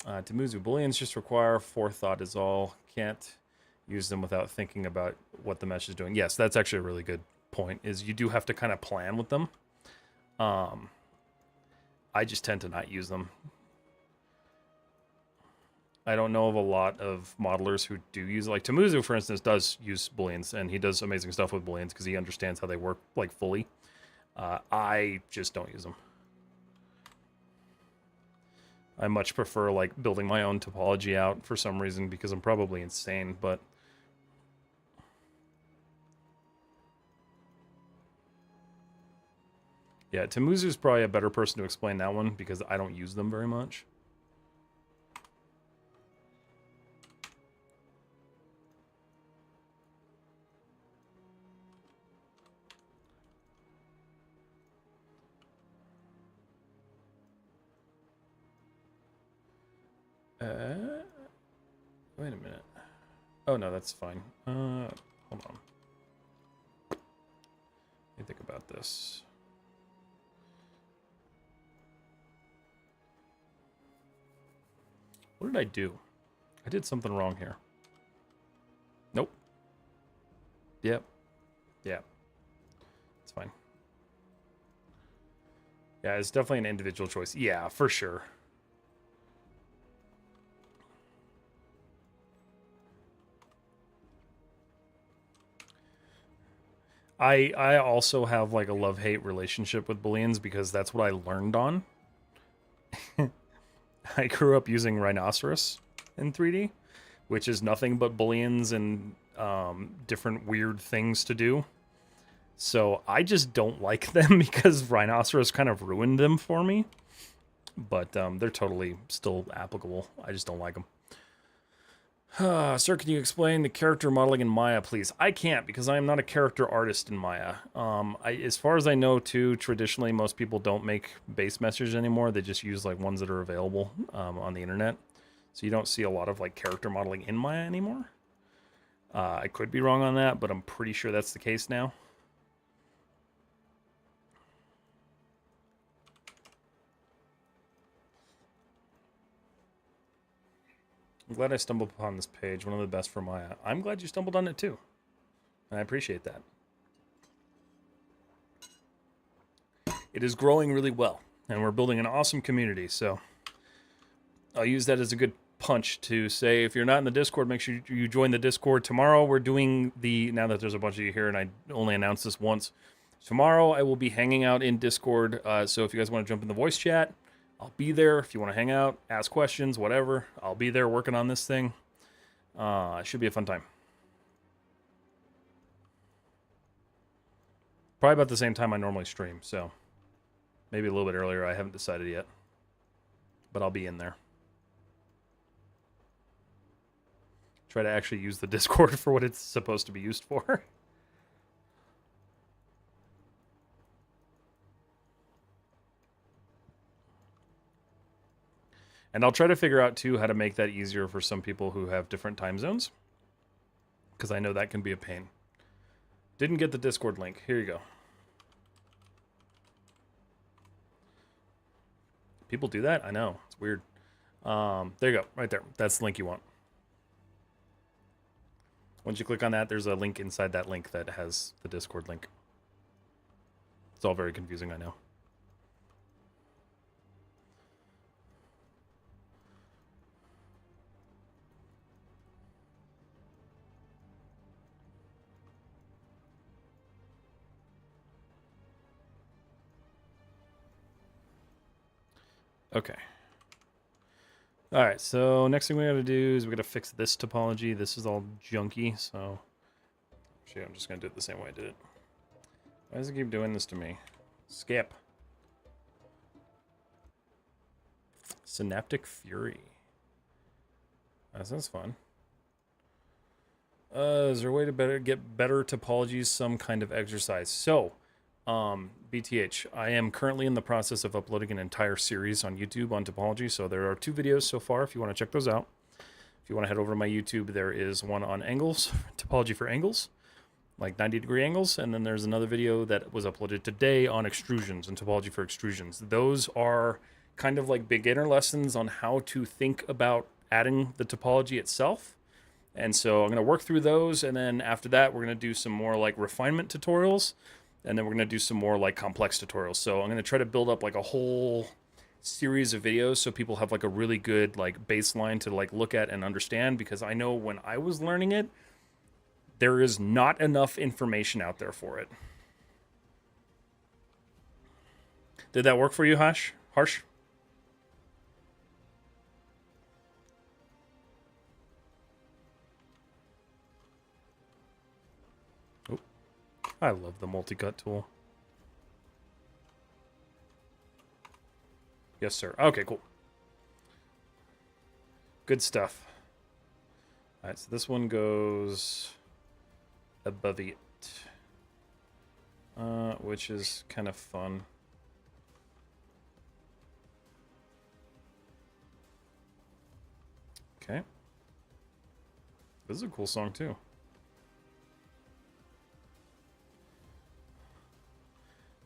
Tamuzu, Booleans just require forethought is all. Can't use them without thinking about what the mesh is doing. Yes, that's actually a really good point, is you do have to kind of plan with them. I just tend to not use them. I don't know of a lot of modelers who do use it. Like Tamuzu, for instance, does use booleans, and he does amazing stuff with booleans because he understands how they work like fully. I just don't use them. I much prefer like building my own topology out for some reason because I'm probably insane, but yeah, Tamuzu's probably a better person to explain that one because I don't use them very much. Wait a minute. Oh, no, that's fine. Hold on. Let me think about this. What did I do? I did something wrong here. Nope. Yep. Yeah. It's fine. Yeah, it's definitely an individual choice. Yeah, for sure. I also have like a love-hate relationship with booleans because that's what I learned on. I grew up using Rhinoceros in 3D, which is nothing but booleans and different weird things to do. So I just don't like them because Rhinoceros kind of ruined them for me. But they're totally still applicable. I just don't like them. Sir, can you explain the character modeling in Maya, please? I can't because I am not a character artist in Maya. As far as I know, too, traditionally most people don't make base meshes anymore. They just use like ones that are available on the internet. So you don't see a lot of like character modeling in Maya anymore. I could be wrong on that, but I'm pretty sure that's the case now. I'm glad I stumbled upon this page. One of the best for Maya. I'm glad you stumbled on it too. And I appreciate that. It is growing really well. And we're building an awesome community. So I'll use that as a good punch to say, if you're not in the Discord, make sure you join the Discord. Tomorrow we're doing now that there's a bunch of you here and I only announced this once, tomorrow I will be hanging out in Discord. So if you guys want to jump in the voice chat, I'll be there. If you want to hang out, ask questions, whatever, I'll be there working on this thing. It should be a fun time. Probably about the same time I normally stream, so maybe a little bit earlier. I haven't decided yet, but I'll be in there. Try to actually use the Discord for what it's supposed to be used for. And I'll try to figure out, too, how to make that easier for some people who have different time zones. Because I know that can be a pain. Didn't get the Discord link. Here you go. People do that? I know. It's weird. There you go. Right there. That's the link you want. Once you click on that, there's a link inside that link that has the Discord link. It's all very confusing, I know. Okay. All right, so next thing we got to do is we got to fix this topology. This is all junky, so actually I'm just going to do it the same way I did it. Why does it keep doing this to me? Skip. Synaptic Fury. That sounds fun. Is there a way to get better topologies, some kind of exercise? So, BTH, I am currently in the process of uploading an entire series on YouTube on topology. So there are 2 videos so far if you want to check those out. If you want to head over to my YouTube, there is one on angles, topology for angles, like 90-degree angles. And then there's another video that was uploaded today on extrusions and topology for extrusions. Those are kind of like beginner lessons on how to think about adding the topology itself. And so I'm going to work through those. And then after that, we're going to do some more like refinement tutorials. And then we're going to do some more like complex tutorials. So I'm going to try to build up like a whole series of videos so people have like a really good like baseline to like look at and understand, because I know when I was learning it, there is not enough information out there for it. Did that work for you, Harsh? I love the multi-cut tool. Yes, sir. Okay, cool. Good stuff. All right, so this one goes above it, which is kind of fun. Okay. This is a cool song, too.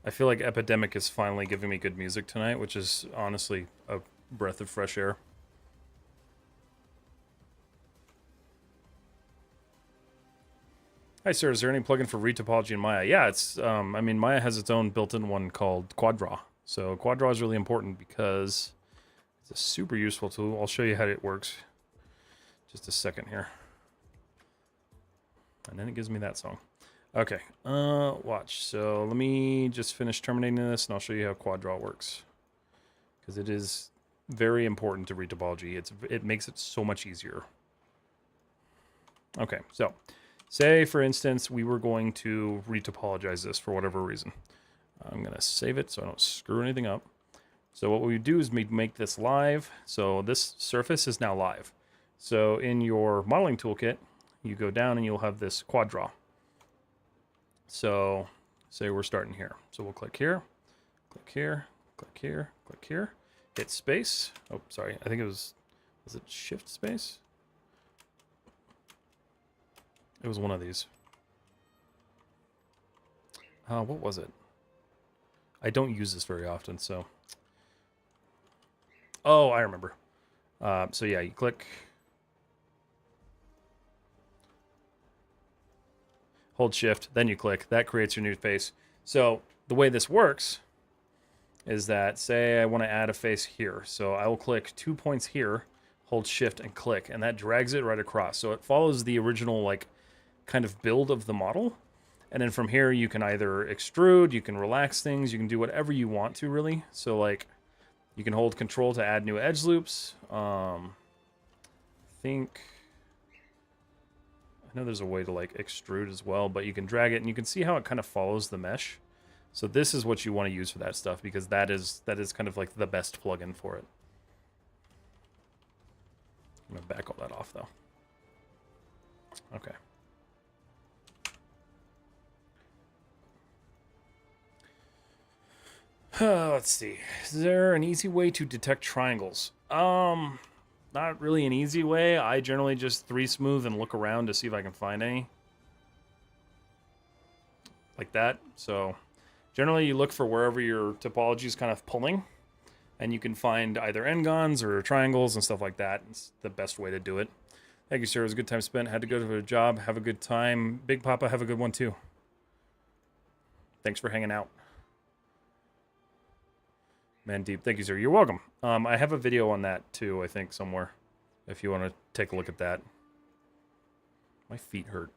I feel like Epidemic is finally giving me good music tonight, which is honestly a breath of fresh air. Hi, sir. Is there any plugin for retopology in Maya? Yeah, it's. I mean, Maya has its own built-in one called QuadDraw. So QuadDraw is really important because it's a super useful tool. I'll show you how it works. Just a second here. And then it gives me that song. Okay, watch. So let me just finish terminating this, and I'll show you how QuadDraw works. Because it is very important to retopology. It makes it so much easier. Okay, so say, for instance, we were going to retopologize this for whatever reason. I'm going to save it so I don't screw anything up. So what we do is we make this live. So this surface is now live. So in your modeling toolkit, you go down and you'll have this QuadDraw. So say we're starting here. So we'll click here, click here, click here, click here, hit space. Oh, sorry. I think it was it shift space? It was one of these. What was it? I don't use this very often, so. Oh, I remember. So yeah, you click hold shift, then you click. That creates your new face. So the way this works is that, say I want to add a face here. So I will click 2 points here, hold shift and click, and that drags it right across. So it follows the original like kind of build of the model. And then from here you can either extrude, you can relax things, you can do whatever you want to really. So like you can hold control to add new edge loops. I know there's a way to like extrude as well, but you can drag it and you can see how it kind of follows the mesh. So this is what you want to use for that stuff, because that is kind of like the best plugin for it. I'm gonna back all that off though. Okay. Let's see. Is there an easy way to detect triangles? Not really an easy way. I generally just 3 smooth and look around to see if I can find any. Like that. So generally you look for wherever your topology is kind of pulling, and you can find either n-gons or triangles and stuff like that. It's the best way to do it. Thank you, sir. It was a good time spent. Had to go to a job. Have a good time. Big Papa, have a good one too. Thanks for hanging out. Man Deep, thank you, sir. You're welcome. I have a video on that too, I think, somewhere, if you want to take a look at that. My feet hurt.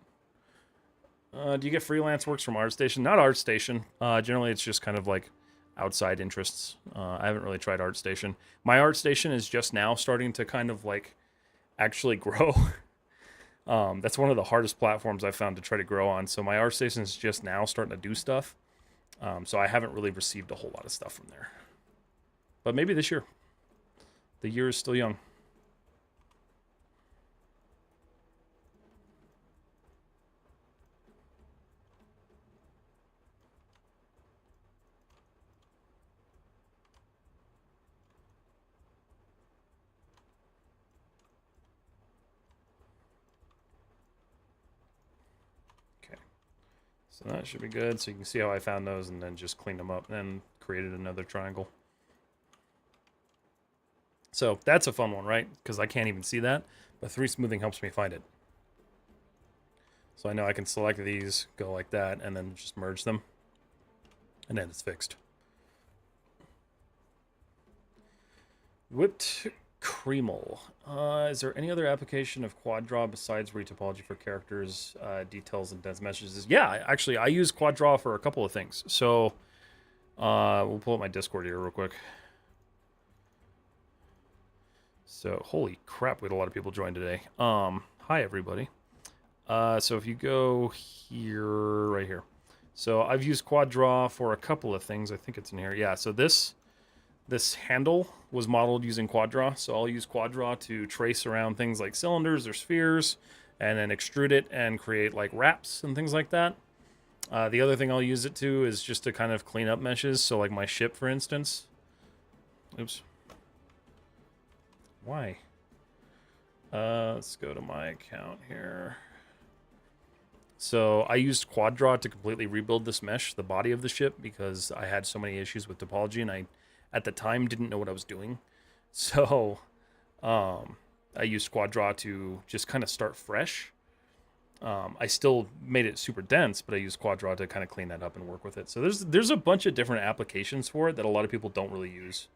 Do you get freelance works from ArtStation? Not ArtStation. Generally, it's just kind of like outside interests. I haven't really tried ArtStation. My ArtStation is just now starting to kind of like actually grow. That's one of the hardest platforms I've found to try to grow on. So my ArtStation is just now starting to do stuff. So I haven't really received a whole lot of stuff from there. But maybe this year. The year is still young. Okay. So that should be good. So you can see how I found those and then just cleaned them up and then created another triangle. So that's a fun one, right? Because I can't even see that, but 3 smoothing helps me find it. So I know I can select these, go like that, and then just merge them. And then it's fixed. Whipped Creamal. Is there any other application of quad draw besides retopology for characters, details, and dense messages? Yeah, actually, I use quad draw for a couple of things. So we'll pull up my Discord here real quick. So, holy crap, we had a lot of people join today. Hi, everybody. So if you go here, right here. So I've used quad draw for a couple of things. I think it's in here. Yeah, so this handle was modeled using quad draw. So I'll use quad draw to trace around things like cylinders or spheres, and then extrude it and create like wraps and things like that. The other thing I'll use it to is just to kind of clean up meshes. So like my ship, for instance. Oops. Why? Let's go to my account here. So I used quad draw to completely rebuild this mesh, the body of the ship, because I had so many issues with topology and I, at the time, didn't know what I was doing. So I used quad draw to just kind of start fresh. I still made it super dense, but I used quad draw to kind of clean that up and work with it. So there's a bunch of different applications for it that a lot of people don't really use.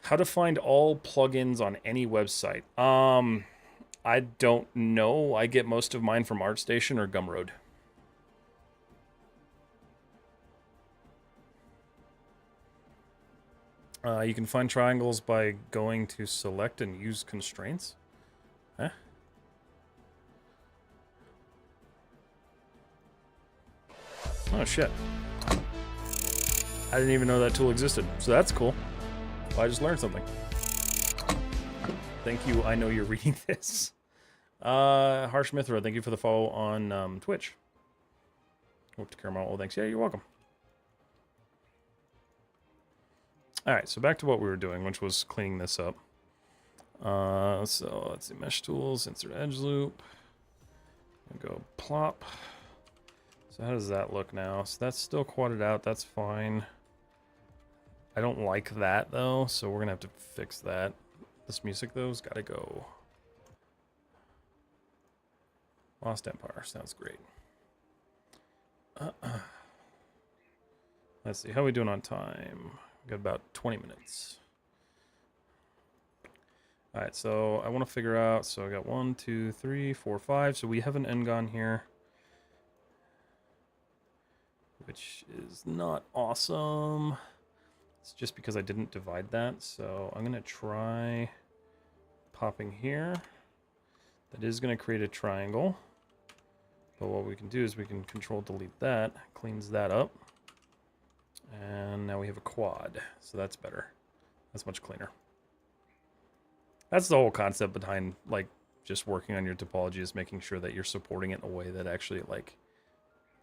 How to find all plugins on any website? I don't know. I get most of mine from ArtStation or Gumroad. You can find triangles by going to select and use constraints. Huh? Oh shit. I didn't even know that tool existed. So that's cool. Well, I just learned something. Thank you. I know you're reading this. Harsh Mithra, thank you for the follow on Twitch. Hope to care about all thanks. Yeah, you're welcome. Alright, so back to what we were doing, which was cleaning this up. So let's see, mesh tools, insert edge loop. Go plop. So how does that look now? So that's still quadded out, that's fine. I don't like that though, so we're gonna have to fix that. This music though has gotta go. Lost Empire, sounds great. Let's see, how are we doing on time? We got about 20 minutes. All right, so I want to figure out, so I got 1, 2, 3, 4, 5. So we have an N-gon here, which is not awesome. It's just because I didn't divide that. So I'm going to try popping here. That is going to create a triangle. But what we can do is we can control delete that, cleans that up. And now we have a quad, so that's better. That's much cleaner. That's the whole concept behind, like, just working on your topology, is making sure that you're supporting it in a way that actually, like,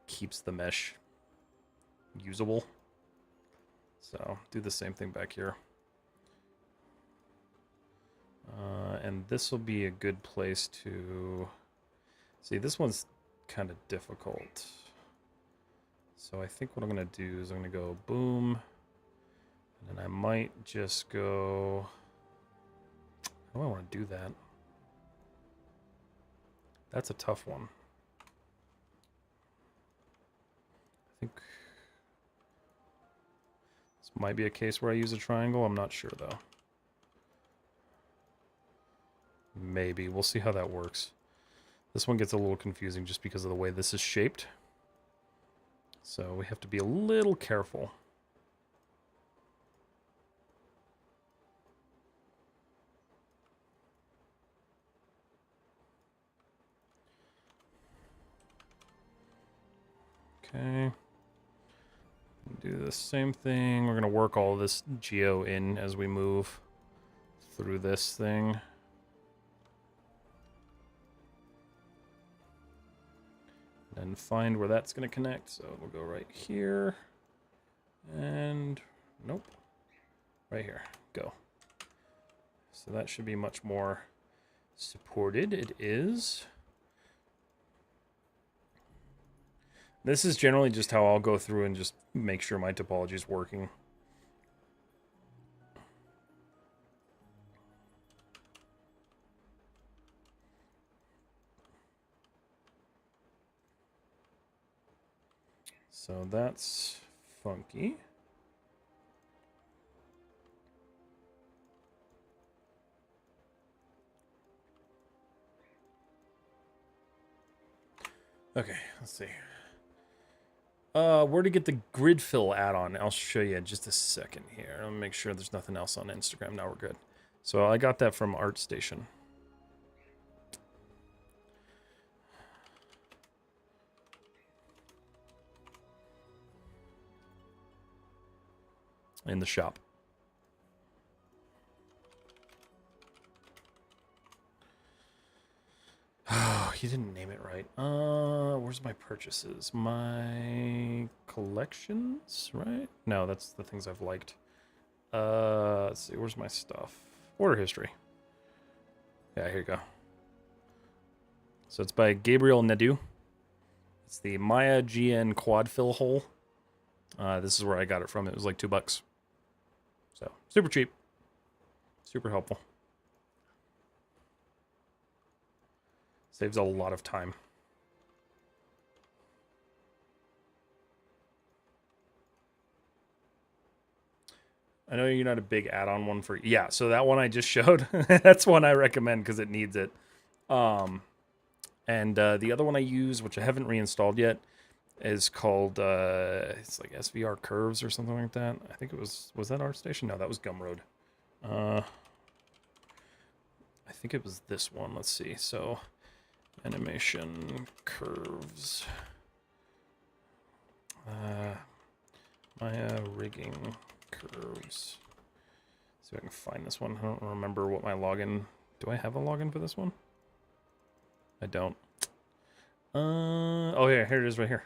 keeps the mesh usable. So, do the same thing back here. And this will be a good place to... See, this one's kind of difficult. So I think what I'm going to do is I'm going to go boom, and then I might just go... How do I want to do that? That's a tough one. I think this might be a case where I use a triangle. I'm not sure, though. Maybe. We'll see how that works. This one gets a little confusing just because of the way this is shaped. So we have to be a little careful. Okay. Do the same thing. We're going to work all this geo in as we move through this thing. And find where that's going to connect. So we'll go right here. And nope. Right here. Go. So that should be much more supported. It is. This is generally just how I'll go through and just make sure my topology is working. So that's funky. Okay, let's see. Where to get the grid fill add-on? I'll show you in just a second here. I'll make sure there's nothing else on Instagram. Now we're good. So I got that from ArtStation. In the shop. Oh, you didn't name it right. Where's my purchases? My collections, right? No, that's the things I've liked. Let's see, where's my stuff? Order history. Yeah, here you go. So it's by Gabriel Nadeau. It's the Maya GN quad fill hole. This is where I got it from. It was like $2. So, super cheap. Super helpful. Saves a lot of time. I know you're not a big add-on one for... Yeah, so that one I just showed, that's one I recommend because it needs it. And the other one I use, which I haven't reinstalled yet, is called, it's like SVR Curves or something like that. I think it was that ArtStation? No, that was Gumroad. I think it was this one. Let's see. So, animation curves. Maya rigging curves. See if I can find this one. I don't remember what my login... Do I have a login for this one? I don't. Oh yeah, here it is right here.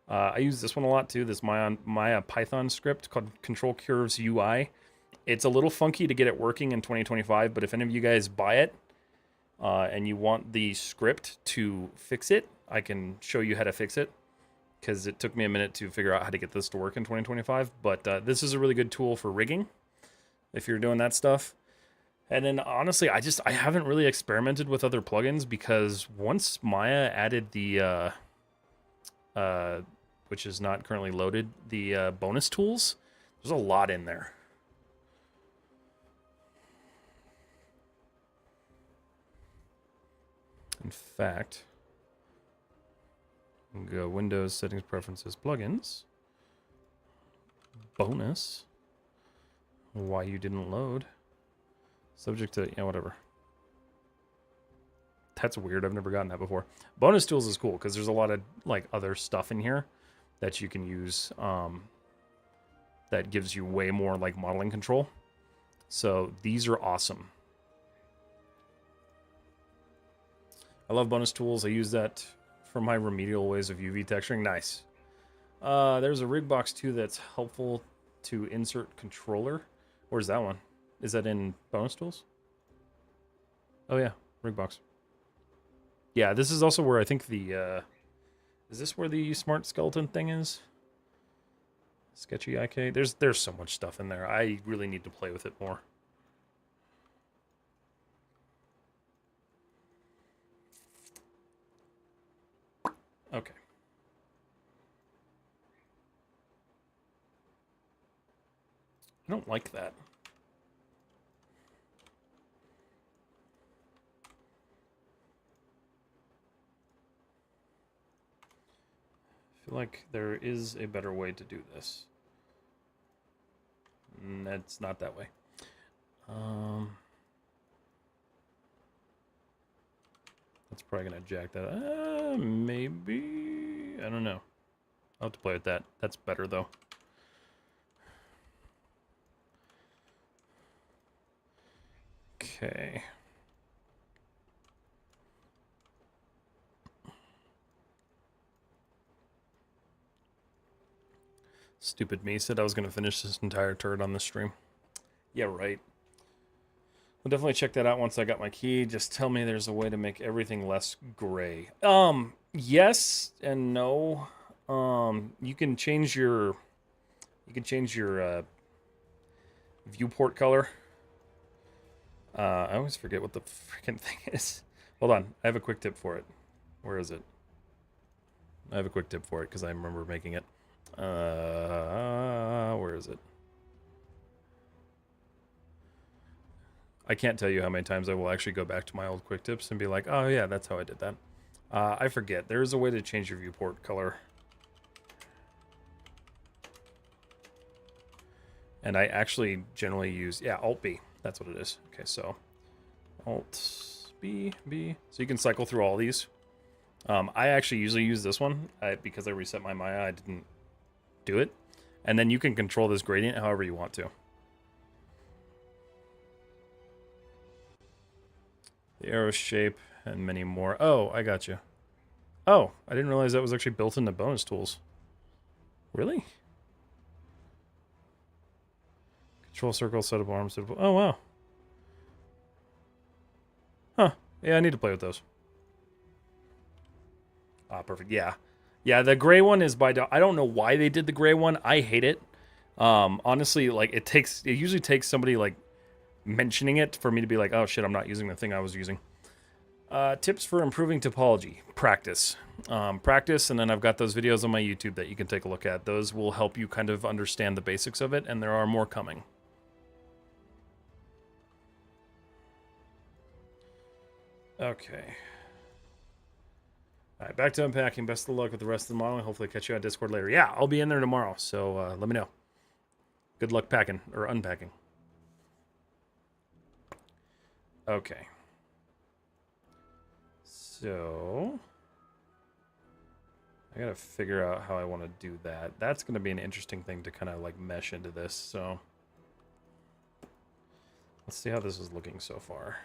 I use this one a lot too, this Maya Python script called Control Curves UI. It's a little funky to get it working in 2025, but if any of you guys buy it and you want the script to fix it, I can show you how to fix it, because it took me a minute to figure out how to get this to work in 2025. But this is a really good tool for rigging if you're doing that stuff. And then honestly, I haven't really experimented with other plugins, because once Maya added the which is not currently loaded, the bonus tools. There's a lot in there. In fact, go Windows, Settings, Preferences, Plugins. Bonus. Why you didn't load. Subject to, yeah, whatever. That's weird. I've never gotten that before. Bonus tools is cool because there's a lot of like other stuff in here that you can use that gives you way more like modeling control. So these are awesome. I love bonus tools. I use that for my remedial ways of UV texturing. Nice. There's a rig box too that's helpful to insert controller. Where's that one? Is that in bonus tools? Oh yeah, rig box. Yeah, this is also where I think the, is this where the smart skeleton thing is? Sketchy IK? There's so much stuff in there. I really need to play with it more. Okay. I don't like that. I feel like there is a better way to do this. It's not that way. That's probably gonna jack that. Maybe. I don't know. I'll have to play with that. That's better though. Okay. Stupid me said I was going to finish this entire turret on the stream. Yeah, right. I'll definitely check that out once I got my key. Just tell me there's a way to make everything less gray. Yes and no. You can change your viewport color. I always forget what the freaking thing is. Hold on, I have a quick tip for it. Where is it? I have a quick tip for it because I remember making it. Where is it? I can't tell you how many times I will actually go back to my old quick tips and be like, oh yeah, that's how I did that. I forget. There is a way to change your viewport color. And I actually generally use, yeah, Alt-B. That's what it is. Okay, so Alt-B, B. So you can cycle through all these. I actually usually use this one because I reset my Maya. I didn't do it. And then you can control this gradient however you want to. The arrow shape and many more. Oh, I got you. Oh, I didn't realize that was actually built into bonus tools. Really? Control circle, set up arms, suitable. Oh, wow. Huh. Yeah, I need to play with those. Ah, perfect. Yeah. Yeah, the gray one is by... I don't know why they did the gray one. I hate it. Honestly, like, it usually takes somebody, like, mentioning it for me to be like, oh, shit, I'm not using the thing I was using. Tips for improving topology. Practice. Practice, and then I've got those videos on my YouTube that you can take a look at. Those will help you kind of understand the basics of it, and there are more coming. Okay. All right, back to unpacking. Best of luck with the rest of the modeling. Hopefully catch you on Discord later. Yeah, I'll be in there tomorrow, so let me know. Good luck packing, or unpacking. Okay. So... I gotta figure out how I want to do that. That's gonna be an interesting thing to kind of like mesh into this, so... Let's see how this is looking so far.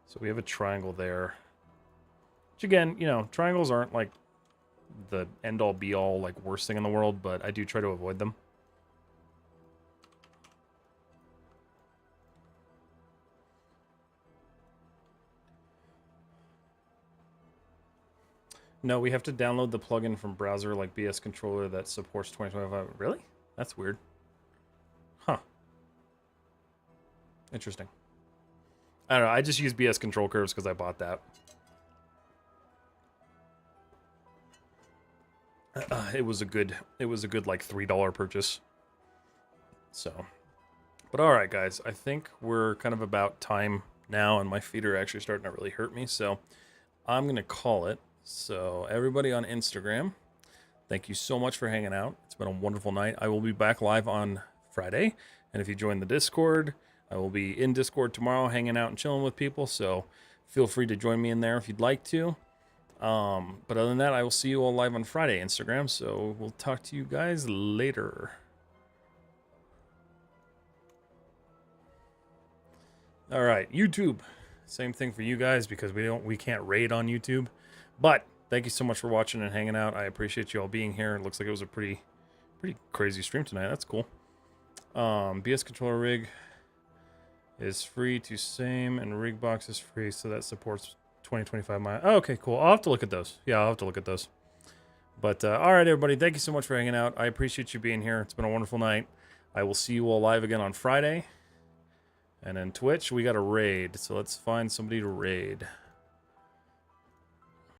So we have a triangle there. Which again, you know, triangles aren't like the end-all be-all, like worst thing in the world, but I do try to avoid them. No, we have to download the plugin from browser like BS Controller that supports 2025. Really? That's weird. Huh. Interesting. I don't know, I just use BS Control Curves because I bought that. It was a good like $3 purchase. So, but all right, guys, I think we're kind of about time now, and my feet are actually starting to really hurt me. So I'm gonna call it. So everybody on Instagram, thank you so much for hanging out. It's been a wonderful night. I will be back live on Friday, and if you join the Discord, I will be in Discord tomorrow, hanging out and chilling with people. So feel free to join me in there if you'd like to. But other than that, I will see you all live on Friday, Instagram. So we'll talk to you guys later. All right, YouTube. Same thing for you guys because we can't raid on YouTube. But thank you so much for watching and hanging out. I appreciate you all being here. It looks like it was a pretty crazy stream tonight. That's cool. BS controller rig is free to same, and rig box is free, so that supports 20-25 miles. Oh, okay, cool. I'll have to look at those. Yeah, I'll have to look at those. But all right, everybody, thank you so much for hanging out. I appreciate you being here. It's been a wonderful night. I will see you all live again on Friday. And then Twitch, we got a raid, so let's find somebody to raid.